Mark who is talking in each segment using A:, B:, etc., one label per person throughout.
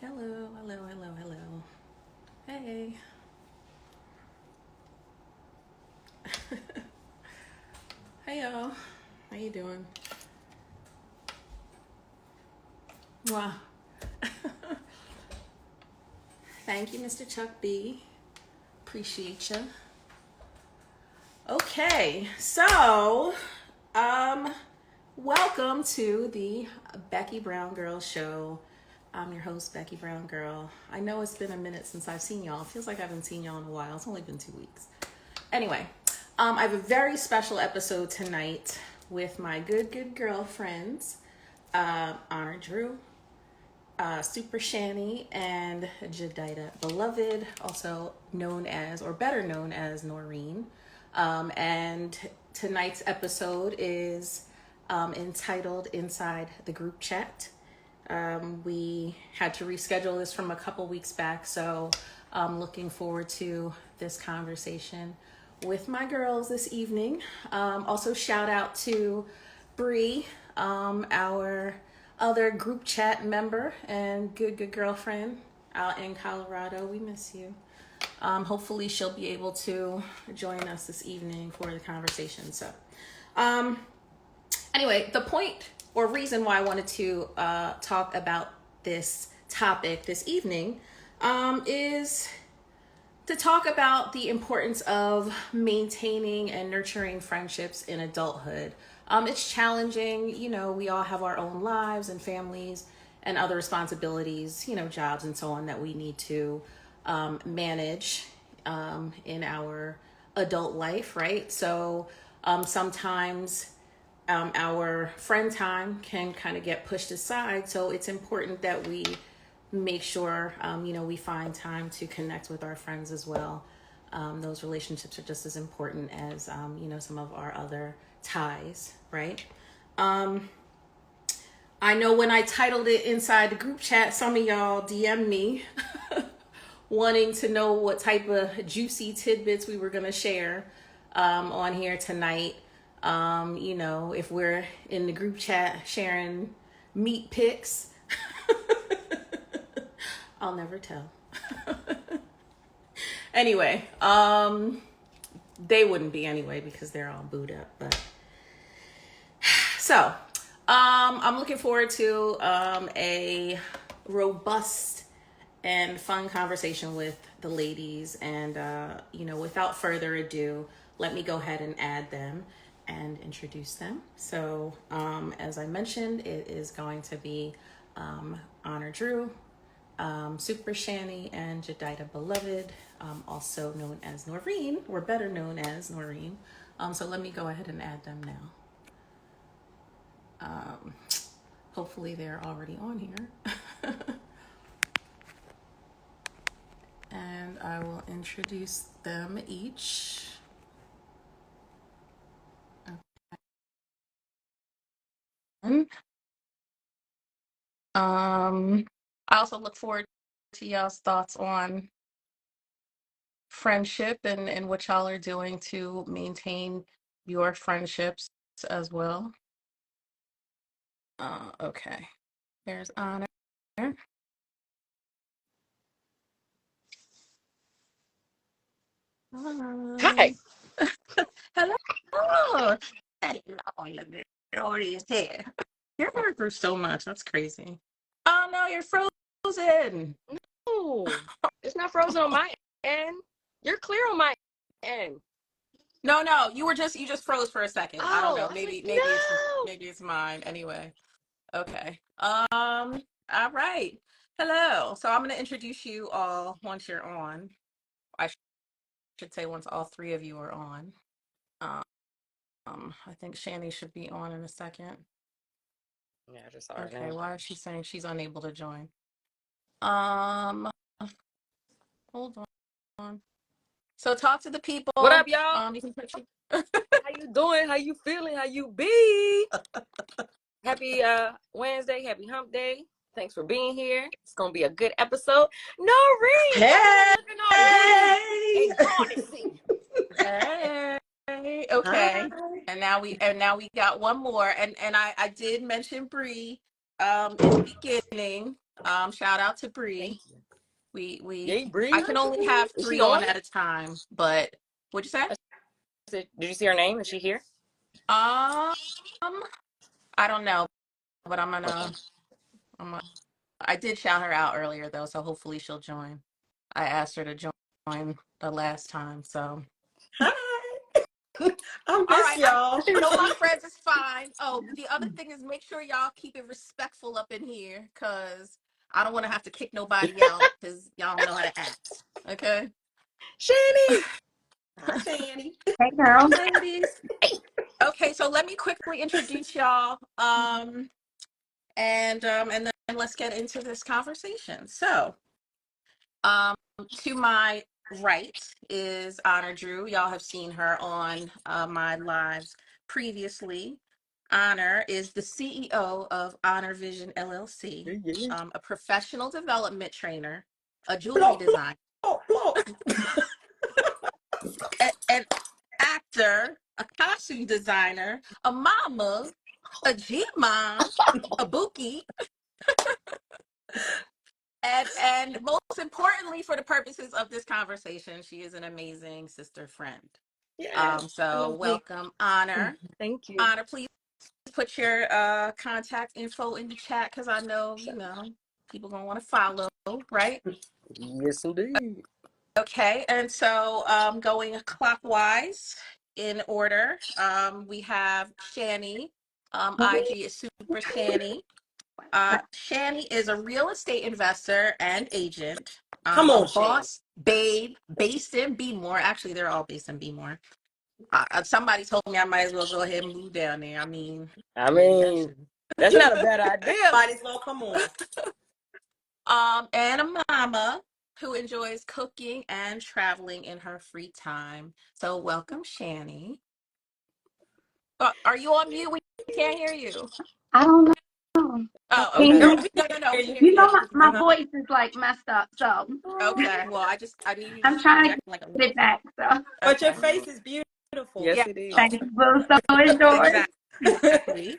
A: Hello, hello, hello, hello. Hey. Hey y'all. How you doing? Wow. Thank you, Mr. Chuck B. Appreciate you. Okay, so um welcome to the Becky Brown Girl show. I'm your host, Becky Brown Girl. I know it's been a minute since I've seen y'all. It feels like I haven't seen y'all in a while. It's only been 2 weeks. Anyway, I have a very special episode tonight with my good girlfriends, Honor Drew, Super Shani, and Jadida Beloved, also known as, or better known as, Noreen. And tonight's episode is entitled Inside the Group Chat. We had to reschedule this from a couple weeks back, so I'm looking forward to this conversation with my girls this evening. Also, shout out to Bree, our other group chat member and good girlfriend out in Colorado. We miss you. Hopefully, she'll be able to join us this evening for the conversation. So, anyway, the point or reason why I wanted to talk about this topic this evening is to talk about the importance of maintaining and nurturing friendships in adulthood. It's challenging. We all have our own lives and families and other responsibilities, jobs and so on that we need to manage in our adult life, right? So sometimes our friend time can kind of get pushed aside. So it's important that we make sure, we find time to connect with our friends as well. Those relationships are just as important as, some of our other ties, right? I know when I titled it Inside the Group Chat, some of y'all DM me wanting to know what type of juicy tidbits we were going to share on here tonight. If we're in the group chat sharing meat pics, I'll never tell. Anyway, they wouldn't be anyway because they're all booed up. But so, I'm looking forward to a robust and fun conversation with the ladies. And without further ado, let me go ahead and add them and introduce them. So, as I mentioned, it is going to be Honor Drew, Super Shani, and Jadida Beloved, also known as Noreen, or better known as Noreen. So let me go ahead and add them now. Hopefully they're already on here. And I will introduce them each. Okay. I also look forward to y'all's thoughts on friendship and what y'all are doing to maintain your friendships as well. Okay. There's Honor.
B: Hi.
A: Hi. Hello. Hello, girl is here. Your hair grew so much. That's crazy. Oh no, you're frozen.
B: No, it's not frozen on my end. You're clear on my end.
A: No, you just froze for a second. I don't
B: Oh,
A: know.
B: I was like,
A: Maybe
B: no.
A: maybe it's mine. Anyway. Okay. All right. Hello. So I'm gonna introduce you all once you're on. I should say once all three of you are on. I think Shani should be on in a second.
B: Yeah, I just saw her
A: Okay,
B: name.
A: why is she saying she's unable to join? Um, hold on. So talk to the
B: What
A: people.
B: up, y'all?
A: You can put you.
B: How you doing? How you feeling? How you be? Happy Wednesday. Happy Hump Day. Thanks for being here. It's gonna be a good episode. Noreen, why you
A: Hey.
B: looking all good and goddessy?
A: Hey.
B: Hi.
A: Okay. And now we got one more. And I did mention Bree in the beginning. Shout out to
B: Thank
A: Bree.
B: you.
A: We
B: Yay, Bree.
A: I can only have
B: Is she
A: 3 on
B: on?
A: at a time, but what'd you say?
B: Did you see her name? Is she here?
A: Um, I don't know, but
B: Okay.
A: I did shout her out earlier though, so hopefully she'll join. I asked her to join the last time, so.
C: Hi. I
A: All
C: miss
A: right, I
C: y'all.
A: know my friends is fine. Oh, the other thing is make sure y'all keep it respectful up in here, cause I don't want to have to kick nobody out, cause y'all don't know how to act. Okay,
B: Shani.
C: Hi, Shani.
D: Hey girl.
A: ladies. Okay, so let me quickly introduce y'all, and then let's get into this conversation. So, um, to my right is Honor Drew. Y'all have seen her on my lives previously. Honor is the CEO of Honor Vision LLC,
B: Yeah.
A: a professional development trainer, a jewelry
C: Blow, blow,
A: designer,
C: blow.
A: an actor, a costume designer, a mama, a G mom, a bookie, and most importantly, for the purposes of this conversation, she is an amazing sister friend.
C: Yes.
A: So
B: Yay.
A: welcome, Honor.
B: Thank you.
A: Honor, please put your contact info in the chat because I know, people gonna want to follow, right?
B: Yes, indeed.
A: Okay, and so going clockwise in order, we have Shani. IG is Super Shani. Shani is a real estate investor and agent,
C: Come
A: a
C: on, Shani.
A: boss babe based in Bmore. Actually, they're all based in Bmore. Somebody told me I might as well go ahead and move down there. I mean,
B: I
A: maybe I
B: mean,
A: should.
B: that's not a bad idea.
C: Might as well come on.
A: And a mama who enjoys cooking and traveling in her free time. So welcome, Shani. Are you on mute? We can't hear you.
D: I don't know.
A: Oh,
D: Can you
A: okay.
C: No,
D: hear
B: Okay.
D: me?
C: we
A: No,
C: hear
A: we can
C: you.
A: hear
D: You
A: you
D: know
A: now.
D: my
C: Uh-huh.
D: voice is like messed up, so
A: Okay. Well, I need you to
D: I'm trying to
A: project like a
D: get
A: little.
D: it back. So
C: But your
A: Okay.
C: face is beautiful.
B: Yes,
A: Yeah.
B: it is.
D: thanks, boo. So is yours.
A: Exactly.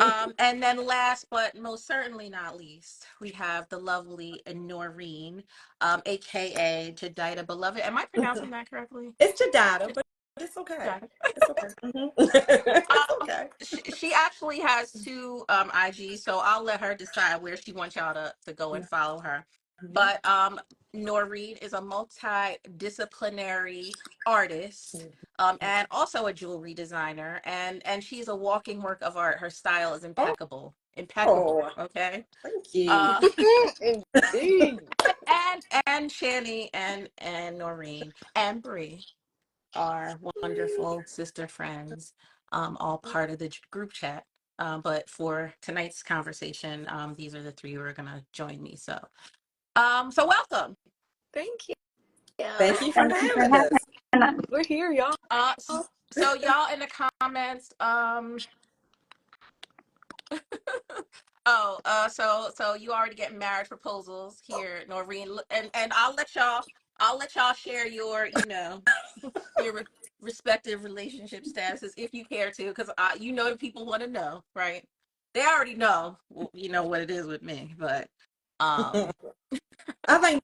A: And then last but most certainly not least, we have the lovely Noreen, aka Jadida Beloved. Am I pronouncing that correctly?
C: It's your data, but it's okay.
A: Jadida.
C: It's okay. It's okay.
A: She actually has two IGs, so I'll let her decide where she wants y'all to go and follow her.
C: Mhm.
A: But Noreen is a multidisciplinary artist, and also a jewelry designer, and she's a walking work of art. Her style is impeccable, impeccable.
C: Oh,
A: Okay.
C: thank you.
A: Uh,
B: Indeed.
A: and Shani and Noreen and Bree are wonderful sister friends, all part of the group chat. But for tonight's conversation, these are the three who are gonna join me. So welcome.
B: Thank you.
C: Thank you for
D: Thank you for
C: having
D: having
C: us.
D: us.
B: We're here, y'all.
A: So y'all in the comments, oh, so you already getting marriage proposals here, Noreen, and I'll let y'all share your, your respective relationship statuses if you care to, because the people want to know, right? They already know, what it is with me, but um,
C: I think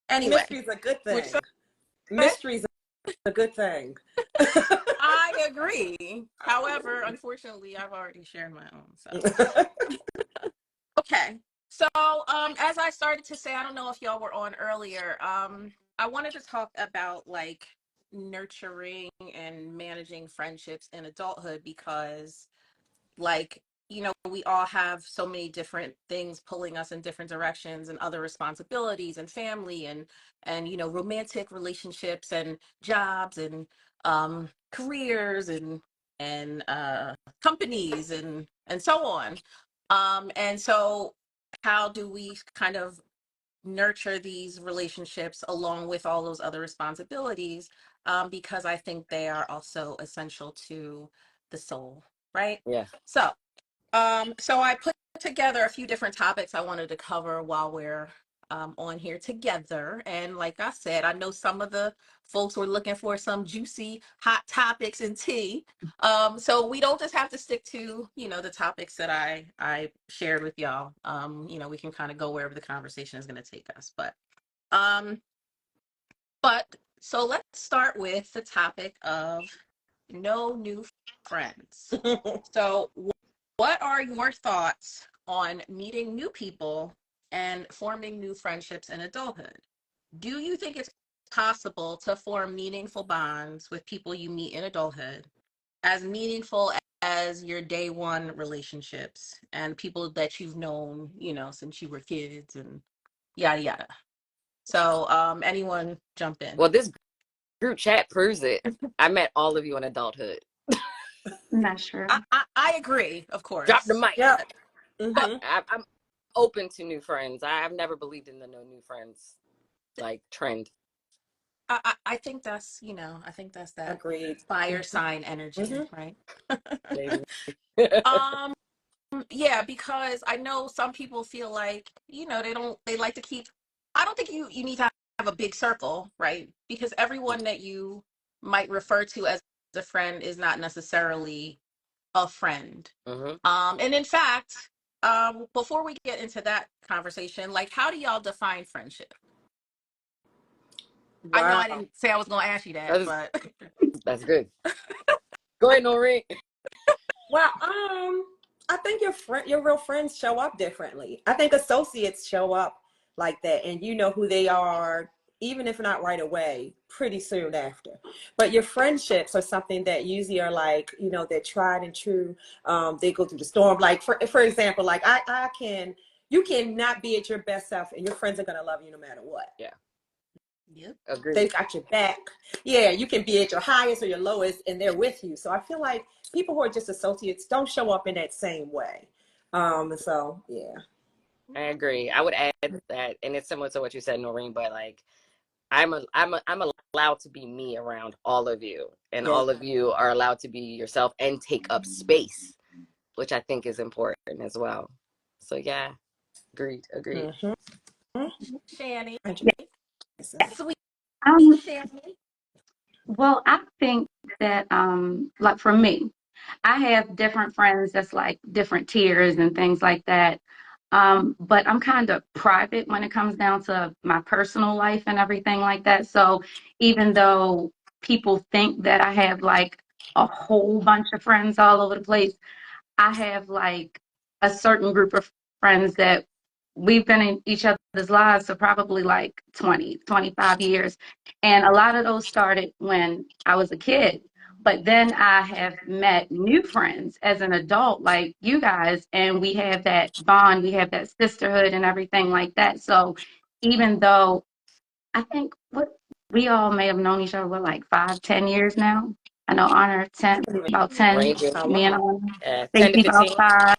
A: anyway,
C: mystery's a good
A: which
C: thing. Mystery's a good thing.
A: I agree. However, unfortunately, I've already shared my own, so. Okay. So, as I started to say, I don't know if y'all were on earlier. I wanted to talk about like nurturing and managing friendships in adulthood because like we all have so many different things pulling us in different directions and other responsibilities and family and romantic relationships and jobs and careers and companies and so on, and so how do we kind of nurture these relationships along with all those other responsibilities, because I think they are also essential to the soul, right?
B: Yeah.
A: So I put together a few different topics I wanted to cover while we're on here together. And like I said, I know some of the folks were looking for some juicy hot topics and tea. So we don't just have to stick to, the topics that I shared with y'all. We can kind of go wherever the conversation is going to take us. Um, but so let's start with the topic of no new friends. So what are your thoughts on meeting new people and forming new friendships in adulthood? Do you think it's possible to form meaningful bonds with people you meet in adulthood, as meaningful as your day one relationships and people that you've known, since you were kids and yada yada? So, anyone jump in?
B: Well, this group chat proves it. I met all of you in adulthood.
D: Not sure.
A: I agree, of
B: Drop the
A: course.
B: mic.
C: Yep.
B: But
C: Mm-hmm.
B: I'm open to new friends. I've never believed in the no new friends like trend.
A: I think I think that's that
C: Agreed.
A: fire sign energy,
C: Mm-hmm.
A: right?
B: Baby.
A: Um, yeah, because I know some people feel like, they like to keep, I don't think you need to have a big circle, right? Because everyone that you might refer to as a friend is not necessarily a friend.
B: hmm
A: And in fact, before we get into that conversation, like, how do y'all define friendship? I know I
C: Wow.
A: didn't say I was going to ask you that,
B: That's,
A: but
B: that's good. Go ahead, Noreen.
C: Well, I think your real friends show up differently. I think associates show up like that, and you know who they are, even if not right away, pretty soon after. But your friendships are something that usually are like, they're tried and true. They go through the storm. Like for example, like you cannot be at your best self, and your friends are gonna love you no matter what.
B: Yeah,
A: yep.
B: agreed.
C: They've got your back. Yeah, you can be at your highest or your lowest, and they're with you. So I feel like people who are just associates don't show up in that same way. So yeah.
B: I agree. I would add that, and it's similar to what you said, Noreen. But like, I'm allowed to be me around all of you, and
C: Yeah.
B: all of you are allowed to be yourself and take up space, which I think is important as well. So yeah, agreed.
C: Mm-hmm.
A: Shani,
D: Yeah.
A: sweet
D: Um,
A: Shani.
D: well, I think that like for me, I have different friends that's like different tiers and things like that. But I'm kind of private when it comes down to my personal life and everything like that. So even though people think that I have like a whole bunch of friends all over the place, I have like a certain group of friends that we've been in each other's lives for probably like 20, 25 years. And a lot of those started when I was a kid. But then I have met new friends as an adult, like you guys, and we have that bond, we have that sisterhood and everything like that. So even though I think what we all may have known each other for like 5, 10 years now. I know Honor 10, about 10,
B: Ranging
C: How
D: me and
C: long?
D: Honor.
B: 10 to
D: Stacey about
B: 15,
D: 5,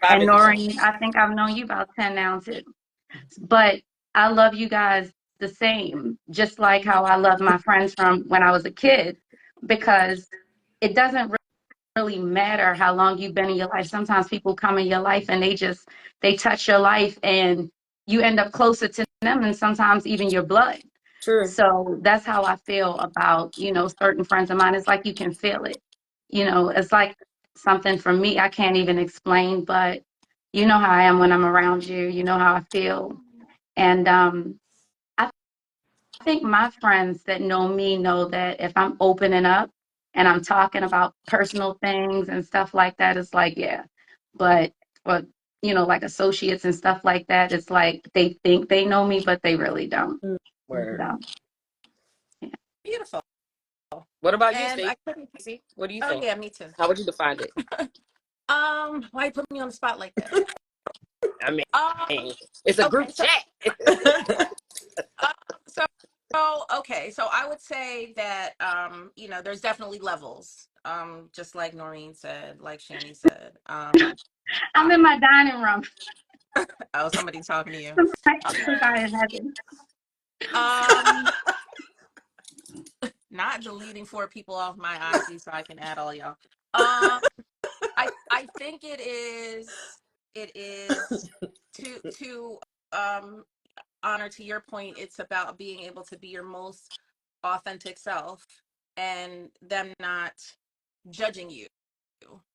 B: 5
D: and
B: to 15.
D: Noreen, I think I've known you about 10 now too. But I love you guys the same, just like how I love my friends from when I was a kid, because it doesn't really matter how long you've been in your life. Sometimes people come in your life and they touch your life and you end up closer to them and sometimes even your blood.
C: True.
D: So that's how I feel about, certain friends of mine. It's like you can feel it. It's like something for me I can't even explain, but you know how I am when I'm around you. You know how I feel. And I think my friends that know me know that if I'm opening up and I'm talking about personal things and stuff like that, it's like, yeah. But for, like associates and stuff like that, it's like they think they know me, but they really don't.
B: Word.
D: So, yeah.
A: Beautiful.
B: What about you,
A: And I couldn't.
B: Stacey? What do you
A: Oh
B: think?
A: yeah, me too.
B: How would you define it?
A: Why you put me on the spot like that?
B: I mean,
A: Um,
B: it's a
A: okay,
B: group
A: so,
B: chat.
A: uh, so, okay, so I would say that there's definitely levels. Just like Noreen said, like Shani said.
D: I'm
A: I,
D: in my dining room.
A: oh, somebody's talking to you.
D: Somebody in heaven.
A: Um, not deleting 4 people off my IG so I can add all y'all. Um, I think it is to um Honor, to your point, it's about being able to be your most authentic self and them not judging you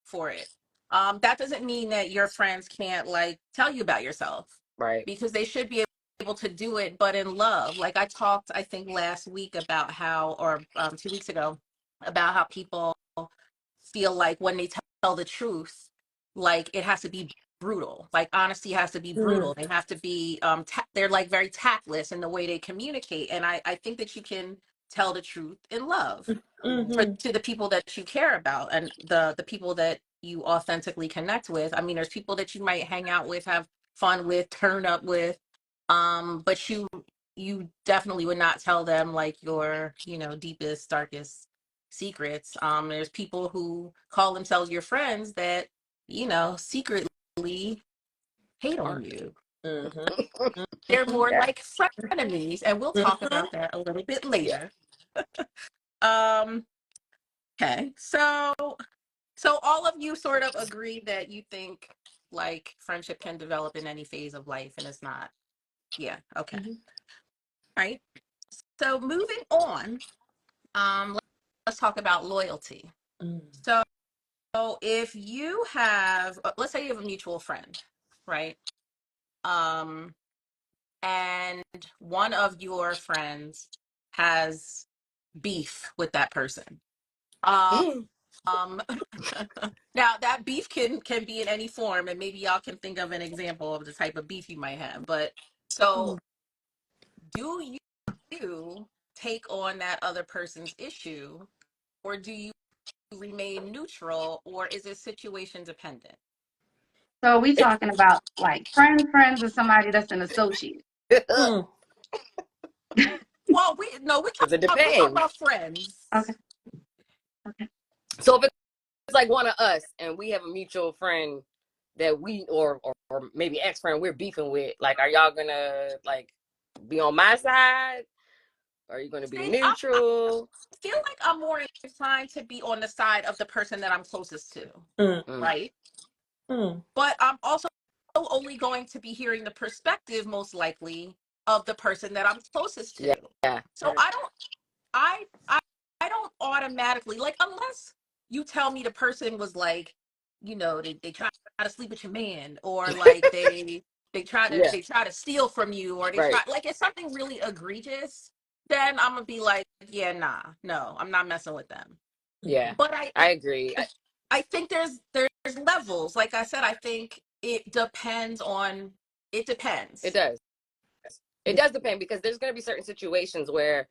A: for it. That doesn't mean that your friends can't like tell you about yourself,
B: Right.
A: because they should be able to do it, but in love. Like I talked, I think last week about how, or 2 weeks ago, about how people feel like when they tell the truth, like it has to be brutal. Like honesty has to be brutal. They have to be they're like very tactless in the way they communicate. And I think that you can tell the truth in love to the people that you care about, and the people that you authentically connect with. I mean, there's people that you might hang out with, have fun with, turn up with, but you definitely would not tell them like your, you know, deepest, darkest secrets. There's people who call themselves your friends that, you know, secretly hate on you. They're more
B: Yeah.
A: like frenemies, and we'll talk about that a little bit
B: Yeah.
A: later. Okay, so all of you sort of agree that you think like friendship can develop in any phase of life, and it's not. Yeah, okay. Right. So moving on, let's talk about loyalty. So if you have, let's say you have a mutual friend, right? And one of your friends has beef with that person. Um, now that beef can be in any form, and maybe y'all can think of an example of the type of beef you might have. But so, do you take on that other person's issue, or do you remain neutral, or is it situation dependent?
D: So are we talking about like friends or somebody that's an associate?
A: Well, we
B: Because it
A: talk
B: depends.
A: about friends.
D: Okay. Okay.
B: So if it's like one of us and we have a mutual friend that we or maybe ex-friend we're beefing with, like, are y'all gonna like be on my side? Are you gonna be
A: See, I
B: neutral?
A: feel like I'm more inclined to be on the side of the person that I'm closest to, right? But I'm also only going to be hearing the perspective, most likely, of the person that I'm closest to.
B: Yeah. Yeah.
A: So I I I don't automatically, like, unless you tell me the person was like, you know, they try to sleep with your man, or like
B: Yeah.
A: they try to steal from you, or they try,
B: Right.
A: like, it's something really egregious, then I'm gonna be like, yeah, nah, no, I'm not messing with them.
B: Yeah.
A: But
B: I agree.
A: I think there's levels. Like I said, I think it
B: It
A: depends.
B: does. It does depend because there's gonna be certain situations where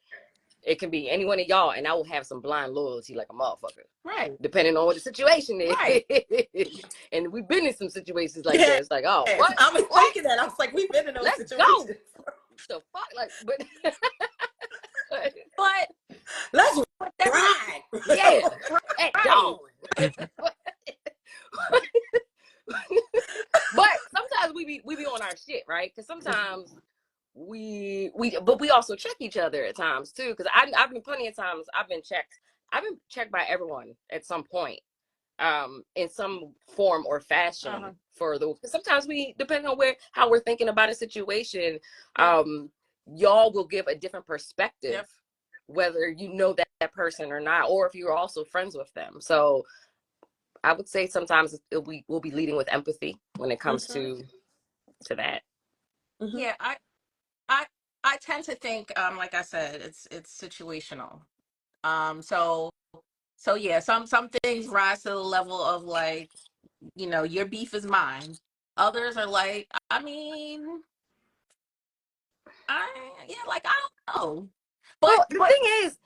B: it can be any one of y'all, and I will have some blind loyalty like a motherfucker,
A: Right.
B: depending on what the situation
A: Right.
B: is. And we've been in some situations like that.
C: Yes,
B: It's like, oh, what?
C: I was
B: What?
C: thinking that. I was like, we've been in those
B: Let's go.
C: situations.
B: The fuck, like, but
A: But
C: Let's
A: but then
C: ride.
B: yeah, at
A: right.
B: dawn. But sometimes we be on our shit, right? Because sometimes but we also check each other at times too. Because I've been plenty of times I've been checked by everyone at some point, in some form or fashion. Sometimes we, depending on how we're thinking about a situation, y'all will give a different perspective,
A: Yep.
B: whether you know that person or not, or if you're also friends with them. So I would say sometimes we'll be leading with empathy when it comes to that.
A: Yeah, I I tend to think, like I said, it's situational. So yeah, some things rise to the level of like, you know, your beef is mine. Others are like, I mean, yeah, like, I don't know.
B: Well, the
A: But
B: thing is,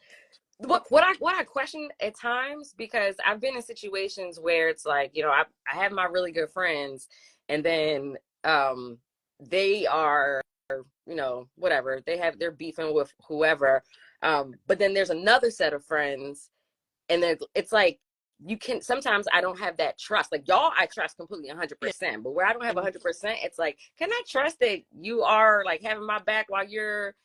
B: what I question at times, because I've been in situations where it's like, I have my really good friends, and then they are, whatever, they're beefing with whoever, but then there's another set of friends, and then it's like, you can sometimes I don't have that trust. Like, y'all, I trust completely 100%, but where I don't have 100%, it's like, can I trust that you are like having my back while you're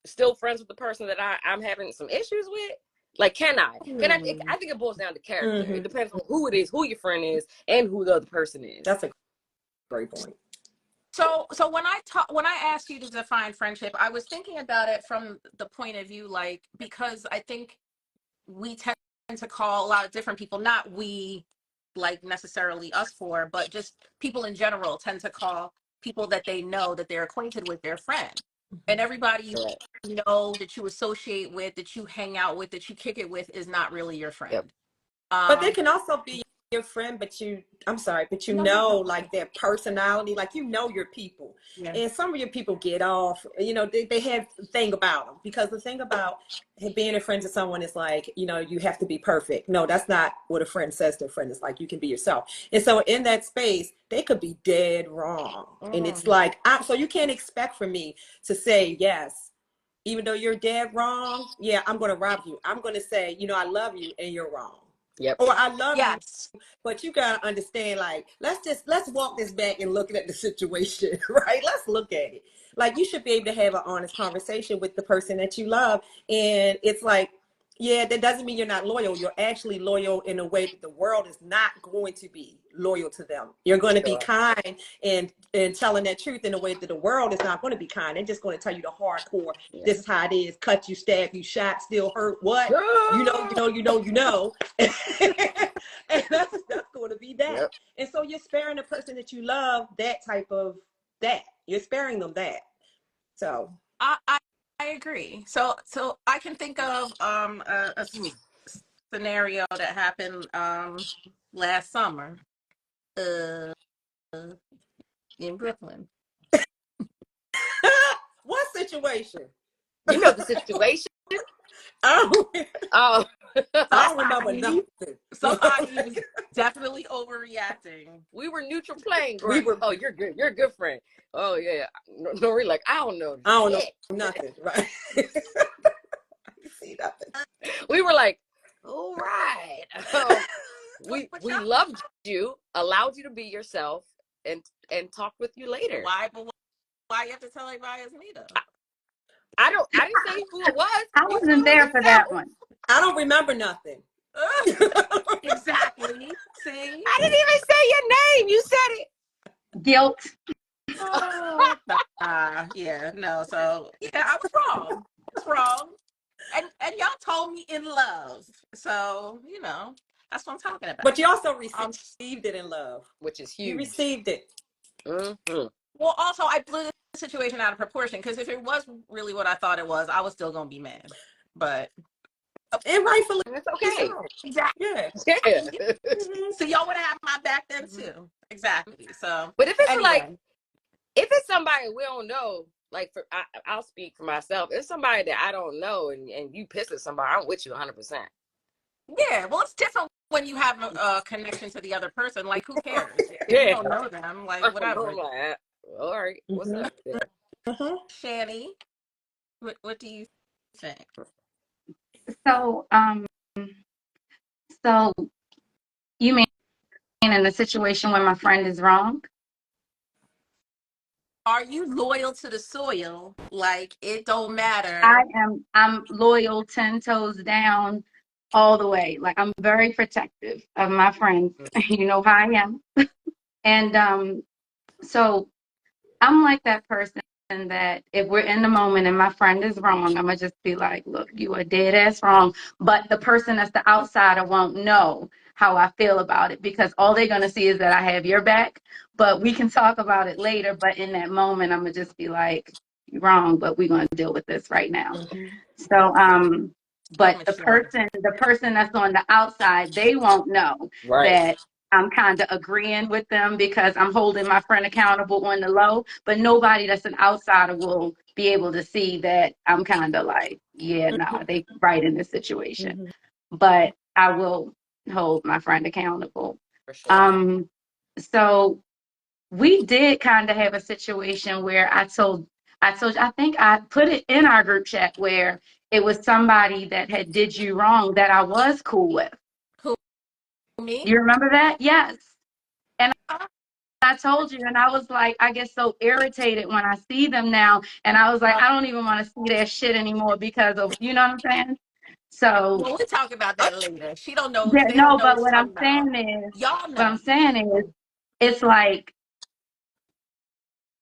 B: still friends with the person that I'm having some issues with? Like, can I? I think it boils down to character. It depends on who it is, who your friend is, and who the other person is.
C: That's a great point.
A: So when I asked you to define friendship, I was thinking about it from the point of view, like, because I think we tend to call a lot of different people, not we, like necessarily us four, but just people in general tend to call people that they know, that they're acquainted with, their friend. And everybody
B: Correct.
A: you know, that you associate with, that you hang out with, that you kick it with, is not really your
B: Yep.
A: friend.
C: But they
A: Um,
C: can also be your friend, but I'm sorry, but
A: no, no, no.
C: like their personality, like your people.
A: Yeah.
C: And some of your people get off, they have a thing about them. Because the thing about being a friend to someone is like, you have to be perfect. No, that's not what a friend says to a friend. It's like, you can be yourself. And so in that space, they could be dead wrong. And it's
A: Mm.
C: like, so you can't expect for me to say yes. Even though you're dead wrong, yeah, I'm going to rob you. I'm going to say, I love you and you're wrong.
B: Yep.
C: Or I love you,
A: Yes.
C: but you gotta understand, like, let's walk this back and look at the situation, right? Let's look at it. Like, you should be able to have an honest conversation with the person that you love. And it's like, yeah, that doesn't mean you're not loyal. You're actually loyal in a way that the world is not going to be loyal to them. You're going to be
B: Sure.
C: kind and telling that truth in a way that the world is not going to be kind. They're just going to tell you the hardcore.
B: Yeah.
C: This is how it is. Cut you, stab you, shot, still hurt. What? You know. And that's going to be that.
B: Yep.
C: And so you're sparing the person that you love that. You're sparing them that. So
A: I agree. So I can think of a scenario that happened last summer uh in Brooklyn.
C: what situation?
B: You know the situation.
C: I
B: Oh.
C: don't remember nothing.
A: Somebody was definitely overreacting.
B: We were neutral playing.
C: We were.
B: Oh, you're good. You're a good friend. Oh yeah. No, we're like, I don't know.
C: I don't know nothing. Right. See nothing.
B: We were like, all right. We loved you, allowed you to be yourself, and talked with you later.
A: Why you have to tell everybody it's me though?
B: I didn't say who it was.
D: I wasn't there for that one.
C: I don't remember nothing.
A: Exactly. See?
B: I didn't even say your name. You said it.
D: Guilt.
A: Oh, yeah, no. So yeah, I was wrong. I was wrong. And y'all told me in love. So, that's what I'm talking about.
C: But you also received it in love.
B: Which is huge.
C: You received it.
B: Mm-hmm.
A: Well, also I blew the situation out of proportion, because if it was really what I thought it was, I was still gonna be mad. But
C: and rightfully,
B: it's okay.
A: So, exactly.
C: Yeah.
A: So y'all would have had my back then too. Exactly. So,
B: but if it's
A: anyway.
B: if it's somebody we don't know, like I'll speak for myself. If it's somebody that I don't know and you piss at somebody, I'm with you 100%.
A: Yeah, well, it's different when you have a connection to the other person. Like, who cares? If you don't know them, like, whatever.
B: All right, what's up? Yeah.
A: Shani, what do you think?
D: So, so you mean in the situation when my friend is wrong?
A: Are you loyal to the soil? Like, it don't matter.
D: I'm loyal 10 toes down all the way. Like, I'm very protective of my friends. You know how I am. And so I'm like that person that if we're in the moment and my friend is wrong, I'm gonna just be like, look, you are dead ass wrong. But the person that's the outsider won't know how I feel about it, because all they're gonna see is that I have your back. But we can talk about it later. But in that moment, I'm gonna just be like, you're wrong, but we're gonna deal with this right now. So but the person that's on the outside, they won't know that I'm kind of agreeing with them because I'm holding my friend accountable on the low, but nobody that's an outsider will be able to see that I'm kind of like, yeah, no, they right in this situation. But I will hold my friend accountable.
B: For sure.
D: So we did kind of have a situation where I think I put it in our group chat where it was somebody that had did you wrong that I was cool with.
A: Who, me?
D: You remember that? Yes. And I told you, and I was like, I get so irritated when I see them now. And I was like, I don't even want to see that shit anymore because of, you know what I'm saying? So
A: well, we'll talk about that later. She don't know.
D: yeah,
A: They
D: no,
A: don't know
D: but
A: what
D: what I'm
A: about.
D: saying is,
A: Y'all know.
D: it's like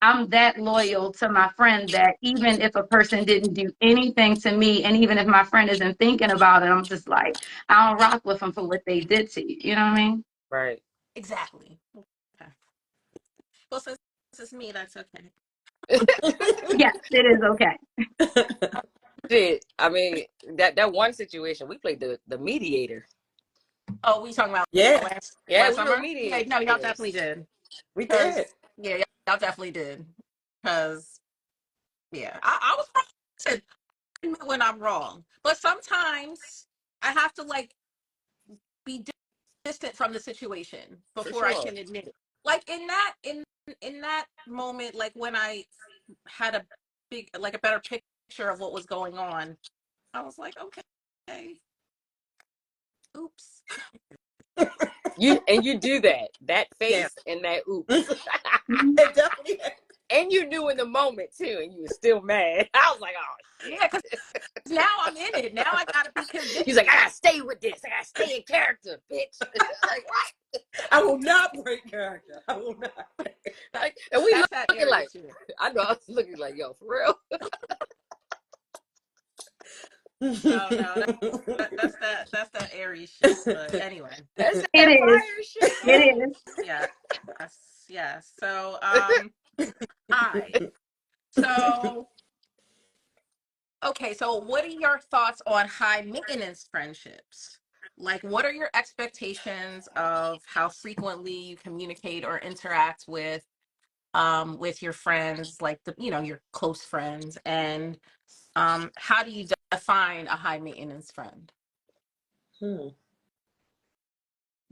D: I'm that loyal to my friend that even if a person didn't do anything to me, and even if my friend isn't thinking about it, I'm just like, I don't rock with them for what they did to you. You know what I mean?
B: Right.
A: Exactly. Okay. Well, since it's me, that's okay.
D: Yes, it is okay.
B: Shit. I mean, that one situation, we played the mediator.
A: Oh, we talking about
C: Yeah,
B: Yeah,
A: last
B: we were
A: summer? Yeah, no, y'all
B: mediators.
A: definitely did.
C: we did.
A: Because yeah, y'all definitely did. Because yeah, I was wrong. Listen, I admit when I'm wrong, but sometimes I have to like be distant from the situation
B: For
A: before I
B: sure.
A: can admit it. Like in that moment, like when I had a big like a better picture of what was going on, I was like, okay, oops.
B: You do that
C: Yeah,
B: face and that oops.
C: it
D: Mhm.
C: definitely.
B: And you knew in the moment too, and you were still mad. I was like, oh
A: Yeah,
B: shit.
A: because now I'm in it. Now I gotta be
B: He's like,
A: convinced.
B: I gotta stay with this. I gotta stay in character, bitch. Like what?
C: I will not break character. I will not.
B: Like, and we
A: That's that
B: looking like,
A: Aries shit.
B: I know I was looking like, yo, for real.
A: No, that's that Aries shit. But anyway,
B: That's
D: It
B: that
D: is.
B: fire shit,
D: It
B: man.
D: is.
A: yes, yes. So I so okay. So what are your thoughts on high maintenance friendships? Like, what are your expectations of how frequently you communicate or interact with your friends, like your close friends, and how do you define a high maintenance friend?
C: Hmm.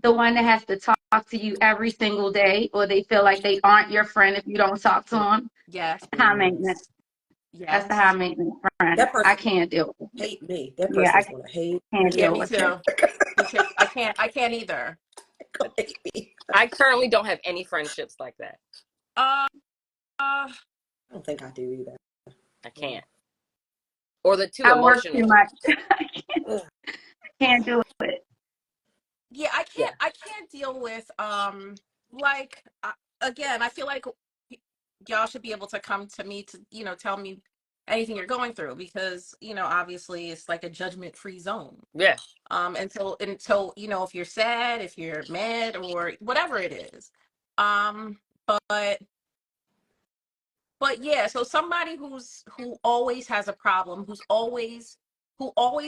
D: The one that has to talk to you every single day, or they feel like they aren't your friend if you don't talk to them.
A: Yes,
D: High maintenance. That's the high
A: yes.
D: maintenance friend.
C: That
D: I
C: person
D: can't deal with it.
C: hate me. That
D: Yeah,
C: person's gonna hate
D: can't
A: Yeah,
D: deal
A: me
C: me.
D: with it.
A: too. Me too. I can't either.
C: Gonna hate me.
B: I currently don't have any friendships like that.
A: Uh, uh
C: I don't think I do either.
B: I can't. Or the too
D: I work too
B: emotional.
D: much.
C: Ugh.
D: Can't do it.
A: yeah, I
C: Yeah.
A: can't I can't deal with like again, I feel like y'all should be able to come to me to, tell me anything you're going through because, obviously it's like a judgment-free zone.
B: Yeah.
A: Until if you're sad, if you're mad or whatever it is. Um but yeah, so somebody who always has a problem, who always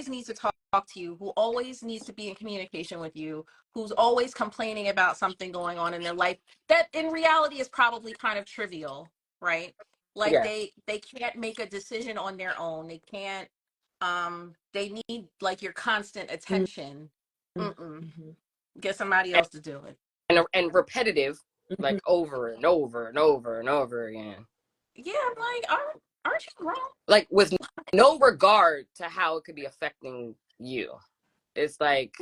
A: needs to talk to you, who always needs to be in communication with you, who's always complaining about something going on in their life that in reality is probably kind of trivial, right? Like
B: Yeah.
A: they can't make a decision on their own. They can't they need like your constant attention. Mm-mm.
C: Mm-hmm.
A: Get somebody else to do it.
B: And repetitive,
C: Mm-hmm.
B: like over and over and over and over again.
A: Yeah, I'm like, aren't you wrong?
B: Like with no regard to how it could be affecting you. It's like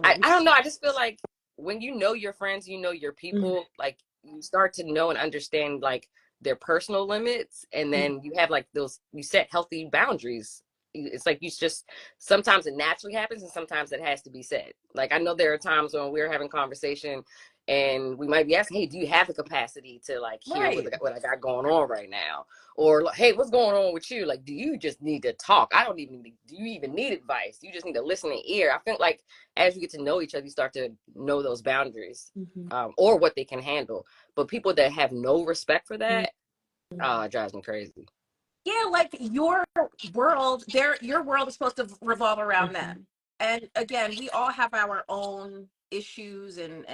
B: I don't know. I just feel like when you know your friends, you know your people, like you start to know and understand like their personal limits, and then you have like those you set healthy boundaries. It's like you just sometimes it naturally happens, and sometimes it has to be said. Like I know there are times when we're having conversation, and we might be asking, "Hey, do you have the capacity to like hear
A: Right.
B: what I got going on right now?" Or like, hey, what's going on with you? Like, do you just need to talk? I don't even do you even need advice? You just need to listen and ear. I feel like as you get to know each other, you start to know those boundaries,
C: Mm-hmm.
B: or what they can handle. But people that have no respect for that, it drives me crazy.
A: Yeah, like your world is supposed to revolve around
C: Mm-hmm.
A: them. And again, we all have our own issues and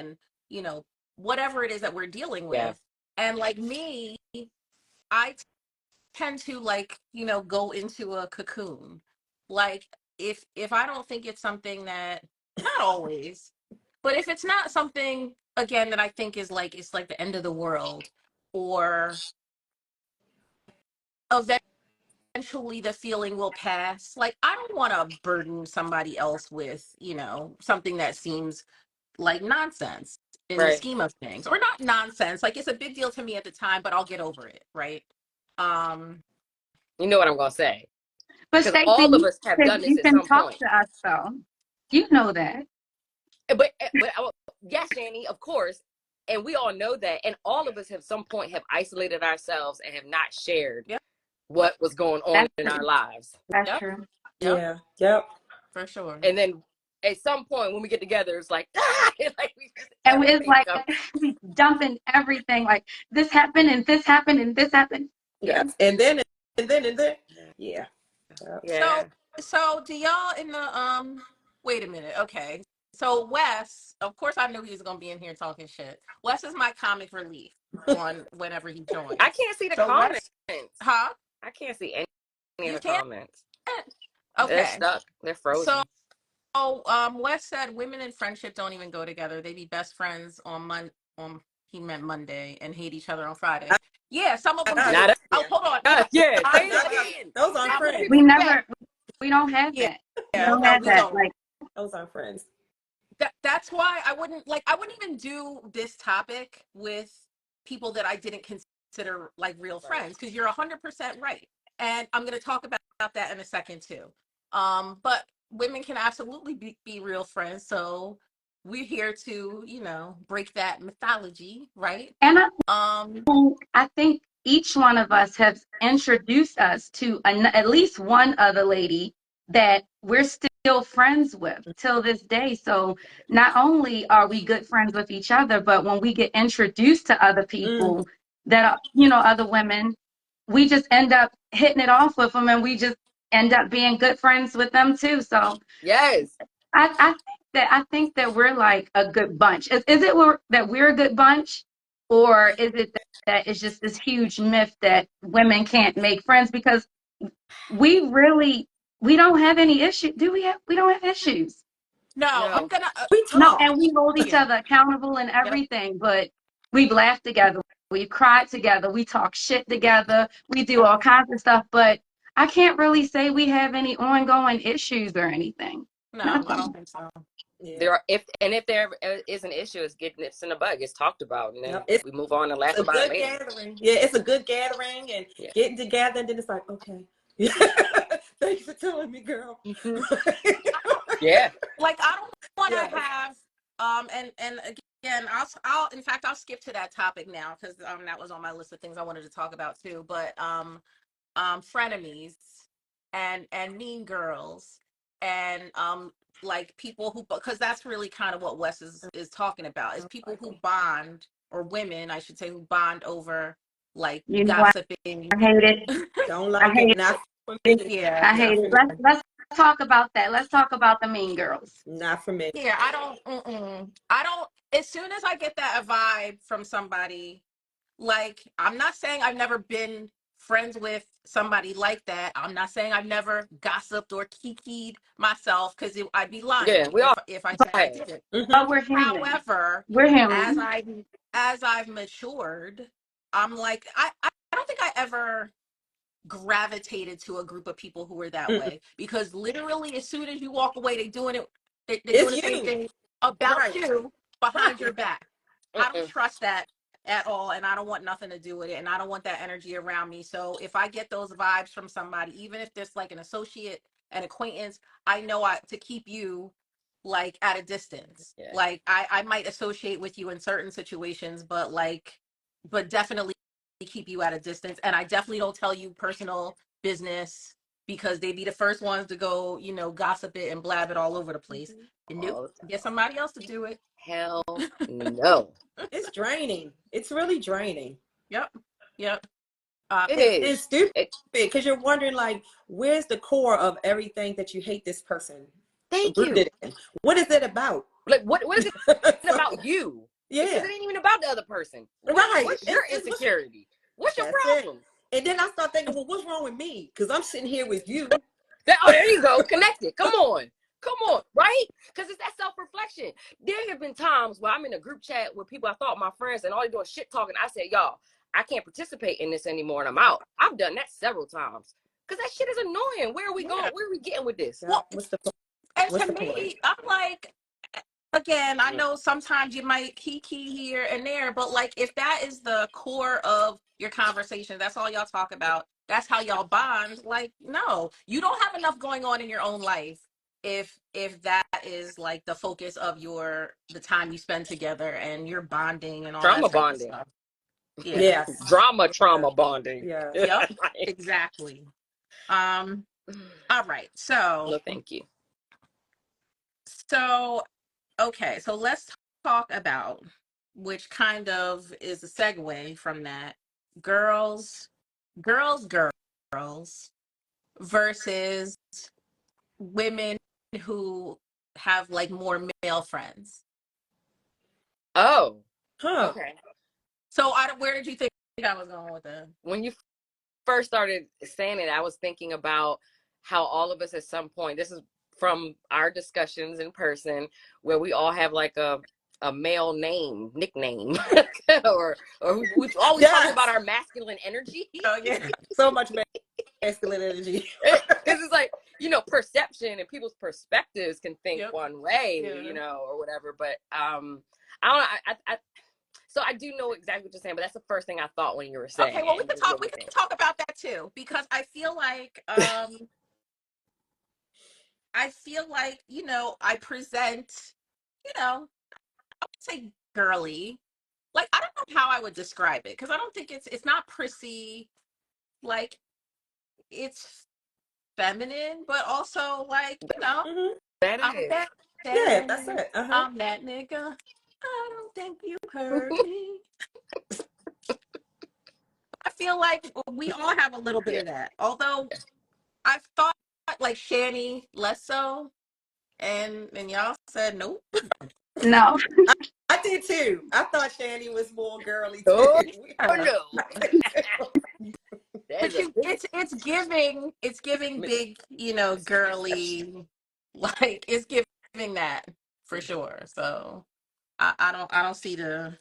A: you know, whatever it is that we're dealing
B: Yeah,
A: with. And like me, I tend to like, go into a cocoon. Like if I don't think it's something that not always, but if it's not something again that I think is like it's like the end of the world or eventually the feeling will pass. Like I don't want to burden somebody else with, something that seems like nonsense in the
B: right.
A: scheme of things. Or not nonsense. Like it's a big deal to me at the time, but I'll get over it, right? Um
B: You know what I'm gonna say
D: But
B: because all of
D: Stacey,
B: us have done this
D: you
B: at
D: can
B: some
D: talk
B: point.
D: to us though. You know that.
B: But yes, Shani, of course. And we all know that. And all of us at some point have isolated ourselves and have not shared what was going on in our lives.
D: That's true.
C: Yeah. Yep.
A: For sure.
B: And then at some point when we get together, it's like, like we just,
D: And it's like
B: comes.
D: we dumping everything, like this happened and this happened and this happened.
C: Yeah. And then. Yeah.
B: Yeah.
A: So do y'all in the wait a minute, okay. So Wes, of course I knew he was gonna be in here talking shit. Wes is my comic relief on whenever he joins.
B: I can't see the comments.
A: Huh?
B: I can't see any of the
A: can't?
B: comments.
A: Okay.
B: They're stuck. They're frozen.
A: So Wes said women in friendship don't even go together. They be best friends on he meant Monday and hate each other on Friday. Yeah, some of them do.
B: Not
A: hold on.
B: yeah,
C: those aren't friends.
D: We don't have that. We don't have that. Like,
C: those aren't friends.
A: That's why I wouldn't even do this topic with people that I didn't consider like real friends, because you're 100% right. And I'm going to talk about that in a second too. But women can absolutely be real friends. So we're here to, break that mythology, right?
D: and I think each one of us has introduced us to at least one other lady that we're still friends with till this day. So not only are we good friends with each other, but when we get introduced to other people that are, other women, we just end up hitting it off with them, and we just end up being good friends with them too. So
B: yes,
D: I think that we're like a good bunch. Is it that we're a good bunch, or is it that it's just this huge myth that women can't make friends? Because we don't have any issue. We don't have issues.
A: No, I'm gonna
C: we talk.
D: No, and we hold each other accountable and everything, but we've laughed together, we've cried together, we talk shit together, we do all kinds of stuff, but I can't really say we have any ongoing issues or anything.
A: No,
D: Nothing.
A: I don't think so.
B: Yeah. There are if there is an issue, it's getting nips in the bug. It's talked about, and then we move on and laugh about it later.
C: Gathering. Yeah, it's a good gathering and getting together, and then it's like, okay, thank you for telling me, girl.
B: Yeah,
A: like I don't want to have and again, I'll skip to that topic now, because that was on my list of things I wanted to talk about too. But frenemies and mean girls and like people who, because that's really kind of what Wes is talking about, is people who bond, or women I should say, who bond over like gossiping.
D: I hate it.
C: Don't like it. Not for me.
A: Yeah,
D: I hate it. Let's talk about that. Let's talk about the mean girls.
C: Not for me.
A: Yeah, I don't. As soon as I get that vibe from somebody, like, I'm not saying I've never been friends with somebody like that. I'm not saying I've never gossiped or kikied myself, because I'd be lying if I said I didn't.
D: But we're human.
A: However,
D: we're human.
A: as I've matured, I'm like, I don't think I ever gravitated to a group of people who were that way, because literally as soon as you walk away, they're doing the same thing about you behind your back. I don't trust that at all, and I don't want nothing to do with it, and I don't want that energy around me. So if I get those vibes from somebody, even if there's like an associate, an acquaintance, I know to keep you like at a distance. Like I might associate with you in certain situations, but definitely keep you at a distance. And I definitely don't tell you personal business, because they be the first ones to go, gossip it and blab it all over the place. And get somebody else to do it.
B: Hell no.
C: It's draining. It's really draining.
A: Yep.
C: It is. It's stupid, because you're wondering, like, where's the core of everything that you hate this person?
B: Thank you.
C: What is it about?
B: Like, what is it about you?
C: Yeah.
B: Because it ain't even about the other person.
C: Right.
B: What's your insecurity? What's your problem?
C: And then I start thinking, well, what's wrong with me? Because I'm sitting here with you.
B: There you go. Connected. Come on, right? Because it's that self-reflection. There have been times where I'm in a group chat with people I thought my friends, and all they doing shit talking. I said, y'all, I can't participate in this anymore, and I'm out. I've done that several times. Because that shit is annoying. Where are we going? Where are we getting with this?
A: Well, and to me, I'm like, again, I know sometimes you might kiki here and there, but like, if that is the core of your conversation, that's all y'all talk about, that's how y'all bond, like, no, you don't have enough going on in your own life if that is like the focus of the time you spend together and you're bonding and all
B: Trauma
A: that type of
B: bonding.
A: stuff. Yeah.
C: Yes.
B: Trauma bonding.
C: Yeah.
A: Yep.
B: Like,
A: Exactly. All right.
B: no, thank you.
A: So okay, so let's talk about, which kind of is a segue from that, girls, girls versus women who have like more male friends.
B: Oh,
C: Huh.
B: okay.
A: So where did you think I was going with that?
B: When you first started saying it, I was thinking about how all of us at some point, this is from our discussions in person, where we all have like a male nickname, or we always talk about our masculine energy.
A: Oh yeah.
C: So much masculine energy.
B: Because it's like, perception and people's perspectives can think one way, or whatever. But I don't know. So I do know exactly what you're saying, but that's the first thing I thought when you were saying.
A: Okay, well we can talk about that too, because I feel like I present, I would say girly. Like, I don't know how I would describe it, because I don't think it's not prissy. Like, it's feminine, but also like,
C: Mm-hmm.
B: That
A: I'm
B: is.
A: that
C: Yeah, that's it.
A: I'm that nigga. I don't think you heard me. I feel like we all have a little bit of that. Although I've thought like Shani less so, and y'all said nope.
D: No.
C: I did too. I thought Shani was more girly too.
B: Oh no.
A: But it's giving big, girly, like it's giving that for sure. So I don't see the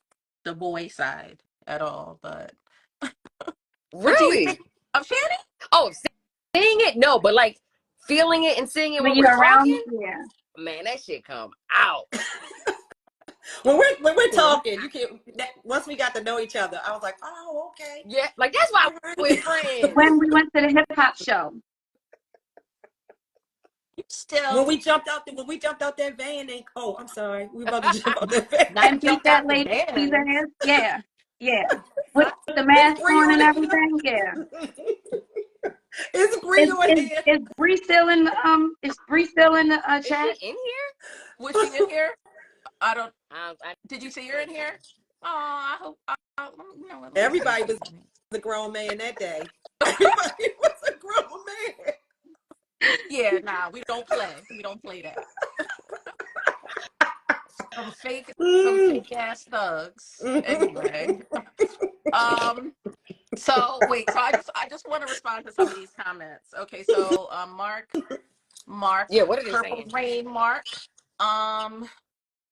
A: boy side at all. But what do you
B: Really?
A: think of Shanny?
B: Oh, seeing it? No, but like feeling it and seeing it
D: When
B: when
D: you're
B: we're
D: around,
B: talking,
D: yeah.
B: man, that shit come out.
C: when we're
A: True.
C: talking, you can. Once we got to know each other, I was like, oh, okay.
B: Yeah, like that's why we're friends.
D: When we went to the hip hop show.
C: When
A: Still
C: we jumped out that van, and I'm sorry, we about to jump out that van.
A: not
D: And beat
A: jumped
D: that
A: out the
D: lady's
A: van.
D: ass. Yeah. Yeah. With the
C: It's
D: mask
C: Bree
D: on and
C: on here.
D: everything. Yeah.
C: It's Bree on here.
D: Is Bree still in the
B: Is she
D: chat?
B: in here?
A: Was she in here? I don't.
B: I
A: Did you see her in here? Oh, I hope. Let me see if
C: Everybody
A: she's
C: was
A: in here.
C: a grown man that day. Everybody was a grown man.
A: Yeah, nah, we don't play. We don't play that. Some fake ass thugs. Anyway. Um. So wait. So I just want to respond to some of these comments. Okay. So Mark,
B: Yeah, what are they
A: Purple
B: saying?
A: Rain Mark,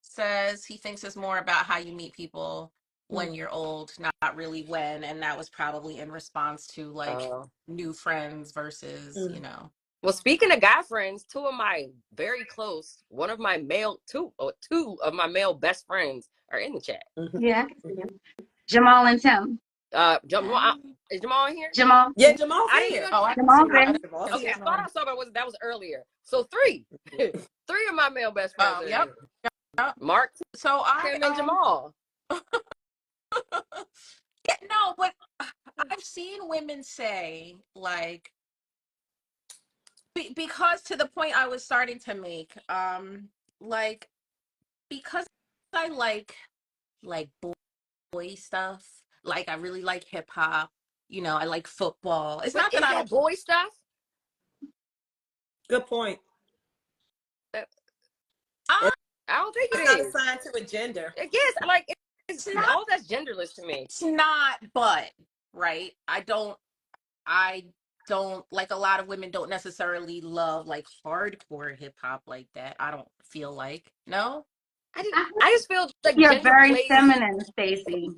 A: says he thinks it's more about how you meet people when you're old, not really when, and that was probably in response to like new friends versus,
B: Well, speaking of guy friends, two of my very close, two of my male best friends are in the chat.
D: Yeah. Jamal and Tim.
B: Is Jamal in here?
D: Jamal.
C: Yeah, Jamal's
B: I didn't
C: here.
B: even.
A: Oh, I didn't
D: Jamal
A: see
D: there.
C: Jamal's
B: Okay,
C: here.
B: I thought I saw, but that was earlier. So three of my male best friends are
A: yep.
B: here.
A: Yep.
B: Mark,
A: So
B: Tim, and Jamal.
A: Yeah, no, but I've seen women say like because to the point I was starting to make, like because I like boy stuff, like I really like hip hop, I like football. It's
B: But
A: not that
B: is
A: I
B: that
A: don't.
B: boy stuff?
C: Good point.
A: Uh,
B: I don't think
C: It's
B: it
C: not
B: is.
C: assigned to a gender.
B: I guess like
A: it's not.
B: all that's genderless to me.
A: It's not. But right, I don't like a lot of women don't necessarily love like hardcore hip hop like that. I don't feel like no.
B: I just feel like
D: You're very feminine, Stacey.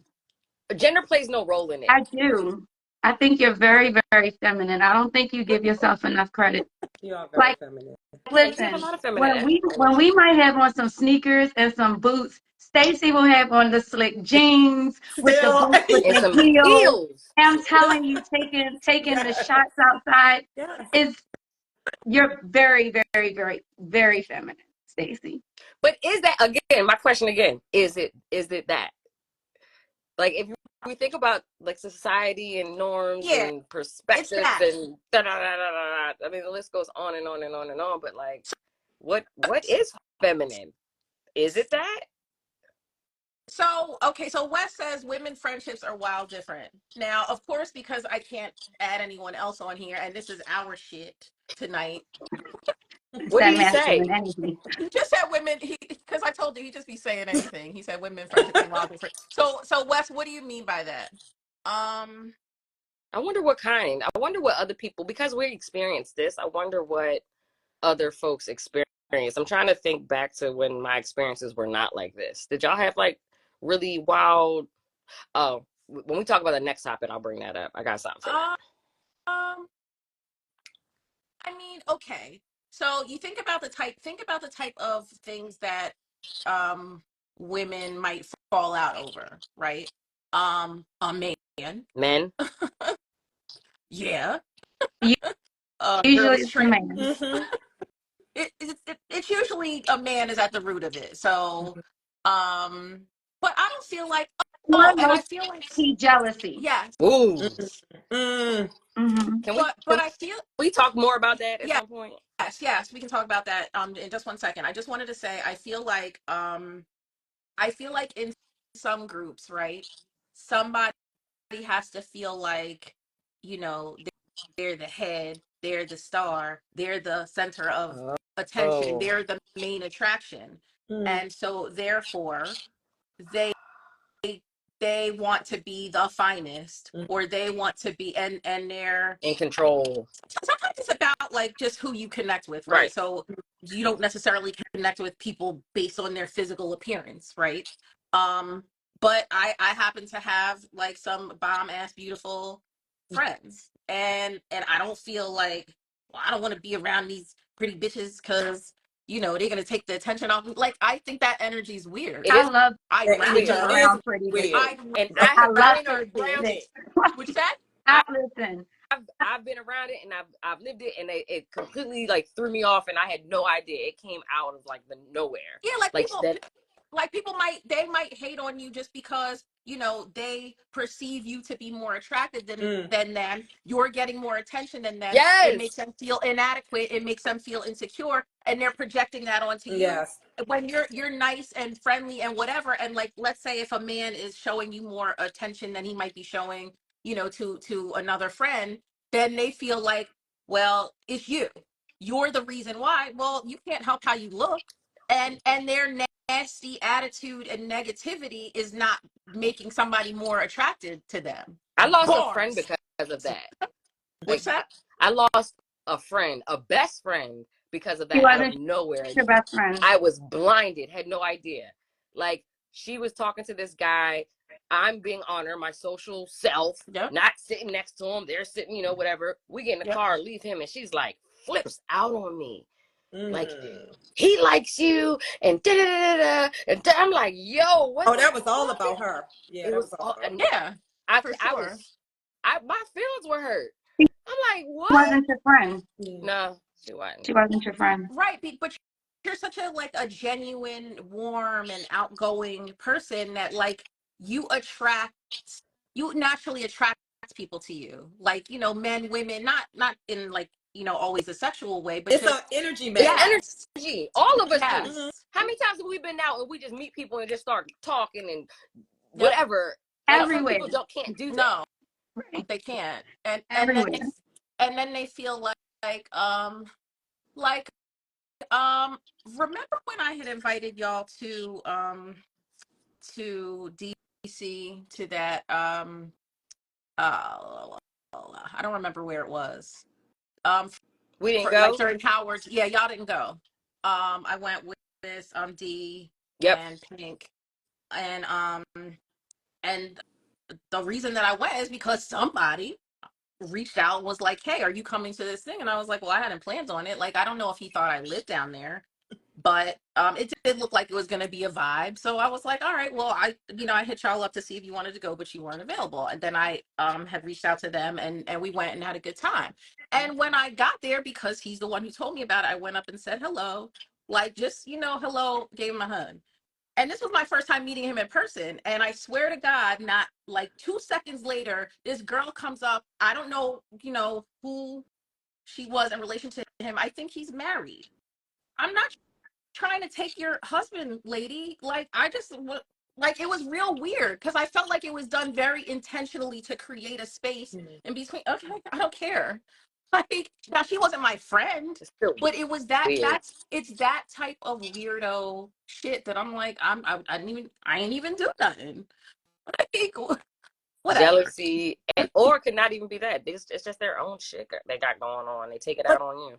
B: gender plays no role in it.
D: I do. I think you're very, very feminine. I don't think you give yourself enough credit.
C: You are very
D: Like,
C: feminine.
B: Yeah, you have a
D: listen,
B: lot of feminine.
D: when we might have on some sneakers and some boots, Stacey will have on the slick jeans with the
C: Still,
D: boots with
B: And
D: the
B: some
D: heels.
B: heels.
D: And I'm telling you, taking the
C: Yes.
D: shots outside
C: Yes.
D: is You're very, very, very, very feminine, Stacey.
B: But is that, again, my question again, is it that? Like, if we think about like society and norms
A: Yeah,
B: and
A: it's
B: perspectives
A: that.
B: and da da da da da, I mean, the list goes on and on and on and on. But like, what is feminine? Is it that?
A: So, okay, so Wes says women friendships are wild different. Now, of course, because I can't add anyone else on here, and this is our shit tonight.
D: It's
B: What
D: that
B: did he
D: masculine
B: say?
D: energy.
A: He just said women. He because I told you he just be saying anything. He said women friendships are wild different. So Wes, what do you mean by that? Um,
B: I wonder what kind. I wonder what other people, because we experienced this. I wonder what other folks experience. I'm trying to think back to when my experiences were not like this. Did y'all have like really wild? Oh, when we talk about the next topic, I'll bring that up. I got something for that.
A: um, I mean, okay. So you think about the type of things that um women might fall out over, right? A man,
B: Men.
A: yeah.
D: Usually
A: Girls
D: it's the
A: trip.
D: man.
C: Mm-hmm.
A: It's usually a man is at the root of it. So, um, but I don't feel like,
D: Or
A: oh, and
D: low
A: I feel like,
D: key jealousy.
A: yes,
B: Ooh.
C: Mm-hmm.
D: Hmm.
B: Can we
A: but I feel,
B: we talk more about that at
A: yes,
B: some point?
A: yes, we can talk about that in just 1 second. I just wanted to say I feel like in some groups, right, somebody has to feel like, you know, they're the head, they're the star, they're the center of attention,
B: Oh,
A: they're the main attraction. And so therefore they they want to be the finest, or they want to be, and they're,
B: in control.
A: sometimes it's about like just who you connect with, right?
B: Right.
A: So you don't necessarily connect with people based on their physical appearance, right? um but I happen to have like some bomb ass beautiful friends, and I don't feel like, well, I don't want to be around these pretty bitches because, you know, they're gonna take the attention off me. Like, I think that energy is weird.
B: It
D: I
B: is
D: Love
A: I'd
C: The
D: to be
C: energy
A: rather,
C: is
D: around pretty
C: weird.
D: bitches.
A: I'd
B: and
C: Right.
B: I
D: I
B: have
D: love
B: been
D: pretty
B: around
C: Nick.
B: it.
D: bitches.
A: which that,
D: I listen.
B: I've been around it and I've lived it, and it completely like threw me off, and I had no idea. It came out of like the nowhere.
A: yeah, like
B: Like
A: people,
B: that.
A: like people might, they might hate on you just because, you know, they perceive you to be more attractive
C: Mm.
A: than them, you're getting more attention than them, it makes
B: Yes.
A: them feel inadequate, it makes them feel insecure, and they're projecting that onto you
C: Yes.
A: when you're nice and friendly and whatever. And like, let's say if a man is showing you more attention than he might be showing, you know, to another friend, then they feel like, well, it's you're the reason why. Well, you can't help how you look. And their nasty attitude and negativity is not making somebody more attracted to them.
B: I lost a friend
A: Bars.
B: because of that.
A: What's
B: Like
A: that?
B: I lost a friend, a best friend, because of
D: She
B: that out of
D: wasn't
B: nowhere.
D: your best friend.
B: I was blinded, had no idea. Like she was talking to this guy. I'm being honored, my social self,
A: Yep.
B: not sitting next to him. They're sitting, whatever. We get in the
A: Yep.
B: car, leave him, and she's like flips out on me. Like
C: Mm.
B: he likes you, and da da da da. And I'm like, yo, what
C: Oh,
B: the
C: that was all
B: fuck?
C: about her. Yeah,
B: It
C: that
B: was
C: was all
B: all,
C: about
B: and
C: her.
A: Yeah, for
B: I
A: sure.
B: was, my feelings were hurt. I'm like,
D: She
B: what?
D: wasn't your friend.
C: Yeah.
B: No, she wasn't.
D: She wasn't your friend.
A: Right, but you're such a, like, a genuine, warm and outgoing person that, like, you attract, you naturally attract people to you, like, you know, men, women, not in, like, you know, always a sexual way, but
C: It's an
A: just,
C: energy
B: It's
C: match.
A: yes,
B: energy. All of us do.
C: Mm-hmm.
A: yes,
B: How many times have we been out and we just meet people and just start talking and
A: yep,
B: whatever? Like
A: yep,
B: some
D: Everywhere.
B: people can't do that.
A: no,
D: Right.
A: they can't.
D: Everywhere.
A: And then they feel like like um remember when I had invited y'all to DC, to that I don't remember where it was. Um
B: We didn't
A: for like
B: go.
A: during Howard's, yeah, y'all didn't go. I went with D
B: Yep.
A: and Pink, and and the reason that I went is because somebody reached out and was like, "Hey, are you coming to this thing?" And I was like, "Well, I hadn't planned on it. Like, I don't know if he thought I lived down there, but it did look like it was going to be a vibe. So I was like, all right, well, I hit y'all up to see if you wanted to go, but you weren't available. And then I had reached out to them, and we went and had a good time. And when I got there, because he's the one who told me about it, I went up and said hello, like just, hello, gave him a hug. And this was my first time meeting him in person. And I swear to God, not like 2 seconds later, this girl comes up. I don't know, who she was in relation to him. I think he's married. I'm not trying to take your husband, lady. Like, like, it was real weird because I felt like it was done very intentionally to create a space in between. Okay, I don't care. Like, now she wasn't my friend,
B: It's still
A: but it was
B: weird.
A: it's that type of weirdo shit that I'm like, I ain't even do nothing. Like, whatever.
B: Jealousy, and or it could not even be that. It's just their own shit they got going on. They take it out on you.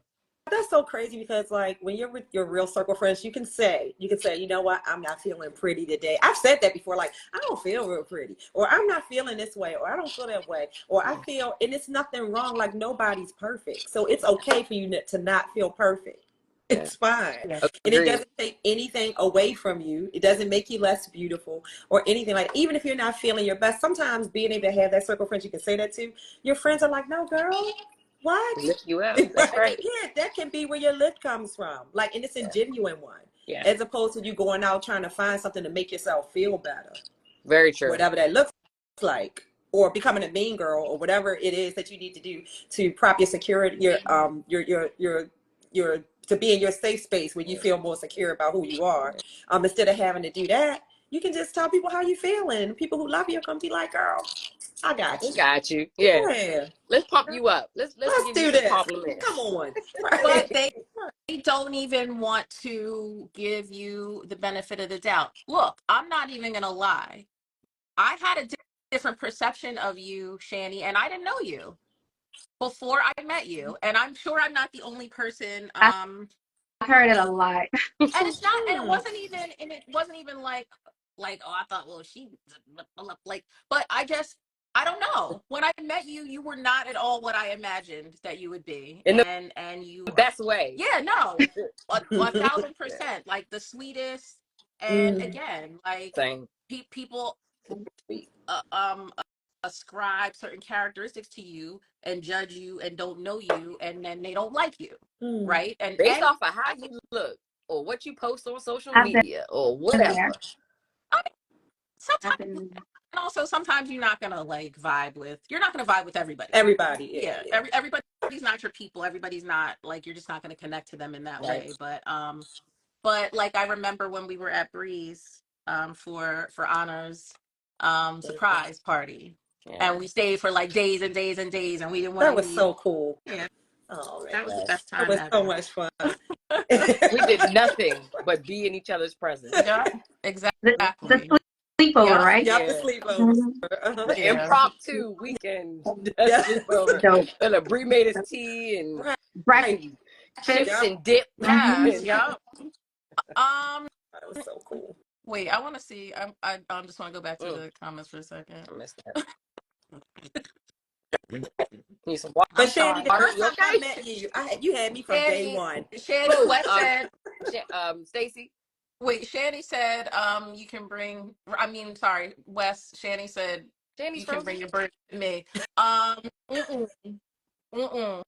C: That's so crazy because like when you're with your real circle friends, you can say, you know what, I'm not feeling pretty today. I've said that before, like, I don't feel real pretty, or I'm not feeling this way, or I don't feel that way, or I feel, and it's nothing wrong. Like, nobody's perfect. So it's okay for you to not feel perfect. It's fine.
A: Yeah.
C: And it
B: Agreed.
C: doesn't take anything away from you. It doesn't make you less beautiful or anything. Like, even if you're not feeling your best, sometimes being able to have that circle of friends you can say that to, your friends are like, no, girl, what?
B: Lift you up. That's right.
C: Yeah, that can be where your lift comes from. Like, and it's a genuine one.
B: Yeah.
C: As opposed to you going out trying to find something to make yourself feel better.
B: Very true.
C: Whatever that looks like. Or becoming a mean girl, or whatever it is that you need to do to prop your security, your to be in your safe space where you feel more secure about who you are. Instead of having to do that, you can just tell people how you feeling. People who love you come be like, girl, I got you.
B: Got you. Yeah.
C: Yeah.
B: Let's pump you up. Let's give
C: do
B: you some
C: this.
B: compliments.
C: Come on.
A: But they don't even want to give you the benefit of the doubt. Look, I'm not even gonna lie. I had a different perception of you, Shani, and I didn't know you before I met you. And I'm sure I'm not the only person.
D: I've heard it a lot.
A: And it's not, and it wasn't even like, oh, I thought, well, she like, but I don't know. When I met you, you were not at all what I imagined that you would be.
B: In
A: And you,
B: the best way.
A: yeah, no, 1,000%, like the sweetest. And again, like
B: Same.
A: people, uh, um, ascribe certain characteristics to you and judge you and don't know you, and then they don't like you, right? And
B: Based off of how you look or what you post on social
D: I've been
B: media or
D: there.
B: whatever.
A: I mean,
D: I've
A: sometimes,
D: been there.
A: and also sometimes you're not gonna like you're not gonna vibe with everybody.
C: Everybody,
A: Yeah. Everybody's not your people. Everybody's not like, you're just not gonna connect to them in that way. But like, I remember when we were at Breeze for Honor's surprise party.
B: Yeah.
A: And we stayed for like days and days and days, and we didn't want
C: that
A: to
C: was
A: leave.
C: so cool.
A: Yeah,
C: Oh man,
A: that was the best
C: that
A: time
C: was
A: ever.
C: so much fun.
B: We did nothing but be in each other's presence.
A: Yeah, exactly.
D: The sleepover, right?
C: Yep, the
B: Yeah.
C: sleepover.
D: Mhm.
B: The
A: Yeah.
B: impromptu weekend
C: Yeah.
B: sleepover.
D: Dope.
B: And Brie made us tea and
D: Breakfast.
B: chips
C: Yep.
B: and dip.
A: Yeah,
D: Mhm.
A: yeah.
C: That was so cool.
A: Wait, I want to see. I just want to go back to the comments for a second.
B: I missed that. Need some water.
C: But
A: I'm
C: Shandy, the
A: sorry.
C: first
B: You
C: time I
B: okay?
C: met you, you had me from day one.
A: Shanny, West said.
B: Stacy.
A: Wait, Shanny said, you can bring. I mean, sorry, Wes. Shanny said
B: Shanny's
A: you can
B: frozen.
A: bring your bird to me. Mm-mm, mm-mm.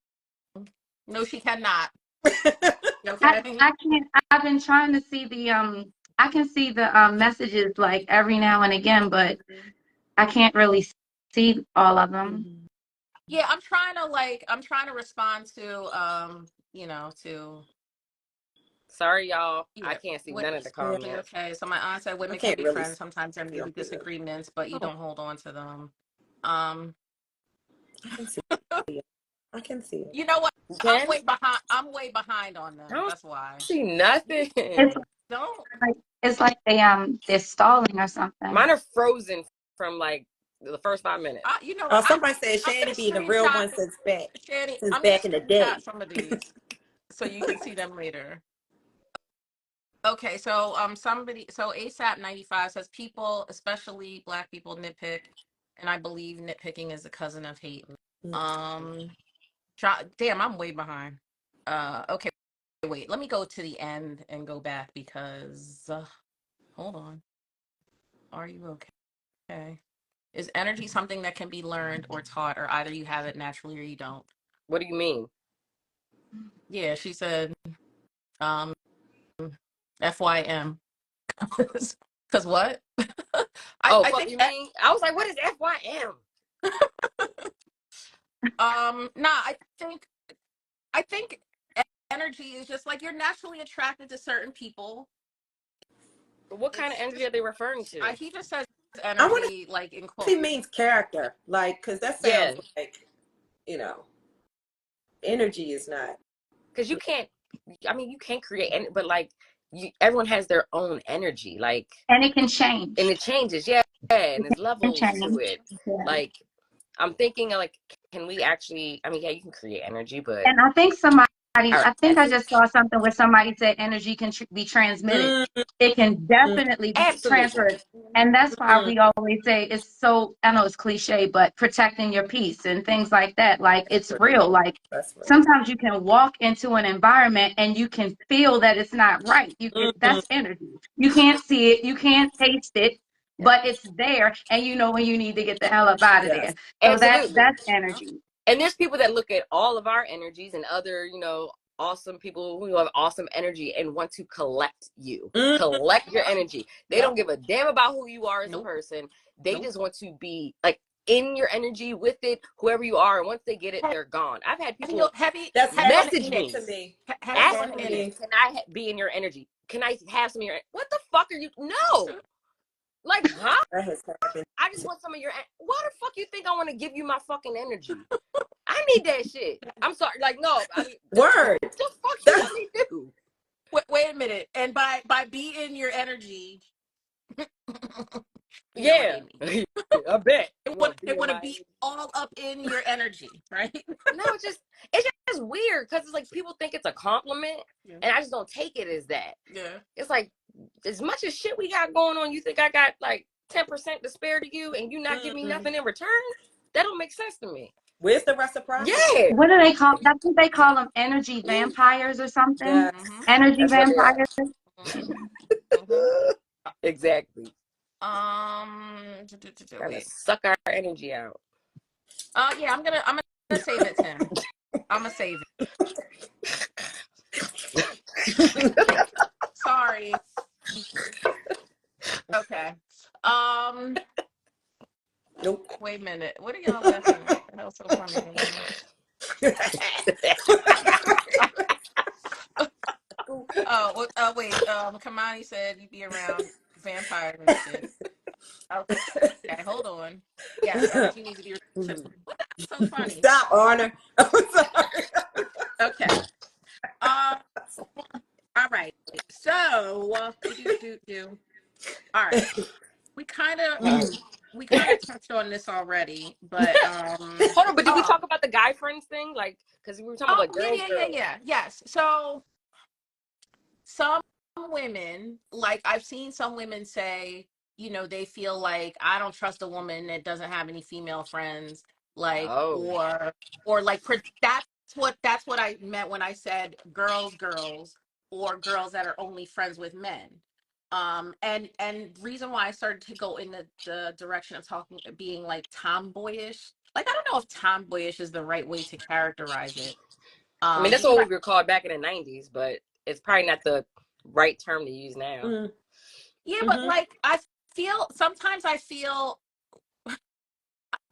A: No, she cannot. Okay.
D: I can't. I've been trying to see I can see the messages like every now and again, but I can't really see all of them.
A: Yeah, I'm trying to respond to to.
B: Sorry, y'all. I
A: Yeah.
B: can't see
A: What,
B: none of the comments.
A: okay, so my aunt said
C: I
A: women can
C: can't
A: be
C: really
A: friends. Sometimes there may be disagreements, but you don't hold on to them.
C: I can see it. I can see it.
A: You know what?
B: You can?
A: I'm way behind on them.
B: I don't
A: That's why.
B: see nothing.
A: Don't.
D: It's like they're stalling or something.
B: Mine are frozen from like the first 5 minutes.
A: You know what?
C: Somebody said
A: I'm
C: Shandy
A: gonna
C: be the real one since
A: Shanny, I'm gonna
C: back in the day.
A: screenshot some of these so you can see them later. Okay, so ASAP 95 says people, especially Black people, nitpick, and I believe nitpicking is a cousin of hate. Damn, I'm way behind. Okay, wait. Let me go to the end and go back because hold on. Are you okay? Is energy something that can be learned or taught, or either you have it naturally or you don't?
B: What do you mean?
A: Yeah, she said, um, FYM. Because what?
B: Oh,
A: I
B: fuck
A: think
B: you mean? I was like, what is FYM?
A: nah, I think energy is just like you're naturally attracted to certain people.
B: What kind of
A: It's
B: energy
A: just
B: are they referring to?
A: he just says
C: I wonder
A: energy like in
C: if
A: quote.
C: he means character, like, because that
B: Yeah,
C: sounds like, energy is not.
B: because you can't. I mean, you can't create any, but like, everyone has their own energy, like,
D: And it can
B: and
D: change.
B: it changes. Yeah, and there's
D: It can
B: levels to
D: change.
B: it.
D: Yeah.
B: Like, I'm thinking, like, can we actually? I mean, yeah, you can create energy, but
D: And I think
B: all
D: I think I just saw something where somebody said energy can be transmitted.
C: Mm,
D: It can
C: mm,
D: definitely be
B: absolutely,
D: transferred. And that's why
C: mm.
D: we always say it's so, I know it's cliche, but protecting your peace and things like that. Like it's
C: That's
D: real.
C: real.
D: Like
C: That's real.
D: sometimes you can walk into an environment and you can feel that it's not right. You can,
C: Mm,
D: that's energy. You can't see it, you can't taste it,
B: yeah,
D: but it's there and you know when you need to get the hell up out of
C: yes.
D: there. So
B: absolutely.
D: that's energy.
B: And there's people that look at all of our energies and other, awesome people who have awesome energy and want to collect you,
C: Mm,
B: collect your energy. They
C: yep.
B: don't give a damn about who you are as a
A: Nope,
B: person. They
A: nope.
B: just want to be like in your energy with it, whoever you are. And once they get it, they're gone. I've had people
C: That's heavy
B: message
A: In it.
B: me,
C: to me.
A: Have
C: That's
A: you on
B: ask
A: the
C: heavy to
A: in it?
B: me,
C: me.
B: can I be in your energy? Can I have some of your, what the fuck are you? No. Like, huh?
C: That has happened.
B: I just want some of your, why the fuck you think I want to give you my fucking energy? I need that shit. I'm sorry. Like, no, I mean,
C: Word.
B: what the fuck you
C: That's
B: want me to do?
A: Wait a minute. And by be in your energy, you know what
B: Yeah.
A: they mean.
B: I bet. You want to
A: They
B: be in
A: want to
B: my
A: be
B: energy?
A: all up in your energy, right?
B: No, it's just weird because it's like people think it's a compliment,
A: Yeah.
B: and I just don't take it as that.
A: Yeah.
B: It's like as much as shit we got going on, you think I got like 10% to spare to you, and you not give me
C: mm,
B: nothing in return? That don't make sense to me.
C: where's the reciprocity?
B: Yeah,
D: What do they call? I think they call them energy vampires or something.
C: Yes,
A: Mm-hmm.
D: Energy
C: that's what they are.
D: vampires.
A: Mm-hmm.
B: exactly. Trying to
A: Wait.
B: suck our energy out.
A: Yeah, I'm gonna save it, Tim. I'm gonna save it. Sorry. Okay. Um.
C: Nope.
A: Wait a minute. What are y'all laughing at? That was so funny. Wait. Kamani said you'd be around vampires and shit. Okay, hold on. Yes, energy needs to be reciprocal. What? That's so funny.
C: Stop, Honor. I'm sorry.
A: Okay. Um. All right. So, do. All right. We kind of touched on this already, but
B: Hold on, but did we
A: oh
B: talk about the guy friends thing? Like, because we were talking about like girls, girls.
A: yes. So some women, like I've seen some women say, they feel like I don't trust a woman that doesn't have any female friends, like
B: Oh,
A: or like that's what I meant when I said girls, or girls that are only friends with men. And reason why I started to go in the direction of talking being like tomboyish. Like I don't know if tomboyish is the right way to characterize it.
B: I mean that's
A: Because
B: what we were called back in the '90s, but it's probably not the right term to use now.
C: Mm,
A: yeah, but
C: mm-hmm.
A: like sometimes I feel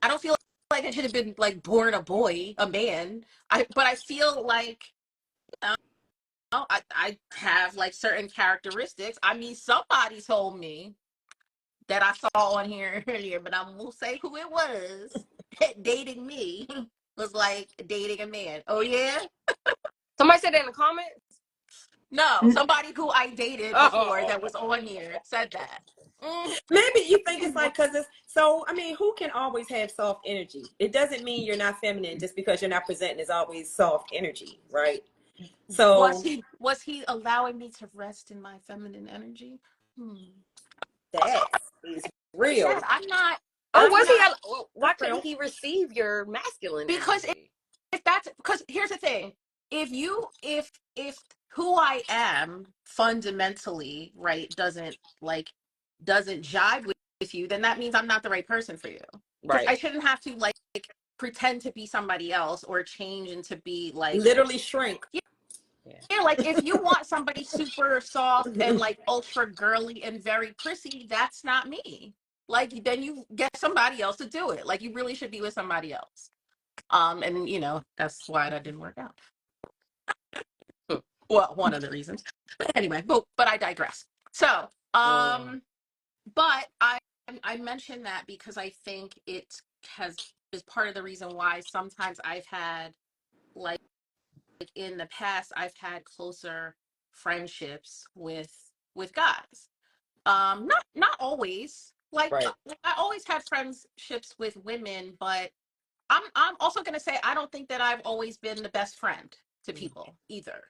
A: I don't feel like I should have been like born a boy, a man. But I feel like I have like certain characteristics. I mean, somebody told me that I saw on here earlier, but I won't say who it was. Dating me was like dating a man. Oh yeah?
B: Somebody said that in the comments.
A: No, somebody who I dated before
B: Oh,
A: that was on here said that. Mm.
C: Maybe you think it's like because it's so. I mean, who can always have soft energy? It doesn't mean you're not feminine just because you're not presenting as always soft energy, right? So
A: Was he allowing me to rest in my feminine energy? Hmm.
C: that is
A: Like I said,
C: real.
B: or
A: I'm
B: was he?
A: not
B: Why
C: That's
B: couldn't
C: real.
B: he receive your masculine
A: because
B: energy?
A: if that's because here's the thing. If who I am fundamentally, right, doesn't jive with you, then that means I'm not the right person for you. Because
B: Right.
A: I shouldn't have to like pretend to be somebody else or change into be like,
C: Literally shrink.
A: yeah, like if you want somebody super soft and like ultra girly and very prissy, that's not me. Like then you get somebody else to do it. Like you really should be with somebody else. And you know, that's why that didn't work out. Well, one of the reasons. But anyway, but I digress. So,
B: Mm.
A: but I mentioned that because I think it has is part of the reason why sometimes I've had like in the past I've had closer friendships with guys. Not always. Like
B: Right.
A: I always had friendships with women, but I'm also gonna say I don't think that I've always been the best friend to people either.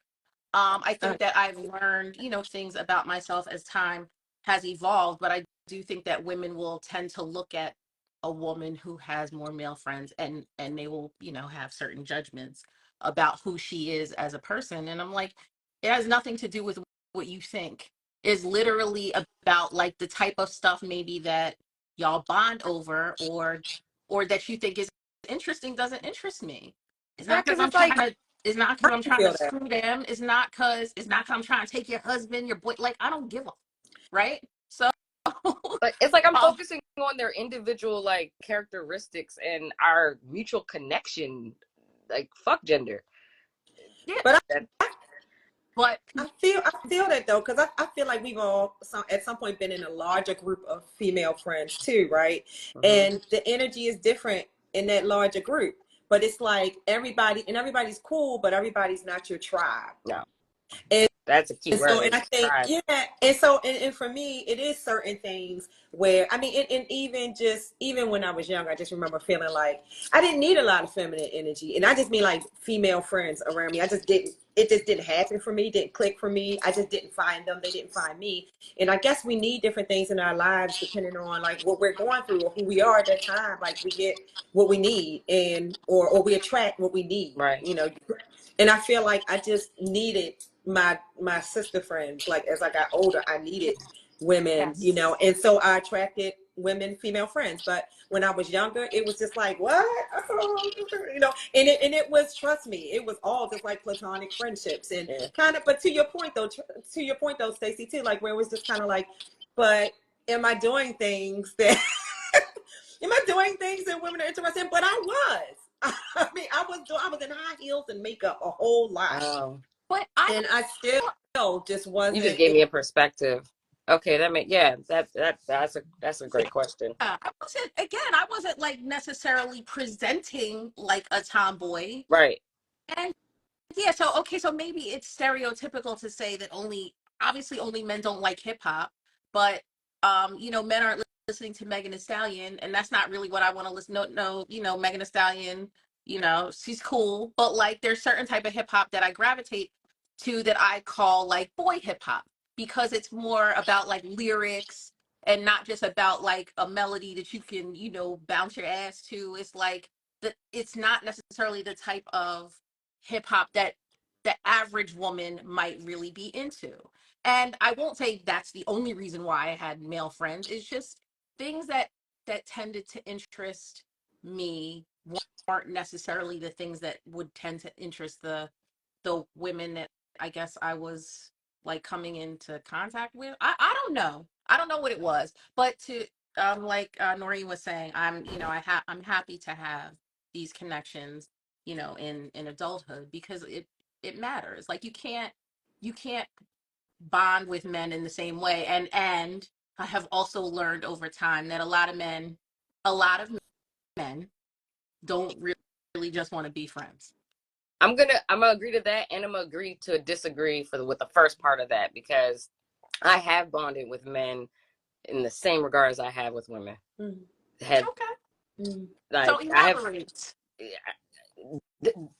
A: I think that I've learned, you know, things about myself as time has evolved, but I do think that women will tend to look at a woman who has more male friends and they will, you know, have certain judgments about who she is as a person. And I'm like, it has nothing to do with what you think. It's literally about like the type of stuff maybe that y'all bond over or that you think is interesting doesn't interest me. It's
B: Yeah,
A: not because
B: because
A: I'm
B: it's
A: trying
B: like,
A: to it's not
C: I
A: because I'm
C: can
A: trying to
C: feel that.
A: screw them. It's not because I'm trying to take your husband, your boy. Like I don't give a right. So,
B: but it's like I'm
A: um,
B: focusing on their individual like characteristics and our mutual connection. Like fuck gender.
A: yeah,
C: But
B: That,
A: but
C: I feel that though, because I feel like we've all at some point been in a larger group of female friends too, right?
B: mhm.
C: And the energy is different in that larger group. But it's like everybody's cool, but everybody's not your tribe.
B: No,
C: And
B: that's a key
C: And so,
B: word.
C: and I think,
B: Tribe.
C: yeah, and for me, it is certain things where, I mean, and even when I was young, I just remember feeling like I didn't need a lot of feminine energy. And I just mean like female friends around me. It just didn't happen for me, didn't click for me. I just didn't find them. They didn't find me. And I guess we need different things in our lives depending on like what we're going through or who we are at that time. Like we get what we need or we attract what we need,
B: Right.
C: you know. And I feel like I just needed my sister friends. Like as I got older, I needed women, you
A: yes,
C: know, and so I attracted women, female friends. But when I was younger, it was just like, what? You know, and it was, trust me, it was all just like platonic friendships and
B: Yeah.
C: kind of. But to your point though, Stacey, too, like where it was just kind of like, but am I doing things that am I doing things that women are interested in? But I was. I mean, I was in high heels and makeup a whole lot,
B: Oh,
A: but I
C: and I still just
B: you just
C: wasn't.
B: gave me a perspective. Okay, that make yeah. That's a great question.
A: I wasn't like necessarily presenting like a tomboy,
B: Right.
A: and yeah, so okay, so maybe it's stereotypical to say that obviously only men don't like hip hop, but you know, men aren't listening to Megan Thee Stallion, and that's not really what I want to listen. No, no, you know, Megan Thee Stallion, you know, she's cool, but like there's certain type of hip hop that I gravitate to that I call like boy hip hop because it's more about like lyrics and not just about like a melody that you can, you know, bounce your ass to. It's like it's not necessarily the type of hip hop that the average woman might really be into. And I won't say that's the only reason why I had male friends. It's just things that tended to interest me weren't necessarily the things that would tend to interest the women that I guess I was like coming into contact with. I don't know. I don't know what it was. But to like Noreen was saying, I'm happy to have these connections, you know, in adulthood because it matters. Like you can't bond with men in the same way. And I have also learned over time that a lot of men don't really just want to be friends.
B: I'm gonna agree to that, and I'm gonna agree to disagree with the first part of that because I have bonded with men in the same regard as I have with women.
C: Mm,
B: Have
A: Okay.
C: mm,
A: So
B: like I have
A: elaborate.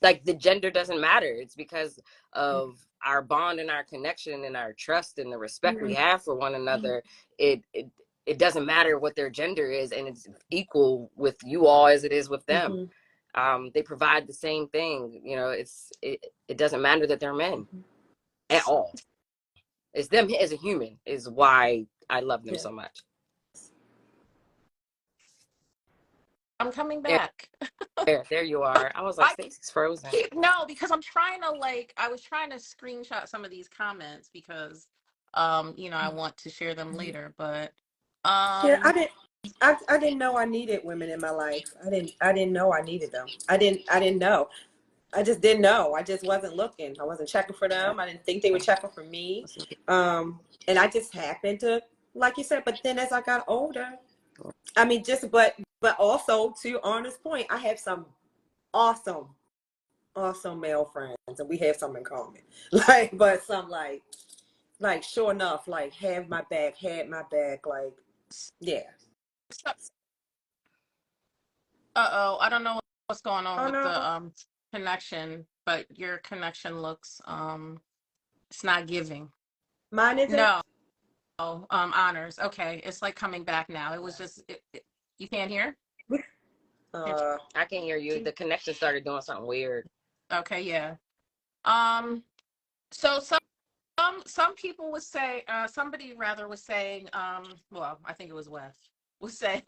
B: like the gender doesn't matter. It's because
C: mm,
B: of our bond and our connection and our trust and the respect we
C: mm,
B: have for one another. It doesn't matter what their gender is, and it's equal with you all as it is with them.
C: mhm,
B: They provide the same thing. You know, it doesn't matter that they're men.
C: mhm.
B: at all. It's them as a human is why I love them so much.
A: I'm coming back.
B: There you are. I was like, Stacey's frozen.
A: No, because I'm trying to I was trying to screenshot some of these comments because I want to share them later, but
C: Yeah, I didn't know I needed women in my life. I didn't know I needed them. I didn't know. I just didn't know. I just wasn't looking. I wasn't checking for them. I didn't think they were checking for me. And I just happened to, like you said, but then as I got older, I mean, but also to Arna's point, I have some awesome male friends, and we have some in common. But some sure enough, have my back, had my back, yeah.
A: I don't know what's going on with
C: No.
A: the connection, but your connection looks it's not giving.
C: Mine isn't.
A: No. Honors. Okay, it's coming back now. It was just you can't hear?
B: I can hear you. The connection started doing something weird.
A: Okay, yeah. So some people would say, somebody rather was saying, well, I think it was Wes, was saying,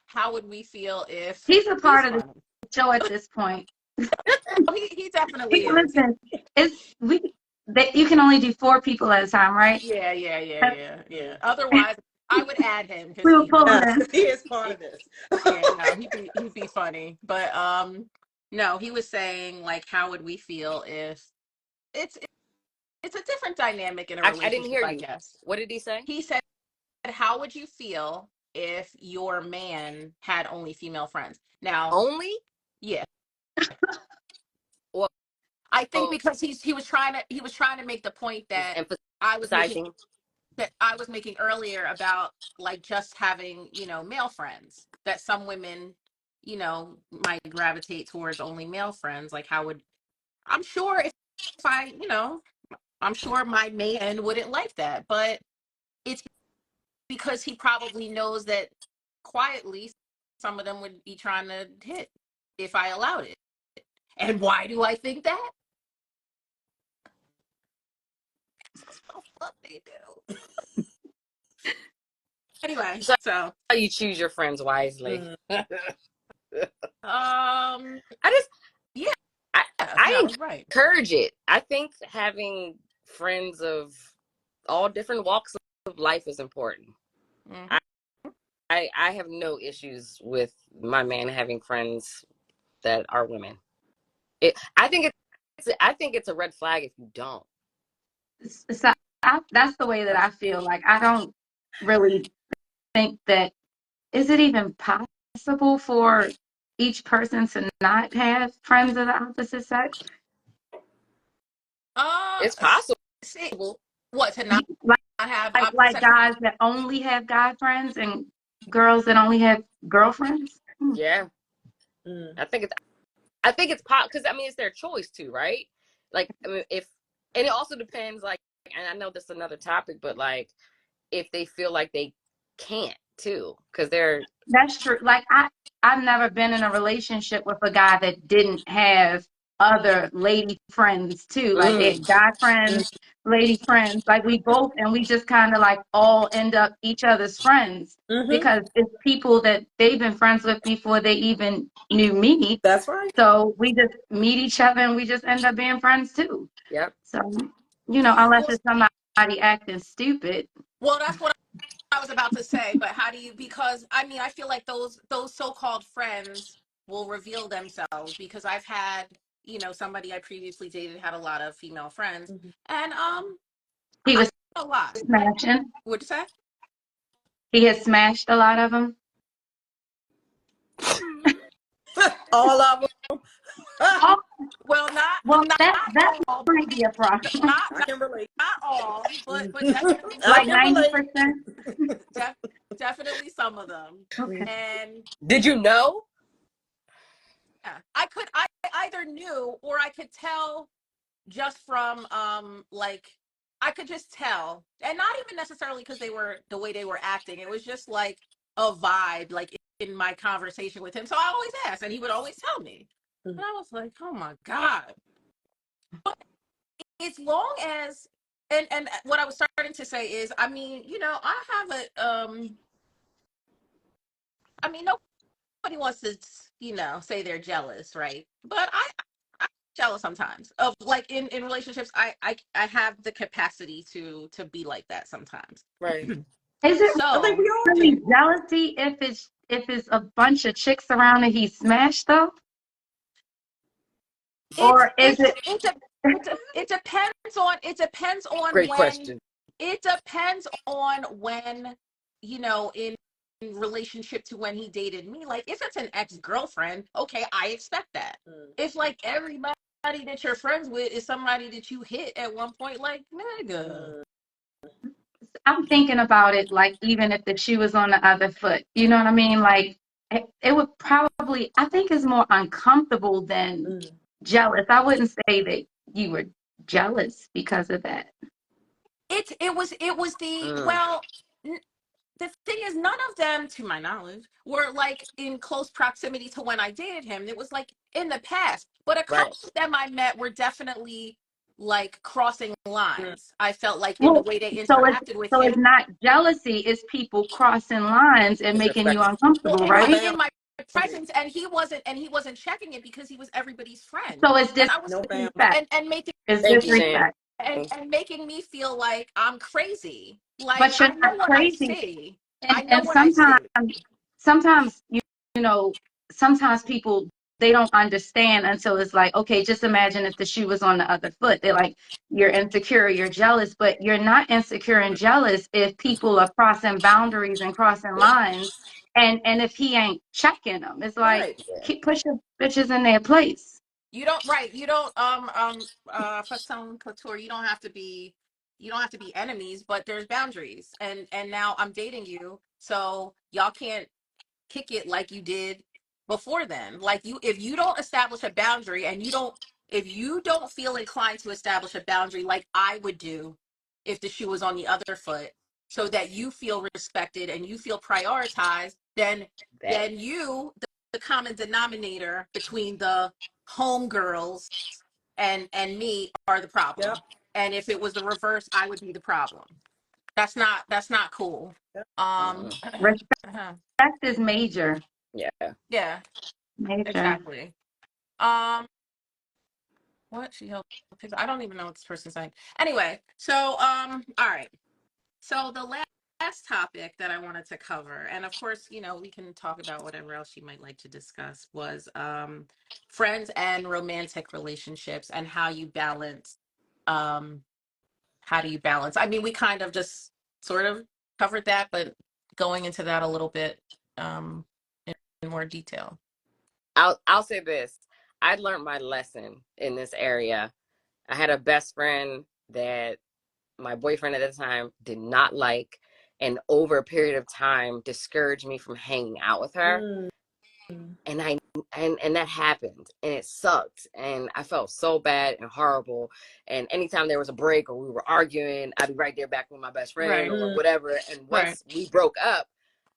A: how would we feel if
D: He's a part of the show at this point.
A: he definitely is.
D: Listen, you can only do 4 people at a time, right?
A: Yeah. Otherwise, I would add him because
D: We were pulling in.
C: He is part of this.
A: Yeah, no, he'd be funny. But no, he was saying how would we feel if it's a different dynamic in a relationship,
B: I didn't hear you.
A: I guess.
B: What did he say?
A: He said, how would you feel if your man had only female friends? Now,
B: Only?
A: yeah.
B: Well,
A: I think because he was trying to make the point that I was making earlier about just having, male friends, that some women, might gravitate towards only male friends. I'm sure if I'm sure my man wouldn't like that, but it's because he probably knows that quietly some of them would be trying to hit if I allowed it. And why do I think that? What they do. Anyway, so
B: you choose your friends wisely.
A: I
B: encourage it. I think having friends of all different walks of life is important. Mm-hmm. I have no issues with my man having friends that are women. I think it's a red flag if you don't.
D: So that's the way that I feel. I don't really think that, is it even possible for each person to not have friends of the opposite sex?
B: It's possible.
A: What, to not have
D: like guys that only have guy friends and girls that only have girlfriends?
B: Yeah. I think it's possible because it's their choice too, right? And it also depends, and I know this is another topic, but if they feel like they can't too, because
D: that's true. I've never been in a relationship with a guy that didn't have other lady friends too. They had guy friends, lady friends. We both, and we just kind of all end up each other's friends because it's people that they've been friends with before they even knew me.
C: That's right.
D: So we just meet each other and we just end up being friends too.
B: Yep.
D: So, unless it's somebody acting stupid.
A: Well, that's what I was about to say, but how do you, because I feel like those so-called friends will reveal themselves, because I've had, somebody I previously dated had a lot of female friends, and
D: he was
A: a lot
D: smashing.
A: What'd you say?
D: He has smashed a lot of them.
C: All of them.
A: That
D: all. Might be a problem.
C: I can relate.
A: Not all, but definitely
D: 90%.
A: Definitely some of them.
D: Okay.
A: And
B: did you know?
A: Yeah, I either knew or I could tell just from I could just tell, and not even necessarily because they were the way they were acting. It was just a vibe, in my conversation with him. So I always asked, and he would always tell me. And I was like, oh my God. But as long as and what I was starting to say is, I mean, I have I mean, nobody wants to, say they're jealous, right? But I'm jealous sometimes of, like, in relationships. I have the capacity to be like that sometimes.
B: Right.
D: Is it
C: I think
A: So
C: we all
D: really
C: do.
D: jealousy if it's a bunch of chicks around and he smashed though?
A: it's
D: Or is
A: it's
D: it
A: it depends on
B: Great
A: when
B: question.
A: it depends on when, in relationship to when he dated me. Like, if it's an ex-girlfriend, okay, I expect that. If, like, everybody that you're friends with is somebody that you hit at one point, like, nigga.
D: I'm thinking about it like even if the shoe was on the other foot. You know what I mean? Like it would probably I think it's more uncomfortable than jealous. I wouldn't say that you were jealous because of that.
A: It was the
B: Mm,
A: well, the thing is, none of them, to my knowledge, were, like, in close proximity to when I dated him. It was, like, in the past. But a
B: right.
A: couple of them I met were definitely, like, crossing lines. I felt like, in the
D: Well,
A: way they
D: so it's
A: interacted with
D: so
A: him.
D: it's not jealousy, it's people crossing lines and
B: It's
D: making you
B: respect.
A: Well,
D: uncomfortable,
C: No
D: right?
A: in my
C: boundaries.
A: presence, and he wasn't checking it because he was everybody's friend,
D: So it's
A: and I was
C: No boundaries.
D: disrespect.
A: and making
D: It's
B: Thank you, Shan.
D: disrespect.
A: and making me feel like I'm crazy. Like,
D: But you're
A: I know
D: not
A: what I
D: crazy.
A: see. I know
D: And
A: what I see.
D: sometimes you know sometimes people they don't understand until it's like, okay, just imagine if the shoe was on the other foot. They're like, you're insecure, you're jealous, but you're not insecure and jealous if people are crossing boundaries and crossing lines, and if he ain't checking them. It's like,
C: Right.
B: Yeah.
D: keep pushing bitches in their place.
A: You don't, right. You don't, for some couture, you don't have to be enemies, but there's boundaries. And now I'm dating you, so y'all can't kick it like you did before then. Like, if you don't establish a boundary, and if you don't feel inclined to establish a boundary like I would do if the shoe was on the other foot, so that you feel respected and you feel prioritized, then
B: That.
A: the common denominator between the homegirls and me are the
C: Yep.
A: problem. And if it was the reverse, I would be the problem. That's not cool.
C: Yep.
A: Um
B: Mm,
A: uh-huh.
D: Respect is major.
B: yeah.
A: Yeah,
D: Major.
A: exactly. What she held picture. I don't even know what this person's saying. Anyway, so all right. So the last topic that I wanted to cover, and of course, we can talk about whatever else you might like to discuss, was friends and romantic relationships, and um how do you balance? I mean, we kind of just sort of covered that, but going into that a little bit in more detail.
B: I'll say this. I learned my lesson in this area. I had a best friend that my boyfriend at the time did not like, and over a period of time discouraged me from hanging out with her.
C: Mm.
B: And and that happened, and it sucked, and I felt so bad and horrible. And anytime there was a break or we were arguing, I'd be right there back with my best friend
A: Right.
B: or
C: Mm.
B: whatever. And
A: Right.
B: once we broke up,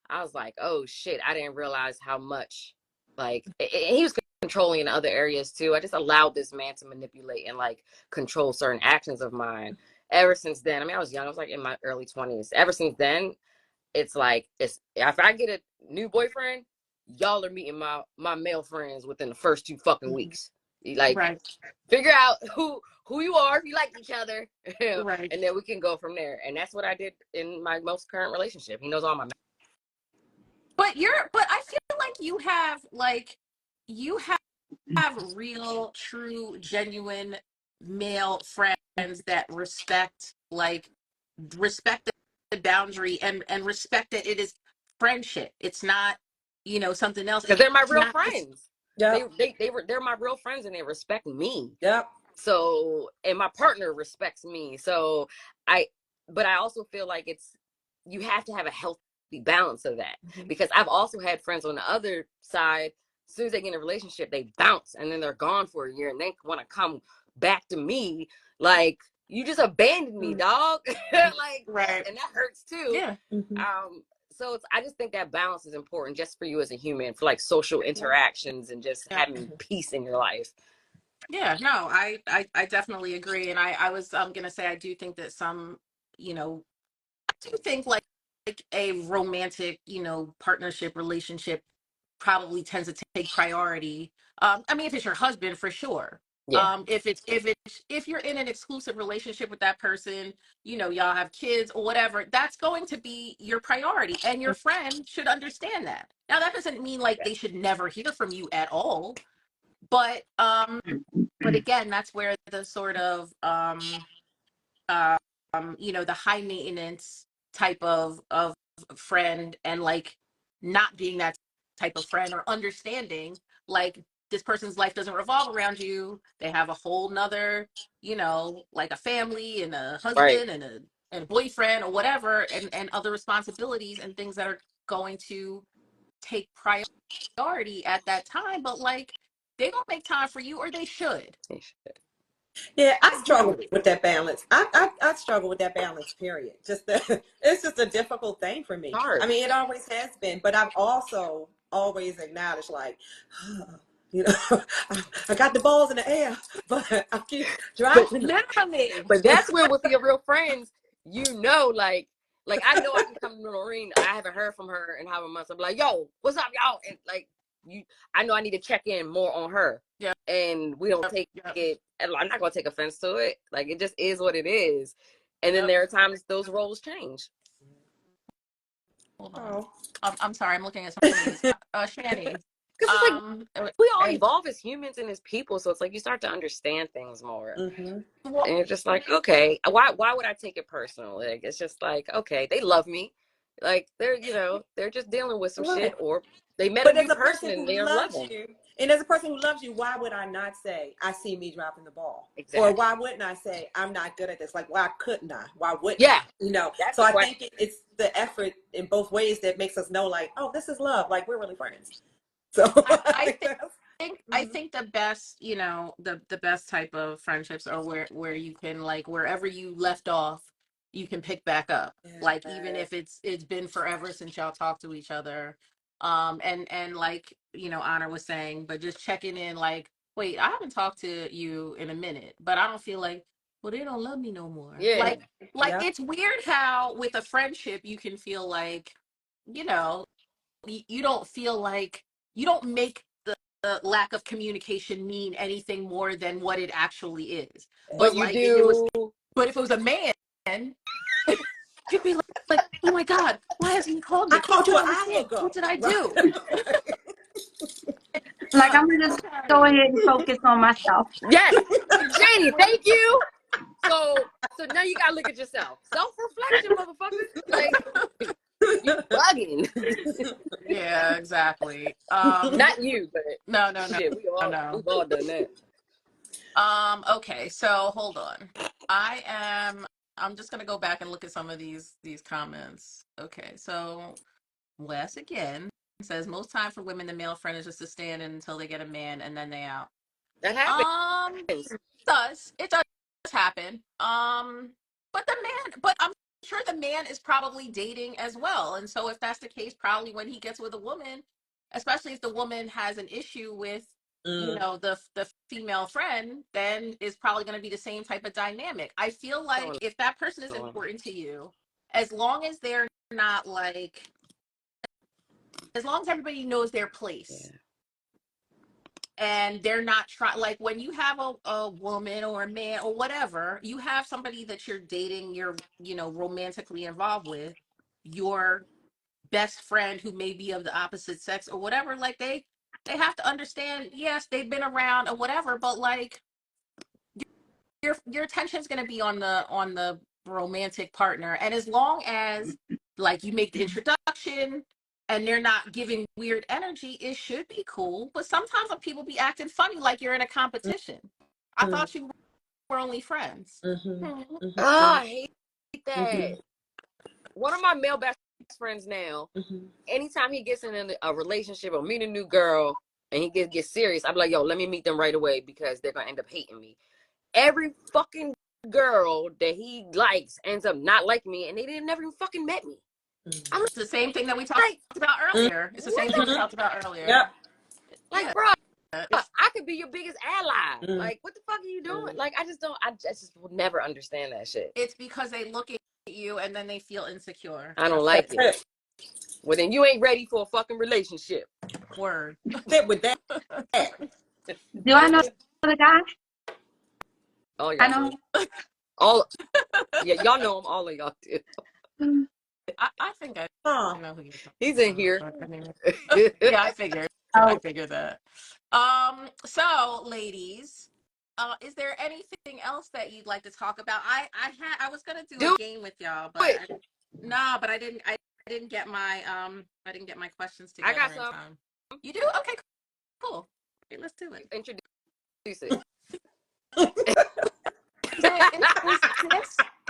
B: I was like, oh shit, I didn't realize how much, like, he was controlling in other areas too. I just allowed this man to manipulate and, like, control certain actions of mine. Ever since then, I mean, I was young, I was like in my early 20s. Ever since then, it's like, it's if I get a new boyfriend, y'all are meeting my male friends within the first 2 fucking weeks. Like,
A: Right.
B: figure out who you are, if you like each other,
A: Right.
B: and then we can go from there. And that's what I did in my most current relationship. He knows all my.
A: But I feel like you have real, true, genuine male friends that respect the boundary, and respect that it is friendship. It's not, something else.
B: Because they're my
A: It's
B: real
A: not. It's
B: friends.
C: Yep.
B: They're my real friends, and they respect me.
C: Yep.
B: So, and my partner respects me. So I, but I also feel like you have to have a healthy balance of that,
A: Mhm.
B: because I've also had friends on the other side. As soon as they get in a relationship, they bounce, and then they're gone for a year, and they want to come back to me like, you just abandoned me, dog. Like,
A: Right.
B: and that hurts too.
A: Yeah.
C: Mm-hmm.
B: So I just think that balance is important, just for you as a human, for, like, social interactions and just
A: Yeah.
B: having peace in your life.
A: Yeah, no, I definitely agree. And I was gonna say I do think that some, you know, I do think like a romantic, partnership relationship probably tends to take priority. I mean, if it's your husband, for sure.
B: Yeah,
A: If you're in an exclusive relationship with that person, y'all have kids or whatever, that's going to be your priority, and your friend should understand that. Now, that doesn't mean like
B: yeah,
A: they should never hear from you at all, but again, that's where the sort of the high maintenance type of friend, and like not being that type of friend, or understanding like this person's life doesn't revolve around you. They have a whole nother, like a family and a
B: right.
A: husband and a boyfriend or whatever, and other responsibilities and things that are going to take priority at that time. But like, they don't make time for you, or they should.
B: They should.
C: Yeah, I
A: I
C: struggle
A: do.
C: with that balance. I struggle with that balance, period. It's just a difficult thing for me.
B: Hard.
C: I mean, it always has been, but I've also always acknowledged, like, you know, I got the balls in the air, but I keep
B: But
C: driving them.
A: Literally.
B: that's where with your real friends, like I know I can come to Noreen. I haven't heard from her in how months. I'm like, yo, what's up, y'all? And like I know I need to check in more on her.
A: Yeah.
B: And we don't take
A: Yep.
B: it. And I'm not gonna take offense to it. Like it just is what it is. And then
C: Yep.
B: there are times those roles change.
A: Hold on.
C: Oh.
A: I'm sorry. I'm looking at some of these. Shani.
B: Because it's like we all
A: And
B: evolve as humans and as people, so it's like you start to understand things more.
C: Mm-hmm.
A: well,
B: And you're just like, okay, why would I take it personal? Like it's just like, okay, they love me. Like they're just dealing with some shit,
C: Right.
B: or they met a
C: But
B: new
C: as a
B: person
C: person
B: and
C: who
B: they don't love
C: loves
B: them.
C: you, and as a person who loves you, why would I not say, I see me dropping the ball? Or
B: Exactly.
C: why wouldn't I say, I'm not good at this? Like, why couldn't I? Why wouldn't
B: Yeah,
C: I? You know?
B: that's
C: So
B: the
C: I
B: question.
C: think it's the effort in both ways that makes us know, like, oh, this is love. Like, we're really friends. So
A: I
C: like,
A: I think the best, the best type of friendships are where you can, like, wherever you left off, you can pick back up. Like, even
C: yeah.
A: if it's been forever since y'all talked to each other. And like, Honor was saying, but just checking in, like, wait, I haven't talked to you in a minute, but I don't feel like, well, they don't love me no more.
B: Yeah,
A: Like
C: Yeah.
A: it's weird how with a friendship you can feel like, you know, you don't feel like, you don't make the lack of communication mean anything more than what it actually is.
B: but
A: But
B: you
A: like if it was,
B: do.
A: but if it was a man, you'd be like, oh my God, why hasn't he called
C: I
A: me? I
C: called you
A: don't
C: an hour
A: understand. What
C: ago.
A: did I
C: Right.
A: do?
D: Like I'm gonna just go
A: Okay.
D: ahead and focus on myself.
B: Yes, Shady,
A: Exactly.
B: thank you. So now you gotta look at yourself. Self-reflection, motherfucker. Like you bugging.
A: Yeah, exactly.
B: Not you, but
A: No,
B: shit,
A: no.
B: we've all done that.
A: Okay, so hold on. I'm just gonna go back and look at some of these comments. Okay, so Wes again says most time for women, the male friend is just to stand in until they get a man and then they out.
B: That
A: Um,
B: happens.
A: it does happen. But I'm sure the man is probably dating as well. And so if that's the case, probably when he gets with a woman, especially if the woman has an issue with,
C: Mm.
A: the female friend, then is probably going to be the same type of dynamic. I feel like
B: Going
A: if that person is
B: on.
A: important to you, as long as they're not like, as long as everybody knows their place,
B: Yeah.
A: and they're not trying, like when you have a woman or a man or whatever, you have somebody that you're dating, you're, romantically involved with, your best friend who may be of the opposite sex or whatever, like they have to understand, yes, they've been around or whatever, but like your attention is going to be on the romantic partner. And as long as like you make the introduction and they're not giving weird energy, it should be cool. But sometimes when people be acting funny, like you're in a competition, I
C: Mm-hmm.
A: thought you were only friends.
C: Mm-hmm.
A: Hmm.
C: Mm-hmm.
B: Ah, I hate that.
C: Mm-hmm.
B: One of my male best friends now,
C: Mm-hmm.
B: anytime he gets in a relationship or meet a new girl and he gets serious, I'm like, yo, let me meet them right away because they're gonna end up hating me. Every fucking girl that he likes ends up not liking me, and they didn't never even fucking met me. I'm
A: It's the same thing that we talked
B: like,
A: about
C: Mm-hmm.
A: earlier. It's the
B: what
A: same thing
B: the
A: we
C: Mm-hmm.
A: talked about earlier.
C: Yep.
B: like,
A: Yeah.
B: bro?
A: It's
B: I could could be your biggest ally. Like, what the fuck are you doing? Like, I just will never understand that shit.
A: It's because they look at you and then they feel insecure.
B: I don't like it. Well, then you ain't ready for a fucking relationship.
A: Word.
C: Sit with that.
D: Do I know the guy?
B: Oh,
D: I
B: y'all
D: know.
B: do. All, yeah, y'all know him. All of y'all do.
A: I think I
C: Huh.
A: know who you're talking
B: He's in here.
A: Yeah, I figured. I figured that. So ladies, is there anything else that you'd like to talk about? I was gonna do a game with y'all, but I didn't get my questions
B: I
A: together
B: got
A: in
B: some.
A: time. You do? Okay, cool. Okay, let's do it.
B: Introduce it.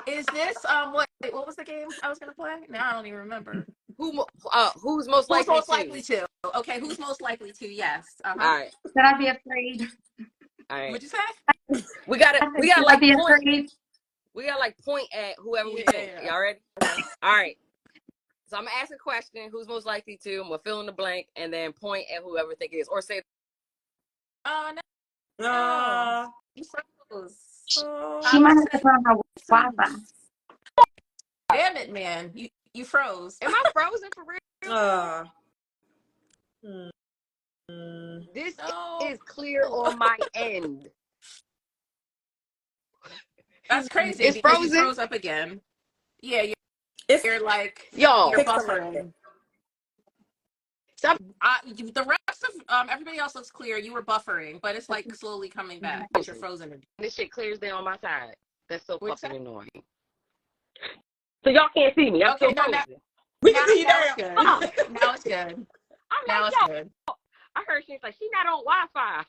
A: Is this what was the game I was gonna play? Now I don't even remember.
B: Who's most likely
A: Who's most likely to? Okay, who's most likely to? Yes.
B: All right.
D: Should I be afraid?
B: All right.
A: What'd you say?
B: We got
D: Should I
B: like
D: be
B: point.
D: afraid?
B: We got like point at whoever we
A: Yeah,
B: think.
A: yeah.
B: Y'all ready?
A: Okay.
B: All right. So I'm gonna ask a question. Who's most likely to? And we'll fill in the blank, and then point at whoever think it is, or say.
A: No. You froze.
D: She might have to put on her Wi-Fi.
A: Damn it, man. You froze.
B: Am I frozen for real? This is clear on my end.
A: That's crazy.
B: It's
A: because
B: frozen.
A: You froze up again. Yeah, you're like
B: y'all.
A: You're buffering. The rest of everybody else looks clear. You were buffering, but it's like slowly coming back. But you're frozen.
B: This shit clears down on my side. That's so
A: What'd you
B: fucking
A: say?
B: annoying. So y'all can't see me. I'm
A: Okay,
B: still
A: now
B: frozen.
C: We can see you
A: now
C: now.
A: it's good. Now it's good.
B: I'm
A: Now
B: like,
A: it's
B: yo.
A: good.
B: I heard she's like, she not on Wi-Fi.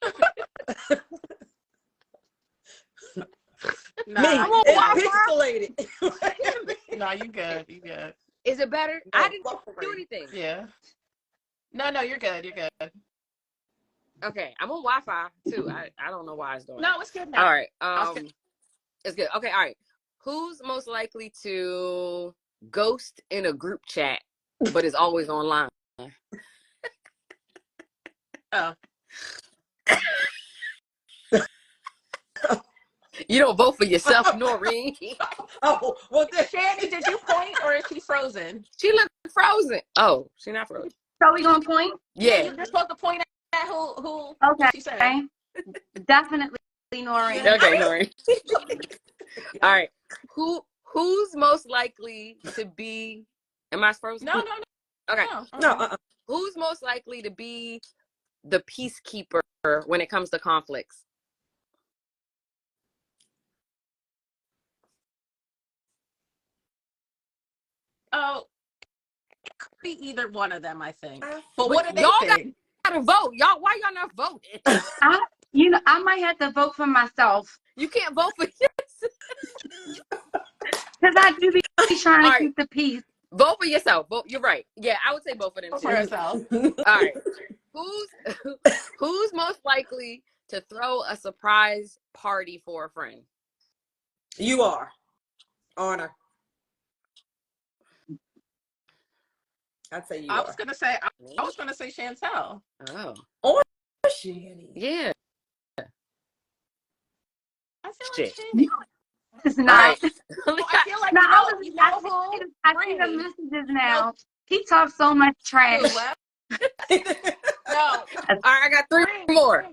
A: Nah,
B: I'm on
C: It's pixelated.
A: No, you good. You good.
B: Is it better?
C: No,
B: I didn't
C: buffering.
B: do anything.
A: Yeah. No, you're good. You're good.
B: Okay, I'm on Wi-Fi too. I don't know why it's doing.
A: No, it's good now.
B: All right.
A: Good.
B: It's good. Okay. All right. Who's most likely to ghost in a group chat, but is always online?
A: Oh.
B: You don't vote for yourself, Noreen.
C: Oh, well,
A: Shannon, did you point or is she frozen?
B: She looked frozen. Oh, she's not frozen.
D: So we gonna point?
B: Yeah.
A: You're supposed to point at who
D: Okay.
A: she said.
D: Definitely Noreen.
B: Okay, Noreen. All right. Who's most likely to be? Am I frozen?
A: No.
B: Okay.
C: no.
B: Who's most likely to be the peacekeeper when it comes to conflicts?
A: Oh, it could be either one of them, I think. But what do they
B: y'all
A: think?
B: Gotta vote. Y'all, why y'all not voting?
D: I might have to vote for myself
B: You can't vote for yourself.
D: because I do be trying to keep the peace.
B: Vote for yourself. Vote. You're right. Yeah, I would say vote for them too.
A: For herself.
B: All right. Who's most likely to throw a surprise party for a friend?
C: You are. Honor. I'd say you are.
A: I was gonna say Chantel.
B: Oh.
C: Or Shanny.
B: Yeah.
A: I feel
B: Shit.
A: like Shanny.
D: It's not.
B: Right.
A: I feel like
D: No, I see the
A: Bree.
D: messages now. He talks so much trash.
A: No.
B: All right, I got three more.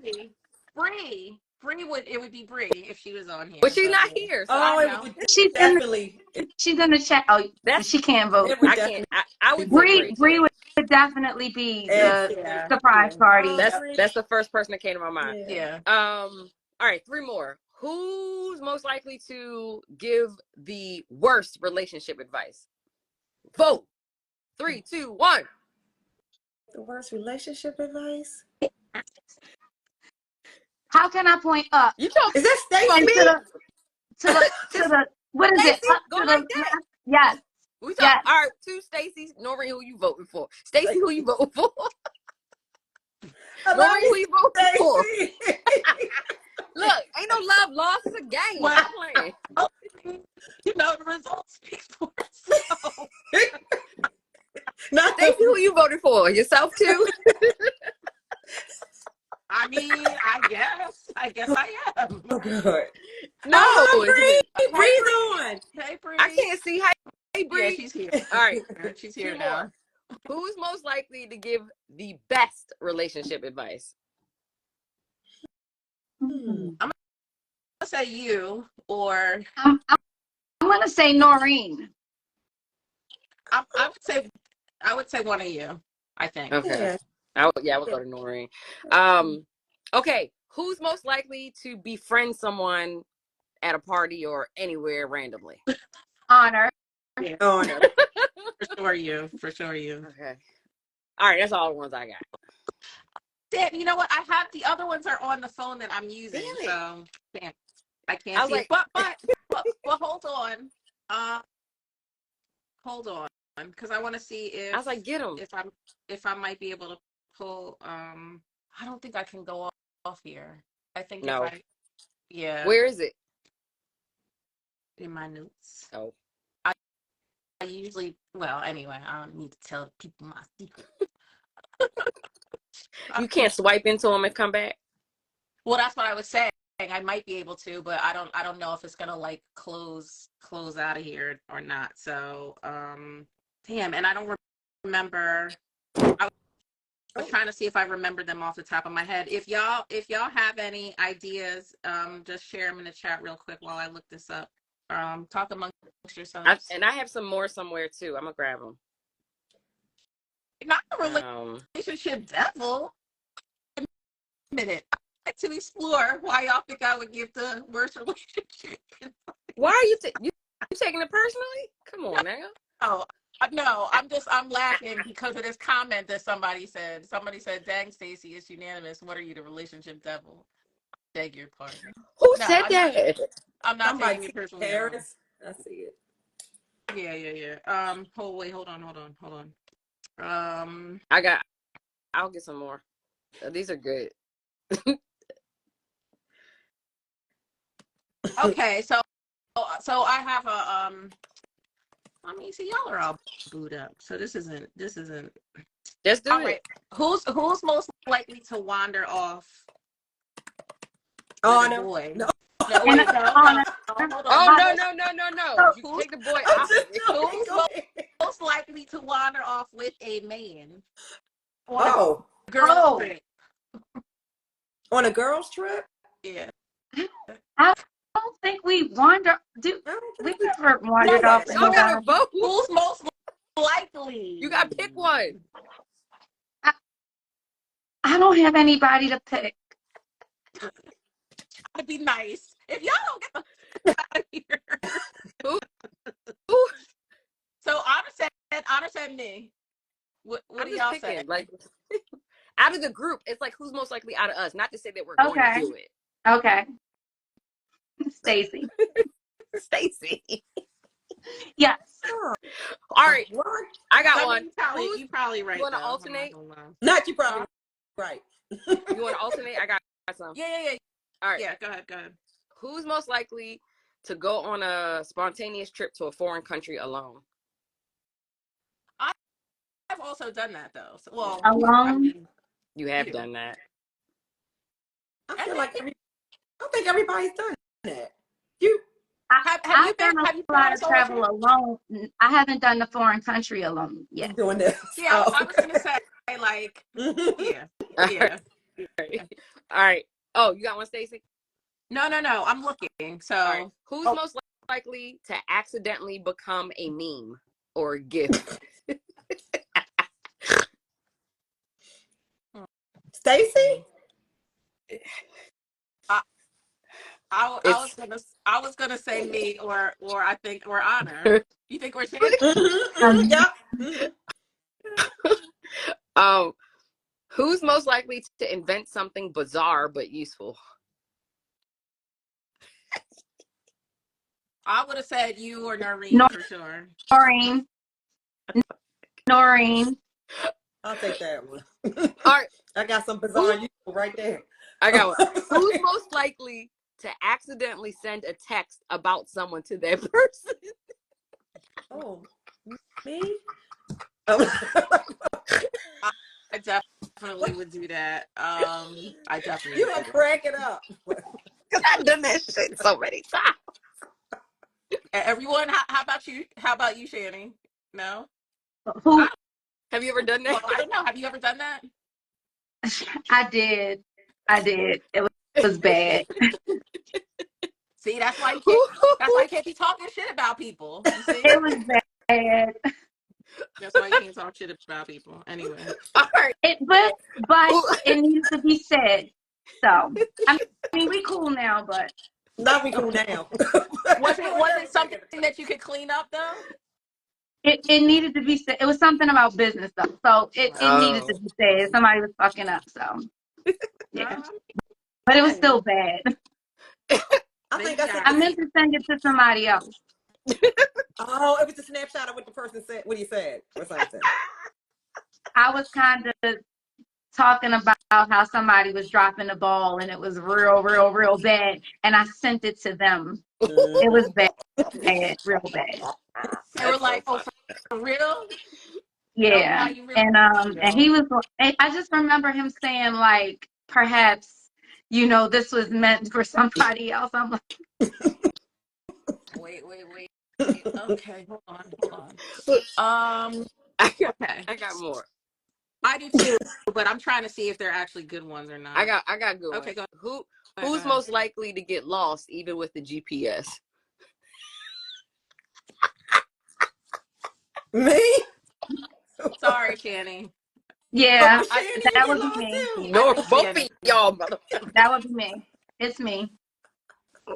A: Bree would be Bree if she was on here.
B: But she's not here, so I know.
D: She's
C: definitely.
D: She's in the chat. Oh, she can't vote.
C: I
B: can't. I would
D: Bree
B: say
D: would definitely be the surprise party.
B: That's the first person that came to my mind.
A: Yeah.
B: All right, three more. Who's most likely to give the worst relationship advice? Vote. 3, 2, 1.
C: The worst relationship advice?
D: How can I point up?
B: You told
C: Is that Stacy?
D: To the what is
B: Stacey,
D: it? Up
B: go
D: to
B: like
D: the
B: that.
D: yes.
B: We talk. All right, two Stacey's. Noreen, who you voting for? Stacey, who you voting for? Noreen, who you voting for? Look, ain't no love lost. It's a game.
A: Well,
B: Playing.
A: You know the results speak for itself.
B: Stacey, who you voted for? Yourself too?
A: I mean, I guess I am.
C: Oh, good.
B: No,
C: Oh,
B: it's me.
C: Bree,
A: Hey,
C: Bree's
A: Bree.
C: on.
A: Hey,
B: I
A: Bree.
B: can't see. Hey,
A: Yeah,
B: Bree.
A: she's here.
B: All right,
A: She's
B: two
A: here
B: more.
A: now.
B: Who's most likely to give the best relationship advice?
C: Hmm.
A: I'm gonna say you, or
D: I'm gonna say Noreen.
A: I would say one of you. I think.
B: Okay.
C: Yeah.
B: I would go to Noreen. Okay. Who's most likely to befriend someone at a party or anywhere randomly?
D: Honor.
A: Yeah,
C: Honor.
A: for sure you. For sure you.
B: Okay. All right. That's all the ones I got.
A: Damn, you know what? I have the other ones are on the phone that I'm using,
B: Damn it.
A: so damn, I
B: I
A: can't
B: was
A: see it.
B: like,
A: But hold on. Hold on, because I want to see
B: I was like, get them.
A: if I might be able to pull. I don't think I can go off here. I think if
B: No.
A: yeah,
B: Where is it?
A: in my notes.
B: Oh.
A: I usually, well, anyway, I don't need to tell people my secret.
B: You can't swipe into them and come back?
A: Well, that's what I was saying. I might be able to, but I don't know if it's gonna like close out of here or not. So, damn, and I don't remember. I was trying to see if I remember them off the top of my head. If y'all have any ideas, just share them in the chat real quick while I look this up. Talk amongst yourselves.
B: And I have some more somewhere too. I'm gonna grab them.
A: Not a relationship devil. A minute. I like to explore why y'all think I would give the worst relationship.
B: Why are you taking it personally? Come on now.
A: Oh, no, I'm laughing because of this comment that somebody said. Somebody said, "Dang, Stacey, it's unanimous. What are you, the relationship devil?" Beg your pardon.
B: Who
A: No,
B: said that?
A: I'm not
C: Somebody
A: taking it personally.
C: Harris. I see it.
A: Yeah. Hold on.
B: I'll get some more. These are good.
A: Okay, so I have a I mean, see, y'all are all booed up. So this isn't.
B: Just do
A: All
B: it.
A: right. Who's most likely to wander off with a
C: Honor.
A: boy?
C: No.
A: No,
D: And
A: wait, no.
D: Honor.
A: Hold on.
B: Oh
D: Honor.
B: no. You take the boy
C: I'm
B: out of
C: just
B: it.
C: joking.
A: Who's
C: Go ahead.
A: most likely to wander off with a man on
C: Oh,
A: a girl trip?
C: on a girls' trip?
A: Yeah.
D: I don't think we wander.
C: I don't
D: We
C: think we
D: never
C: did
D: wandered off
C: that.
D: with
B: Y'all gotta
D: nobody.
B: vote.
A: Who's most likely?
B: You gotta pick one.
D: I don't have anybody to pick.
A: I'd be nice if y'all don't get the fuck out of here.
B: Who?
A: So Honor said me. What
B: I'm
A: do
B: just
A: y'all say?
B: picking. Like out of the group, it's like who's most likely out of us. Not to say that we're going to
D: Okay.
B: do it.
D: Okay. Stacey.
B: Stacey.
D: Yes.
C: Oh,
B: All right.
C: what?
B: I got one.
A: You probably right.
B: You want to
A: though.
B: alternate?
C: Not you probably right.
B: You want to alternate? I got some.
A: Yeah.
B: All right.
A: Yeah, go ahead.
B: Who's most likely to go on a spontaneous trip to a foreign country alone?
A: I've also done that though. So, well,
D: Alone.
A: I mean,
B: You have done that.
C: I feel like I don't think everybody's done that. You
A: have you been?
D: I've done
A: Have you
D: a
A: been on
D: lot
A: a
D: of
A: solo
D: travel
A: trip?
D: alone. I haven't done the foreign country alone yet.
C: doing this?
A: Yeah,
C: Oh,
A: I was gonna say like, yeah.
B: All right. Oh, you got one, Stacey?
A: No. I'm looking. So,
B: all right. Who's most likely to accidentally become a meme or a GIF?
C: Stacey?
A: I was gonna say me or I think or Honor. You think we're Shannon?
C: Yep.
B: Who's most likely to invent something bizarre but useful?
A: I would have said you or Noreen for sure.
D: Noreen.
C: I'll take that one.
B: All right.
C: I got some bizarre useful right there.
B: I got one. Who's most likely to accidentally send a text about someone to that person?
C: Oh, me?
A: I definitely would do that. I definitely
C: You
A: would
C: are
A: do that.
C: cracking up.
B: Because I've done that shit so many times.
A: Everyone, how about you? How about you, Shani? No?
D: Who
B: Have you ever done that?
A: Well, I don't know. Have you ever done that?
D: I did. It was bad.
A: See, that's why you can't be talking shit about people. You see?
D: It was bad.
A: That's why you can't talk shit about people. Anyway.
B: All right.
D: But it needed to be said. So I mean, we cool now, but
C: Now we cool down.
A: Was it something that you could clean up though?
D: it needed to be said. It was something about business though, so it needed to
B: Oh.
D: be said. Somebody was fucking up, so yeah.
A: Um,
D: But it was
A: hey,
D: still bad.
C: I
A: then
C: think
A: you
C: I
A: got
C: sent
D: I
C: this.
D: meant to send it to somebody else.
C: Oh, it was a snapshot of what the person said, what he said, or something.
D: I was kind of talking about how somebody was dropping the ball and it was real bad, and I sent it to them. It was bad, real bad.
A: they were
B: That's so
A: like, oh,
B: funny.
A: for real? Oh,
D: Yeah,
A: wow, you really
D: and he was. I just remember him saying like, perhaps this was meant for somebody else. I'm like,
A: wait. Okay, hold on. Okay.
B: I got more.
A: I do too, but I'm trying to see if they're actually good ones or not.
B: I got good
A: Okay,
B: ones.
A: go
B: Who's
A: ahead.
B: most likely to get lost even with the GPS?
C: Me?
A: Sorry, Shani.
C: Oh,
D: yeah,
C: Shannon, you
D: that
C: get
D: would be
C: lost
D: me.
C: too.
A: I
B: No,
A: think
B: both of
A: Shani.
B: y'all, mother.
D: That would be me. It's me.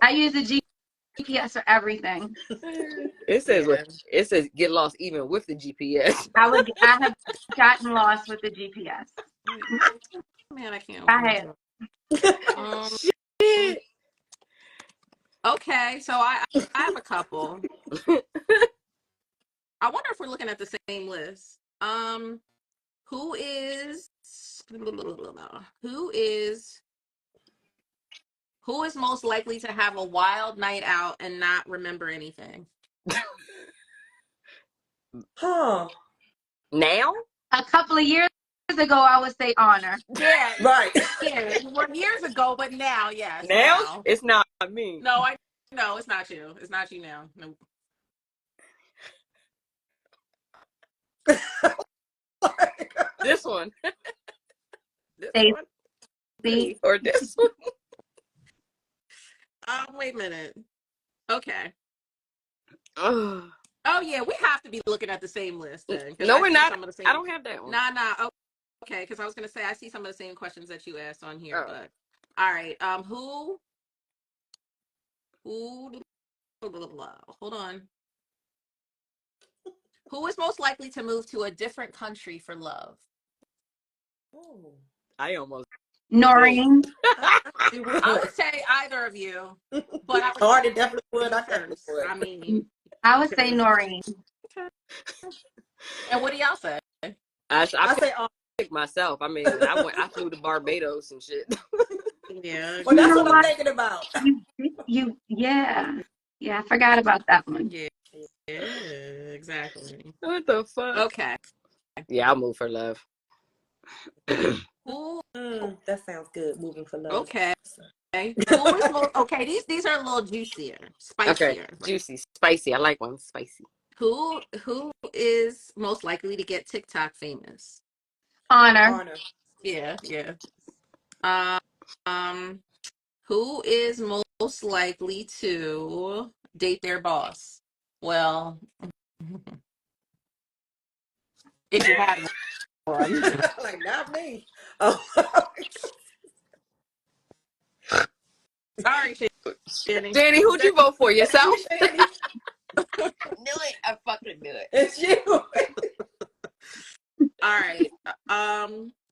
D: I use the GPS for everything.
A: Yeah.
B: It says get lost even with the GPS.
D: I have gotten lost with the GPS.
A: Man, I can't open
D: I
A: this
D: have.
A: up. Um.
B: Shit.
A: Okay, so I have a couple. I wonder if we're looking at the same list. Who is who is who is most likely to have a wild night out and not remember anything?
C: Huh.
B: Now?
D: A couple of years ago, I would say honor.
A: Yeah,
C: Right.
A: yeah. Well, years ago, but now, yes,
B: Now?
A: now.
B: It's not me.
A: No, I no, it's not you. It's not you now. No.
B: This one. This one.
D: Stacy.
B: Or this one.
A: Wait a minute. Okay.
B: Oh.
A: Oh yeah, we have to be looking at the same list then, because
B: No,
A: I
B: we're
A: see
B: not.
A: some of the
B: I
A: same.
B: don't have that one.
A: Nah. Okay, because I was gonna say I see some of the same questions that you asked on here,
B: Oh.
A: but all right. Who? Blah, blah, blah. Hold on. Who is most likely to move to a different country for love?
C: Oh,
B: I almost did.
D: Noreen.
C: I
A: I
C: would.
A: would say either of you, but I would say
C: Hard, it definitely would. I
A: you
C: definitely
A: first.
C: would.
A: I mean,
D: I would say
A: because
D: Noreen.
A: and what do y'all say?
B: I
C: I say,
B: picked myself. I mean, I flew to Barbados and shit.
A: Yeah,
C: well,
D: You
C: that's
D: know
C: what I'm
D: what?
C: thinking about.
D: Yeah. Yeah, I forgot about that one.
A: yeah, exactly.
B: What the fuck?
A: Okay.
B: Yeah, I'll move for love.
A: Who?
C: That sounds good. Moving for love.
A: Okay. Who is most? Okay, these are a little juicier,
B: Okay,
A: spicier.
B: juicy, spicy. I like one spicy.
A: Who is most likely to get TikTok famous?
D: Honor.
C: Honor.
A: Yeah. Um, who is most likely to date their boss? Well, if you had one.
C: Like, not me. Oh.
A: Sorry, Jenny.
B: Danny, who'd you vote for? Yourself?
C: You, Shanny.
B: Knew it. I fucking knew it.
C: It's you.
A: All right.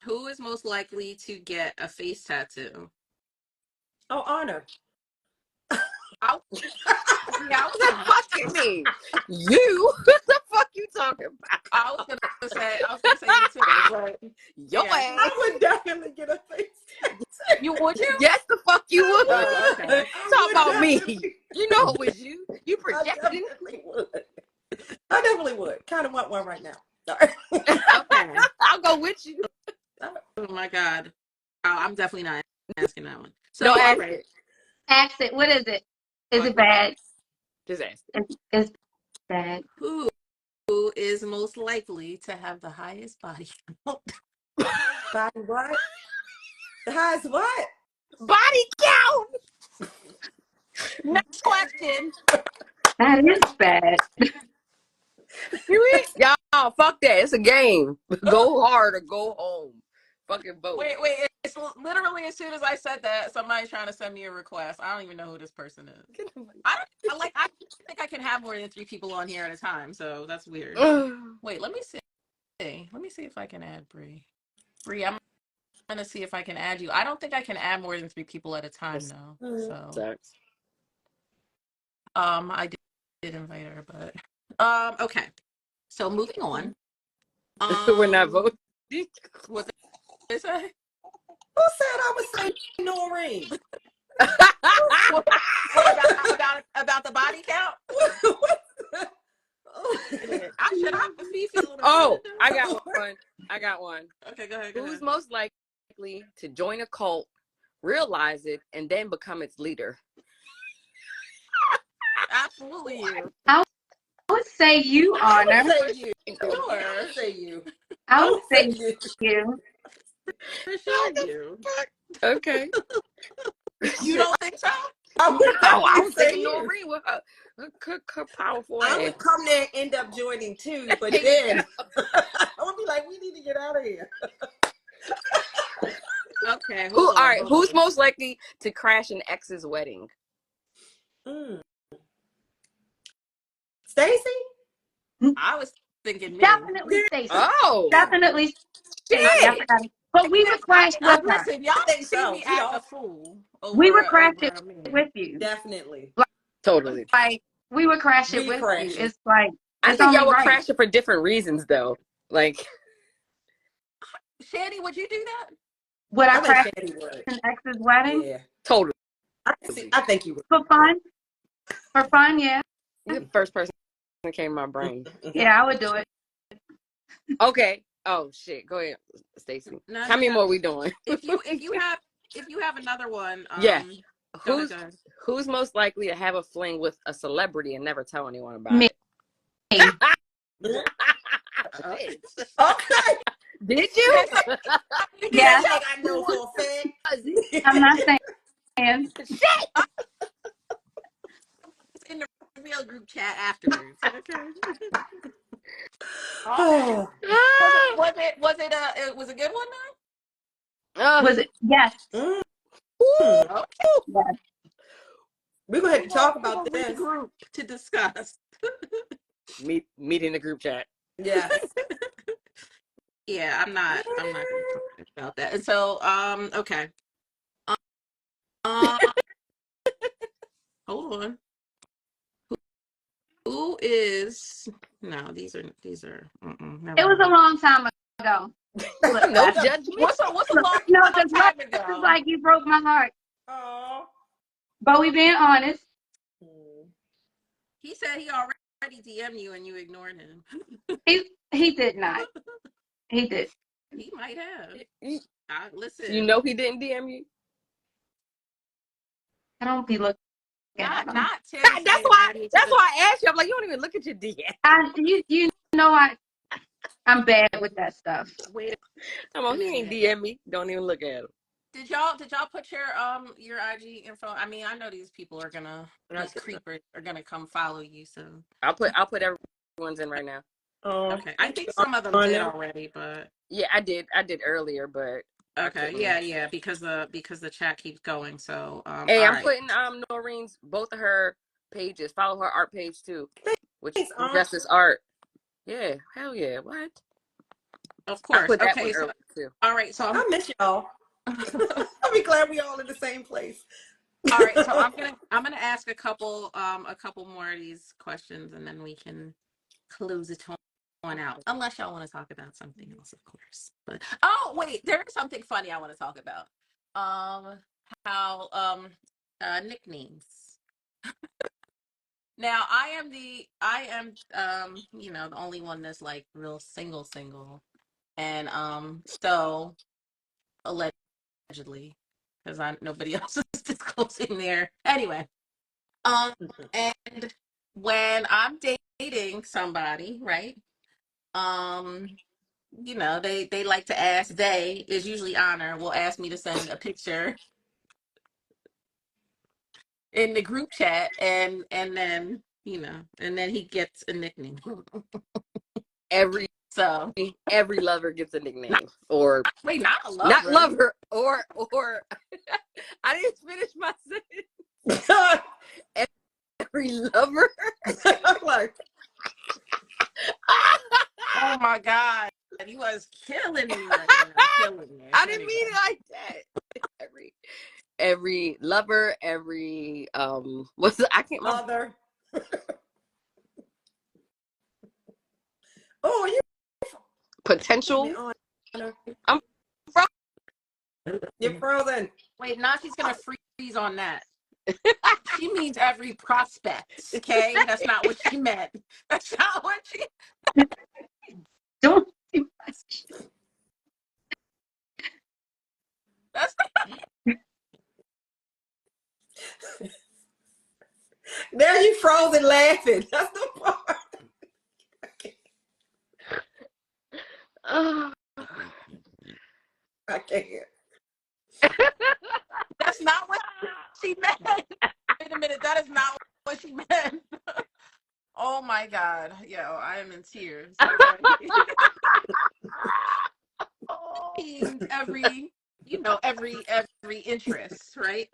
A: Who is most likely to get a face tattoo?
C: Oh, honor.
A: I, yeah,
B: What the fuck you mean? You? What the fuck you talking about?
A: I was gonna say you too, but
B: Your
A: yeah.
B: ass.
C: I would definitely get a face tattoo.
A: Would you?
B: Yes, the fuck you would.
A: Oh, okay.
B: Talk about me.
C: Definitely.
B: You know it was you. You
C: I
B: projecting.
C: definitely would. I definitely would. Kind of want one right now. Sorry.
A: Okay.
B: I'll go with you.
A: Oh my God. Oh, I'm definitely not asking that one. So,
B: No,
A: all
B: ask
A: right.
B: it.
D: Ask it. What is it? Is it
A: What
D: bad?
B: Just ask
D: It's bad.
A: who is most likely to have the highest body count?
B: it.
C: Body what? The highest what?
B: Body count.
A: Next question.
D: That is bad.
B: Y'all, fuck that. It's a game. Go hard or go home. Fucking vote.
A: Wait. It's literally as soon as I said that, somebody's trying to send me a request. I don't even know who this person is. I think I can have more than 3 people on here at a time, so that's weird. Wait, let me see. Let me see if I can add Bree. Bree, I'm gonna see if I can add you. I don't think I can add more than 3 people at a time
B: This
A: though.
C: Mm.
A: So
B: sucks.
A: I did invite her, but okay. So moving on.
B: We're not voting.
A: What they say?
C: Who said I would say Noreen?
A: What, what about the body count? I should be feeling
B: Oh,
A: offended.
B: I got one. I got one.
A: Okay, go ahead.
B: Who's most likely to join a cult, realize it, and then become its leader?
A: Absolutely you.
D: I would say you,
C: I would
D: Honor.
C: say you.
A: Sure.
C: I would say you.
D: I
C: I
D: would
C: would say
D: say
C: you.
D: you.
A: For sure you.
B: Okay.
A: You don't think so?
C: I
B: No,
C: would
B: I
C: definitely
B: was
C: say
B: thinking
C: you.
B: Noreen with her powerful
C: I
B: ass.
C: would come there and end up joining too, but
B: There you
C: then
B: go.
C: I would be like, we need to get out of here.
A: Okay,
B: Who?
A: hold
B: All
A: on,
B: right.
A: hold
B: Who's
A: on.
B: most likely to crash an ex's wedding?
C: Mm. Stacy?
A: I was thinking me.
D: Definitely Stacy.
B: Oh
D: Definitely Stacy. I
B: shit!
D: forgot. But we would crash with her.
A: Listen, y'all
C: I think
A: see
C: so.
A: me
C: We
A: acting a
C: all
A: fool
D: We
A: over
D: would crash it
A: me.
D: with you.
C: definitely.
B: Totally.
D: Like we would crash it
C: We
D: with you.
C: crash it.
D: It's like
B: I
D: it's
B: think
D: only
B: y'all would
D: right.
B: crash it for different reasons, though. Like
A: Shanny, would you do that?
D: Would I
C: I think
D: crash
C: Shandy would.
D: an ex's wedding
C: Yeah.
B: totally.
C: I think you would.
D: for fun? For fun, yeah.
B: You're the first person that came to my brain.
D: Yeah, I would do it.
B: Okay. Oh shit. Go ahead, Stacy.
A: No,
B: How
A: no,
B: many
A: no.
B: more are we doing?
A: If you have another one,
B: Yeah.
A: go ahead,
B: Who's
A: go ahead.
B: who's most likely to have a fling with a celebrity and never tell anyone about
D: Me.
B: it?
A: Okay.
C: Okay.
B: Did
A: You
B: you?
A: did say you
C: You
A: did
D: Yeah,
C: can't
A: tell
C: think I
A: me who
C: know
A: was
C: for a
D: I'm
C: fact.
D: not saying.
B: Shit.
A: in the real group chat afterwards. Okay. All right.
C: Oh.
A: Was it a good one
B: Uh,
D: Was it? Yes.
C: Mm.
B: woo.
A: though? Okay.
D: Yes.
C: We're gonna have to talk about
A: We'll
C: this.
A: regroup to discuss.
B: Meet in the group chat.
C: Yes.
A: Yeah, I'm not gonna talk about that. And so, okay. Um, hold on. Who is no, these are
D: It
A: never
D: was a
A: mind.
D: long time ago. Look,
B: No
D: Pastor.
B: judgment.
A: What's a
D: Look,
A: long
D: no, because
A: time
D: it's
A: ago?
D: like you broke my heart.
C: Oh.
D: But we being honest.
A: He said he already DM'd you and you ignored him.
D: He did not. He did.
A: He might have.
B: You, you
A: Listen,
B: know he didn't DM you.
D: I don't be looking at
A: not
D: him.
A: not Tim
B: That's
A: saying
B: why.
A: add me to
B: That's
A: the.
B: why I asked you. I'm like, you don't even look at your DM.
D: You know I'm bad with that stuff.
A: Wait
B: Come
A: a
B: on, he ain't
A: minute.
B: DM me. Don't even look at him.
A: Did y'all put your IG info? I mean, I know these people are gonna
C: I
A: these
C: did not.
A: creepers are gonna come follow you. So
B: I'll put everyone's in right now.
C: Oh,
A: okay, I
C: thank
A: think
C: you,
A: some of them did
C: Anna.
A: already, but
B: Yeah, I did earlier, but I
A: okay,
B: couldn't.
A: yeah, because the chat keeps going. So
B: Hey,
A: all
B: I'm
A: right,
B: putting Noreen's both of her pages. Follow her art page too, which
C: Thanks,
B: is
C: Aunt.
B: just this art. Yeah, hell yeah. What?
A: of
B: I
A: course.
B: put that one
A: Okay, so
B: earlier too.
A: all right, so
C: I miss y'all. I'll be glad we all in the same place.
A: all right, so I'm gonna ask a couple more of these questions, and then we can close it on out. Unless y'all want to talk about something else, of course. But oh wait, there's something funny I want to talk about. How nicknames. Now I am the only one that's like real single, and so allegedly, because nobody else is disclosing there. Anyway, and when I'm dating somebody, right? They like to ask. They is usually Honor will ask me to send a picture in the group chat, and then and then he gets a nickname.
B: Every
A: So
B: lover gets a
A: not,
B: nickname, or
A: wait, not a
B: not
A: lover.
B: lover, or I didn't finish my sentence. Every lover.
C: Like,
A: Oh my God, he was killing me right now, killing me.
B: I didn't
A: Anyway.
B: mean it like that. Every lover, every what's the, I can't remember.
C: mother. Oh, you
B: Potential. I'm
C: you're frozen.
A: Wait, now she's gonna freeze on that. She means every prospect. Okay, that's not what she meant. That's not what she.
D: Don't do much.
A: That's
C: There you frozen laughing. That's the part. I can't.
A: that's not what she meant. Wait a minute, that is not what she meant. Oh my God, yo, I am in tears. Okay. Means every interest, right?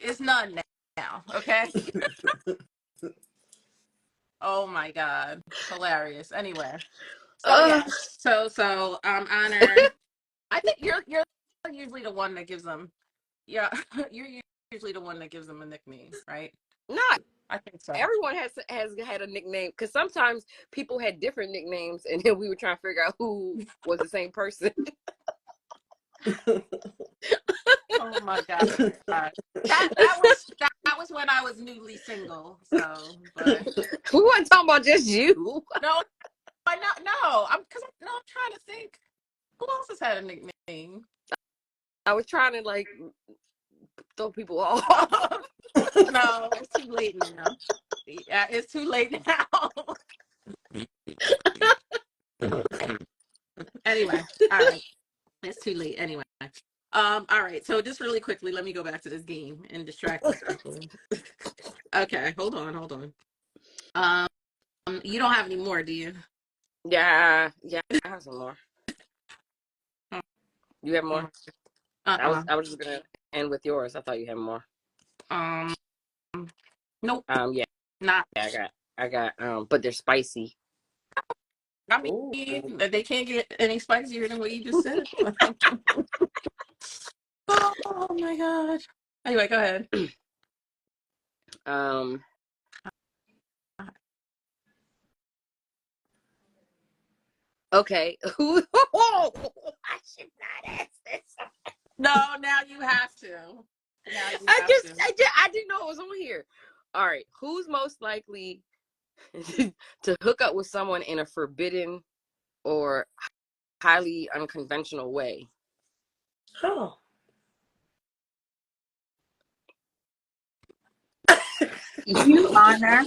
A: It's none now. Okay. Oh my God, hilarious. Anyway, so yes, Honor. I think you're usually the one that gives them. Yeah, you're usually the one that gives them a nickname, right?
B: not
A: I think so.
B: everyone has had a nickname, because sometimes people had different nicknames, and then we were trying to figure out who was the same person.
A: Oh my God. That was when I was newly single. So, but
B: We weren't talking about just you.
A: no, I'm trying to think. Who else has had a nickname?
B: I was trying to like throw people off.
A: No, it's too late now. Yeah, it's too late now. Anyway, all right. It's too late anyway. All right. So just really quickly, let me go back to this game and distract these people. Okay, hold on. You don't have any more, do you?
B: Yeah, I have some more. You have more? I was just gonna end with yours. I thought you had more.
A: Nope.
B: Yeah.
A: Not.
B: Yeah, I got but they're spicy.
A: I mean, they can't get any spicier than what you just said. Oh my God. Anyway, go ahead.
B: Okay. Who? I should not ask this.
A: No, now you have to.
B: I didn't know it was on here. All right. Who's most likely to hook up with someone in a forbidden or highly unconventional way?
C: Oh.
D: You, Honor.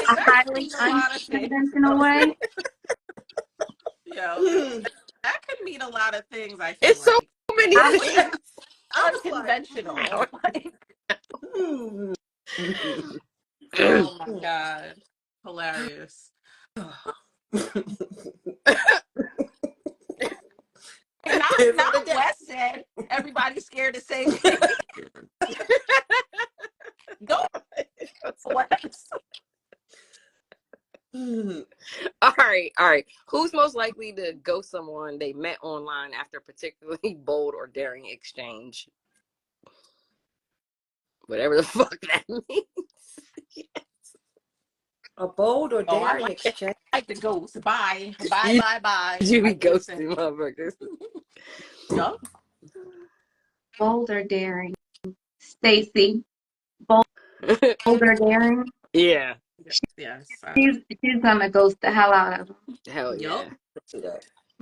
D: A highly unconventional way.
A: Yo, that could mean a lot of things, I feel
B: It's so
A: like.
B: many things.
A: Unconventional. Oh my God. Hilarious. Not Wes said everybody's scared to say go Wes.
B: All right. Who's most likely to ghost someone they met online after a particularly bold or daring exchange? Whatever the fuck that means. Yes.
C: A bold or daring
A: I
C: exchange.
A: like the ghost. Bye. Bye.
B: You be ghosting motherfuckers.
A: Yup.
D: Bold or daring. Stacy. Bold or daring.
B: Yeah.
A: Yes.
D: She's gonna ghost the hell out of him.
B: Hell yeah.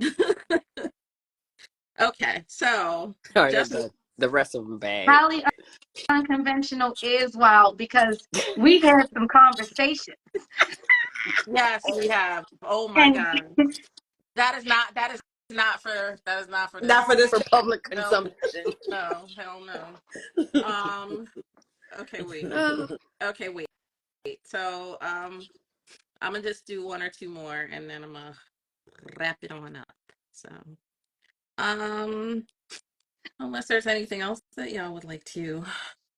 A: Yup. Okay, so
B: All right,
A: just
B: the rest of them bad.
D: Highly unconventional is wild because we've had some conversations.
A: yes, we have. Oh my
D: And
A: God, that is not for
C: Not
A: this.
C: for this.
B: For public
A: No,
B: consumption.
A: no, hell no. Okay, wait. Okay, wait. So, I'm gonna just do one or two more, and then I'm gonna wrap it on up. So, um, unless there's anything else that y'all would like to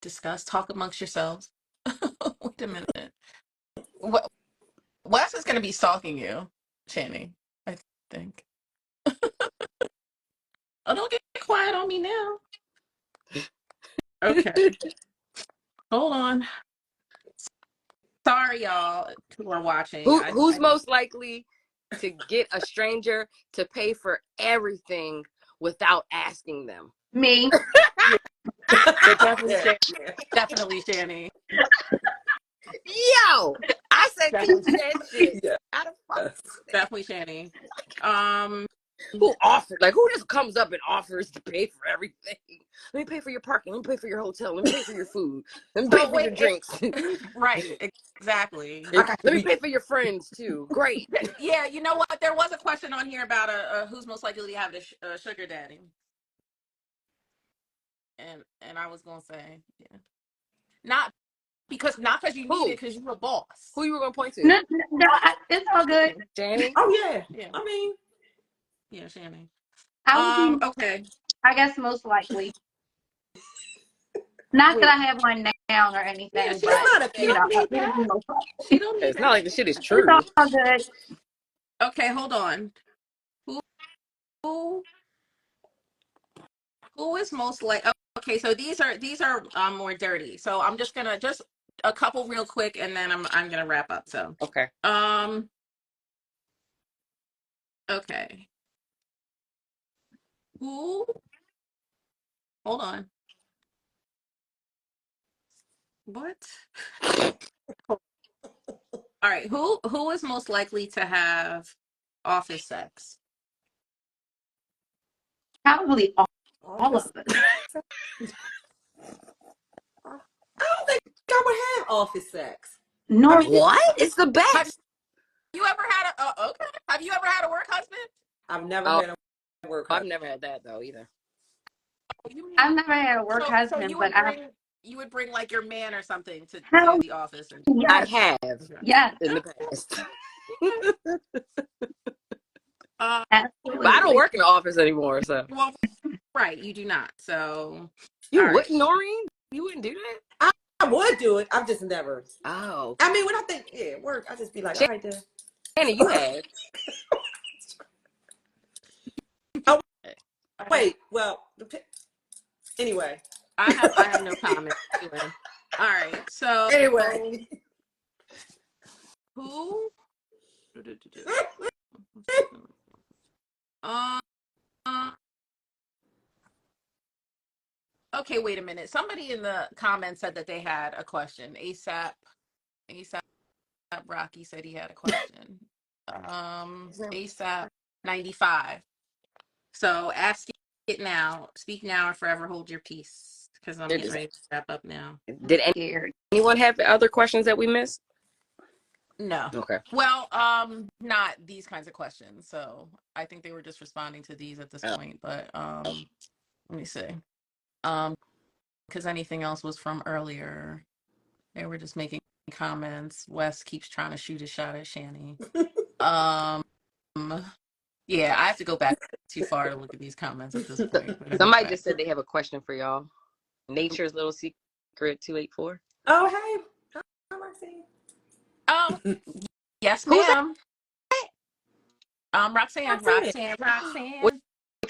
A: discuss, talk amongst yourselves. Wait a minute. What Wes is gonna be stalking you, Channing, I think. Oh, don't get quiet on me now. Okay, hold on. Sorry, y'all who are watching.
B: Who's most likely to get a stranger to pay for everything without asking them?
D: me,
A: Yeah, definitely,
C: Yeah.
A: definitely, Channing.
B: Yo, I said keep
A: Definitely,
B: that shit.
C: Yeah.
B: How the fuck?
A: definitely, Channing. Um,
B: Who offered? Like, who just comes up and offers to pay for everything? Let me pay for your parking. Let me pay for your hotel. Let me pay for your food. Let me pay
A: so
B: for your
A: wait,
B: drinks.
A: right, exactly.
C: I got to
B: Let me
C: be.
B: pay for your friends too. Great.
A: Yeah, you know what? There was a question on here about who's most likely to have a sugar daddy, and I was gonna say, yeah, not because you need it,
B: Who?
A: because you're a boss.
B: Who you were gonna point to?
D: no, it's all good.
B: Danny?
C: Oh yeah.
A: Yeah,
C: I mean,
A: yeah, Channing.
D: I would be,
A: Okay.
D: I guess, most likely. Not that
A: Wait.
D: I have one now or
A: Yeah,
D: anything,
A: she
C: it's
D: but
A: don't.
C: not a
A: She
D: you know,
A: don't
C: pity.
A: need
D: it would be
A: that.
D: most
A: She
D: likely.
A: don't need
B: It's not
A: that.
B: like the shit is
D: It's
B: true.
D: all good.
A: Okay, hold on. Who who who is most like? Okay, so these are more dirty. So I'm just gonna just a couple real quick, and then I'm gonna wrap up. So
B: Okay.
A: um okay, who? Hold on. What? All right, who is most likely to have office sex?
D: Probably all
C: Office.
D: of us.
C: I don't think I would have office sex. I
D: Nor
C: mean,
B: What? It's the
A: Have
B: best.
A: you ever had a okay? Have you ever had a work husband?
C: I've never
B: Oh,
C: had a work
B: I've
C: husband.
B: never had that though either.
A: You
D: I've never had a work
A: so
D: husband, but I've
A: you would bring like your man or something to
D: hell
A: the office and
B: I
D: yes,
B: have
A: okay.
D: yes,
B: in the
A: Okay.
B: past.
A: Uh,
B: But I don't
D: absolutely.
B: work in the office anymore, so.
A: well, right, you do not. So,
B: You
A: all right.
B: wouldn't, Noreen? You wouldn't do that?
C: I would do it. I've just never.
B: Oh.
C: I mean, when I think, yeah, work, I just be like, all right, then.
B: Shannon, you have.
C: Oh,
A: I
C: wait. Well, anyway.
A: I have no comment. Anyway. All right. So,
C: Anyway.
A: who? Um. Okay. Wait a minute. Somebody in the comments said that they had a question. ASAP Rocky said he had a question. ASAP 95. So ask it now. Speak now or forever hold your peace. Because I'm getting ready to wrap up now.
B: Did
D: Scared.
B: anyone have other questions that we missed?
A: No.
B: Okay.
A: Well, not these kinds of questions. So I think they were just responding to these at this point. But let me see. Because anything else was from earlier. They were just making comments. Wes keeps trying to shoot a shot at Shani. Um, yeah, I have to go back too far to look at these comments at this point. But
B: Somebody
A: anyway.
B: just said they have a question for y'all. Nature's Little Secret 284.
C: Oh, hey. Hi, Roxanne.
A: Um, yes,
B: Who's that?
A: ma'am. Roxanne,
C: Roxanne.
A: Roxanne,
B: Which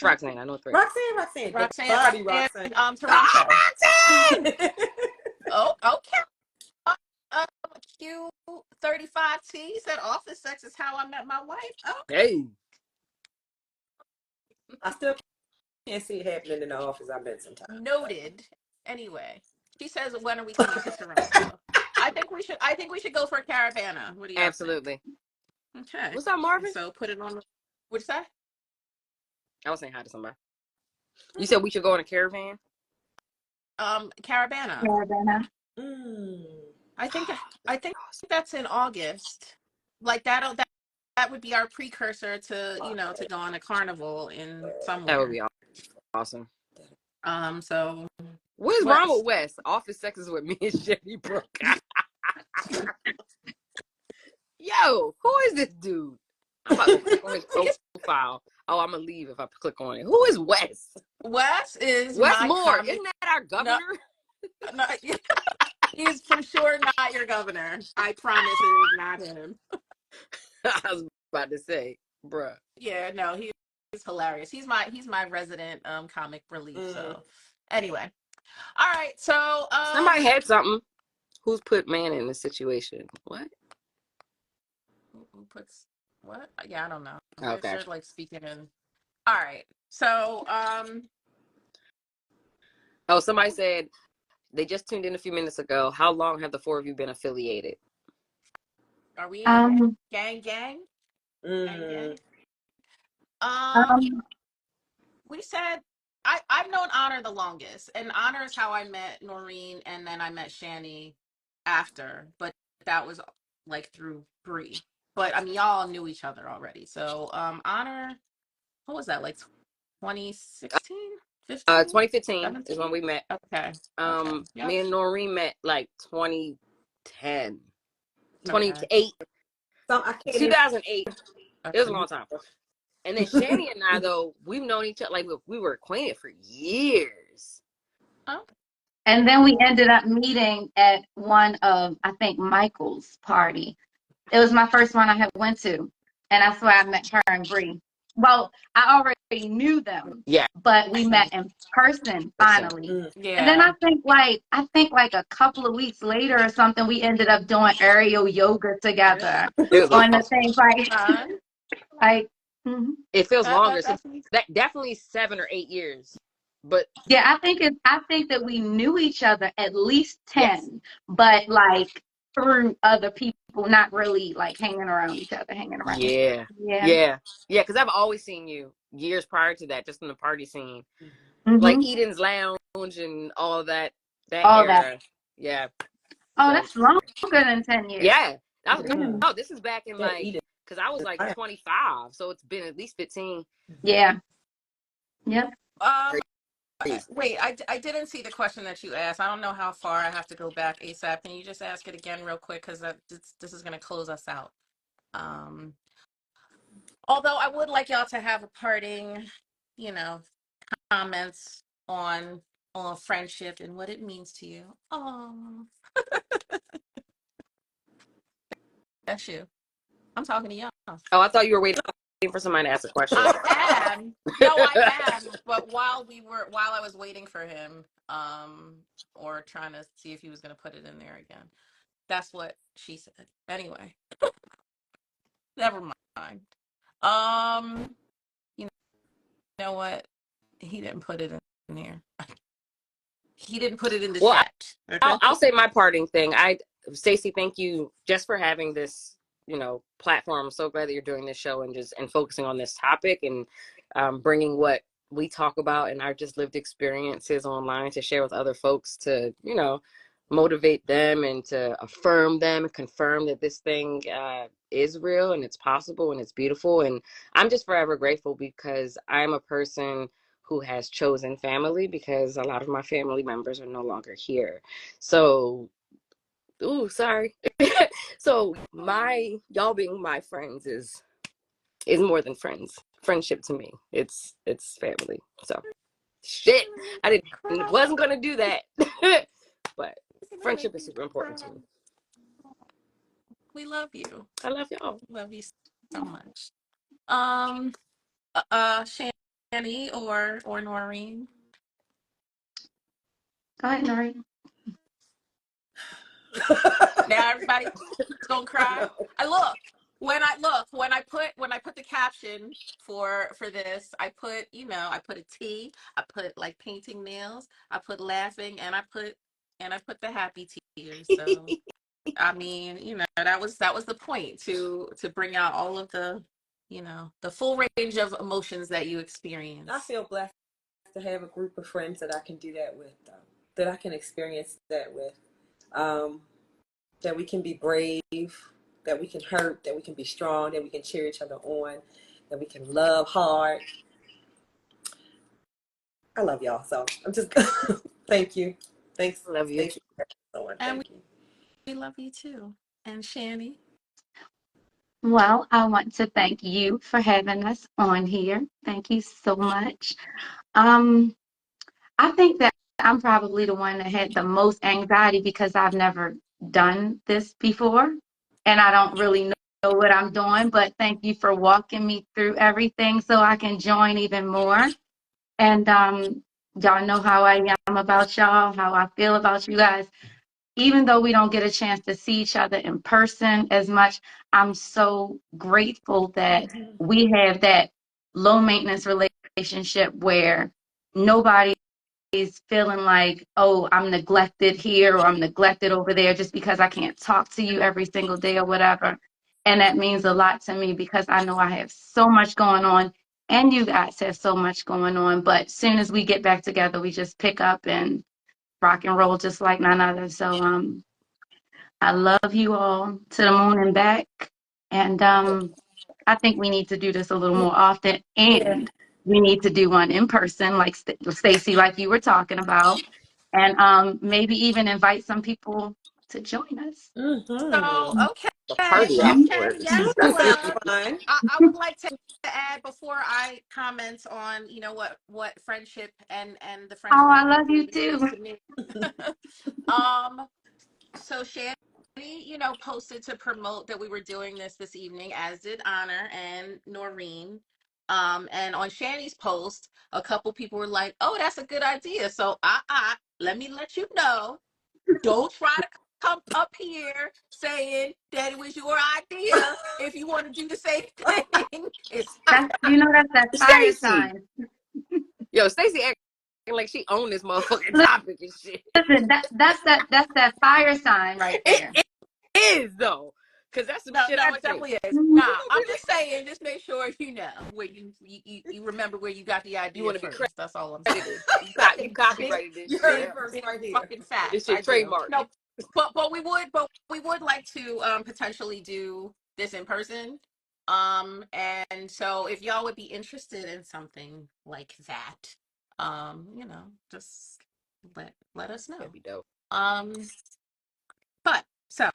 A: Roxanne,
B: Roxanne? I know three.
C: Roxanne. The
A: Roxanne,
C: body,
A: Roxanne,
C: Roxanne.
B: Oh,
A: Toronto.
B: Roxanne!
A: Oh, okay. Uh, Q35T said office sex is how I met my wife. Oh,
B: Hey.
C: I still can't see it happening in the office. I've been sometimes.
A: noted. Anyway, she says, when are we coming to Toronto? I think we should. I think we should go for a caravana. What do y'all think?
B: Absolutely.
A: Okay.
B: What's up, Marvin?
A: So put it on. What'd you say?
B: I was saying hi to somebody. You said we should go in a caravan?
A: Caravana.
D: Caravana.
A: I think that's in August. Like that would be our precursor to to go on a carnival in
B: That would
A: somewhere.
B: be awesome.
A: So
B: What is
A: what?
B: wrong with Wes? Office sex is with me and Chevy broke. Yo, who is this dude? I'm about to go click on his profile. Oh, I'm gonna leave if I click on it. Who is Wes?
A: Wes is
B: Wes
A: my
B: Moore.
A: comic.
B: Isn't that our governor?
A: No, he's for sure not your governor. I promise it is not him.
B: I was about to say, bruh.
A: Yeah, no, he's hilarious. He's my resident comic relief. So anyway. All right. So
B: Somebody had something. Who's put man in this situation? What?
A: who puts what? Yeah, I don't know.
B: Okay.
A: They're like speaking in. All right. So
B: Oh, somebody said they just tuned in a few minutes ago. How long have the four of you been affiliated?
A: are we in a
D: Um,
A: gang? Gang?
C: Mm.
D: um,
A: We said I've known Honor the longest, and Honor is how I met Noreen, and then I met Shani after, but that was like through Bree. But I mean, y'all knew each other already. So Honor, what was that, like 2016, 15,
B: 2015 is
A: 17?
B: when we met.
A: Okay. Okay. Yep.
B: Me and Noreen met like 2010,
A: Okay.
B: 28,
C: So I can't even.
B: 2008. It was a
A: Okay.
B: long time. And then Shani and I, though, we've known each other, like we were acquainted for years.
A: Oh.
D: and then we ended up meeting at one of, I think, Michael's party. It was my first one I had went to, and that's where I met her and Bree. Well, I already knew them,
B: Yeah.
D: but we met in person finally. And then
A: Yeah.
D: I think like a couple of weeks later or something, we ended up doing aerial yoga
A: Yeah.
D: together
B: It was
D: on the
B: awesome.
D: things like
A: Fun.
D: like. Mhm.
B: It feels longer. So
A: That's
B: that definitely 7 or 8 years. But
D: Yeah, I think that we knew each other at least
B: yes.
D: 10, but like through other people, not really like hanging around each other, hanging around.
B: Yeah.
D: Yeah.
B: Yeah. Yeah. Because I've always seen you years prior to that, just in the party scene. Like
D: Mm-hmm.
B: Eden's Lounge and all that
D: All that.
B: era. Yeah.
D: Oh,
B: So
D: that's longer than 10 years.
B: yeah.
D: Yeah.
B: No, this is back in
C: That
B: like,
C: eat
B: because I was like
C: it.
B: 25. So it's been at least 15.
D: Yeah. Yep.
B: Crazy.
A: wait, I didn't see the question that you asked. I don't know how far I have to go back ASAP. Can you just ask it again real quick? Because this is going to close us out. Um, although I would like y'all to have a parting, you know, comments on friendship and what it means to you. Oh, that's you. I'm talking to y'all.
B: Oh, I thought you were waiting for somebody to ask a question.
A: I am. No, I am. But while I was waiting for him, or trying to see if he was going to put it in there again. That's what she said. Anyway, never mind. Um, you know what? He didn't put it in there. He didn't put it in the
B: Well,
A: chat. Okay.
B: I'll say my parting thing. Stacey, thank you just for having this, platform. I'm so glad that you're doing this show and focusing on this topic and bringing what we talk about and our just lived experiences online to share with other folks to, motivate them and to affirm them and confirm that this thing is real and it's possible and it's beautiful. And I'm just forever grateful because I'm a person who has chosen family because a lot of my family members are no longer here. So, ooh, sorry. So y'all being my friends is more than friends. Friendship to me, it's family. So, shit, wasn't gonna do that, but friendship is super important to me.
A: We love you.
B: I love y'all.
A: Love you so much. Shani or Noreen.
D: Go ahead, Nori.
A: Now everybody's gonna cry. When I put the caption for this, I put a T, I put like painting nails, I put laughing, and I put the happy tears. So I mean, that was the point, to bring out all of the, the full range of emotions that you experience.
C: I feel blessed to have a group of friends that I can do that with, though, that I can experience that with. That we can be brave, that we can hurt, that we can be strong, that we can cheer each other on, that we can love hard. I love y'all. So I'm just thank you. Thanks,
B: I love you too.
C: Stacey.
A: And
C: Thank you.
A: we love you too. And Shani?
D: Well, I want to thank you for having us on here. Thank you so much. Um, I think that I'm probably the one that had the most anxiety because I've never done this before and I don't really know what I'm doing, but thank you for walking me through everything so I can join even more. And y'all know how I am about y'all, how I feel about you guys. Even though we don't get a chance to see each other in person as much, I'm so grateful that we have that low maintenance relationship where nobody is feeling like, oh, I'm neglected here or I'm neglected over there just because I can't talk to you every single day or whatever. And that means a lot to me because I know I have so much going on and you guys have so much going on. But soon as we get back together, we just pick up and rock and roll just like none other. So I love you all to the moon and back. And I think we need to do this a little more often.
C: Yeah.
D: And we need to do one in person, like Stacey, like you were talking about. And maybe even invite some people to join us.
A: So,
C: Mm-hmm.
A: okay.
B: The party
A: Okay.
B: afterwards.
A: Yes.
C: That sounds
A: Well,
C: fun.
A: I would like to add, before I comment on, what friendship and the
D: Oh,
A: friendship
D: I
A: with
D: love you
A: you means
D: too.
A: to me. um, so Shanny, posted to promote that we were doing this evening, as did Honor and Noreen. And on Shanny's post, a couple people were like, "Oh, that's a good idea." So, let me let you know. Don't try to come up here saying that it was your idea if you want to do the same thing. It's not.
D: That's that fire
B: Stacy.
D: sign.
B: Yo, Stacy acting like she owned this motherfucking topic and shit.
D: Listen, that's that fire sign right there.
B: It is though. Cause that's some
A: No,
B: shit
A: no,
B: I
A: it
B: say.
A: definitely is.
D: Mhm.
A: Nah,
B: You gonna
A: I'm
B: be
A: just
B: like,
A: saying, just make sure where you remember where you got the
B: you
A: idea
B: wanna be
A: first. That's all I'm saying.
B: credited. You
A: big,
B: copyrighted this
C: You heard it
B: shit.
A: big,
C: first
A: big
C: right here.
A: fucking facts.
B: This
A: I
B: shit
A: do.
B: trademark.
A: No, but we would like to potentially do this in person. And so if y'all would be interested in something like that, just let us
B: That'd
A: know.
B: be dope.
A: Um, but so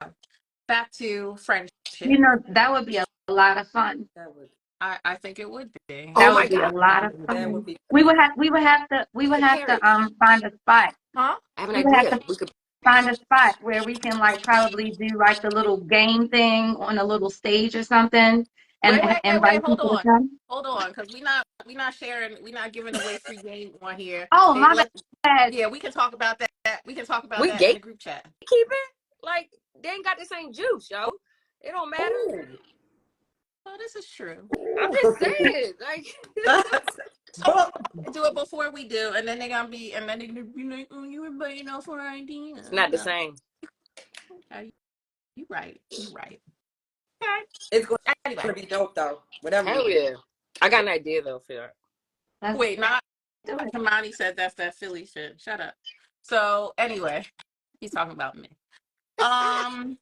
A: back to
D: You
A: friendship.
D: know, that would be a lot of fun.
C: That would
A: I think it would be.
B: Oh
D: That
B: my
D: would be a
B: god.
D: lot of
C: that would
D: fun.
C: be
D: We
C: great.
D: would have we would have to we would
B: Hey
D: have to
B: Carrie,
D: find a spot.
A: Huh?
B: I have an
D: We would have
B: idea.
D: to
B: We could
D: find a spot where we can like probably do like the little game thing on a little stage or something
A: Wait,
D: and
A: wait, wait, wait.
D: invite
A: Hold
D: people to
A: on.
D: come.
A: Hold on, because we not sharing, we not giving away free game on here.
D: Oh,
A: They
D: my
A: let
D: bad.
A: Yeah, we can talk about that. We can talk about
B: we
A: that in the
B: gatekeeping?
A: group chat.
B: Like they ain't got the same juice, yo. It don't matter.
C: Oh.
A: Oh, this is true.
B: I'm just saying. Like
A: So do it before we do, and then they're gonna be like, "Oh, you were biting off our idea."
B: it's not the
A: No,
B: same.
A: okay, you right. You right. Okay.
C: It's going
A: Anyway,
C: to be dope though. Whatever we
B: Hell
C: do.
B: yeah. I got an idea though for that.
D: Let's
A: wait, not
D: do it.
A: Kamani said that's that Philly shit. Shut up. So anyway, he's talking about me. Um.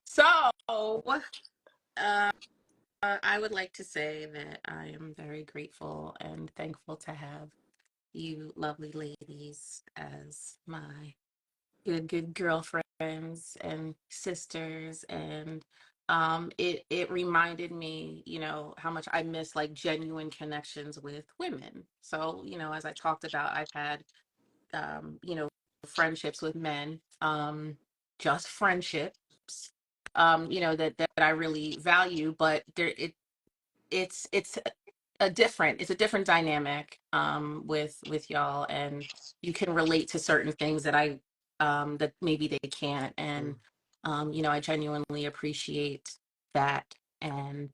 A: So, I would like to say that I am very grateful and thankful to have you lovely ladies as my good girlfriends and sisters. And it reminded me, how much I miss like genuine connections with women. So, as I talked about, I've had friendships with men, just friendships, that I really value, but it's it's a different dynamic with y'all, and you can relate to certain things that maybe they can't. And I genuinely appreciate that. And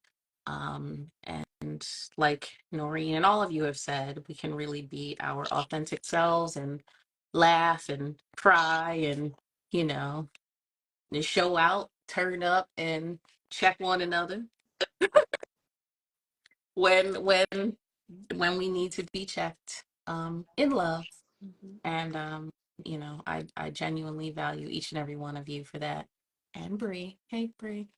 A: like Noreen and all of you have said, we can really be our authentic selves and laugh and cry and you know show out, turn up, and check one another when we need to be checked, in love. And I genuinely value each and every one of you for that. And Bree, hey Bree.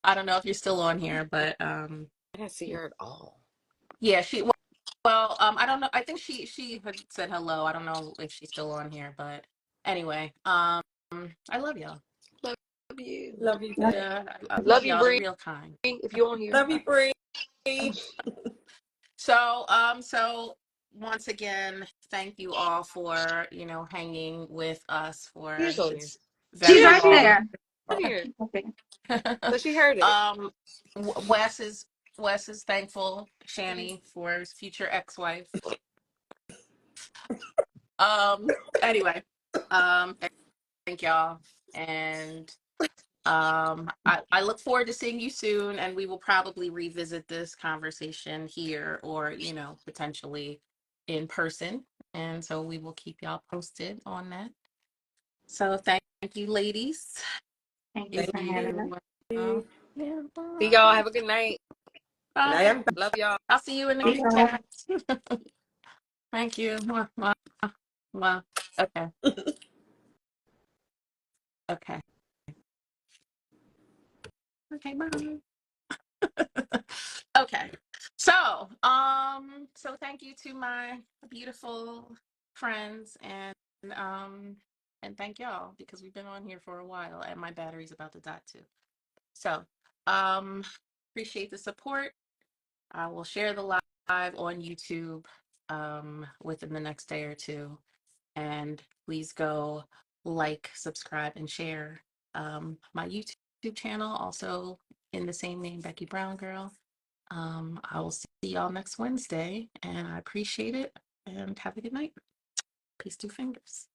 A: I don't know if you're still on here, but
B: I didn't see her at all.
A: yeah, I don't know. I think she had said hello. I don't know if she's still on here, but anyway, I love y'all.
B: Love you.
C: Love you,
D: Yep.
C: babe.
A: Yeah, I love
B: Love you,
A: y'all the
B: Bree.
A: real kind.
B: If you're on here.
C: Love you, Bree.
A: So once again, thank you all for, hanging with us for
B: She's on here.
A: this
D: She's
A: very
B: Yeah,
D: right
B: she's
A: long.
D: there.
B: on here.
D: Okay.
B: So she heard it.
A: um Wes is thankful, Shani, for his future ex-wife. Anyway, thank y'all. And I look forward to seeing you soon, and we will probably revisit this conversation here or, potentially in person. And so we will keep y'all posted on that. So thank you, ladies.
D: Thank you
C: Thank
D: for
A: If
D: having us.
A: you
C: you.
A: will.
C: Good
A: Yeah,
B: See y'all.
A: bye.
B: Have a good night.
C: night,
A: Bye.
C: everybody.
B: Love y'all.
A: I'll see you in the
D: Thank
A: group
D: you.
A: chat. Thank you. Mwah, mwah, mwah. Okay. Okay. Okay, bye. Okay. So thank you to my beautiful friends, and thank y'all, because we've been on here for a while and my battery's about to die too. So, um appreciate the support. I will share the live on YouTube within the next day or two. And please go like, subscribe, and share my YouTube channel, also in the same name, Becky Brown Girl. I will see y'all next Wednesday, and I appreciate it. And have a good night. Peace through fingers.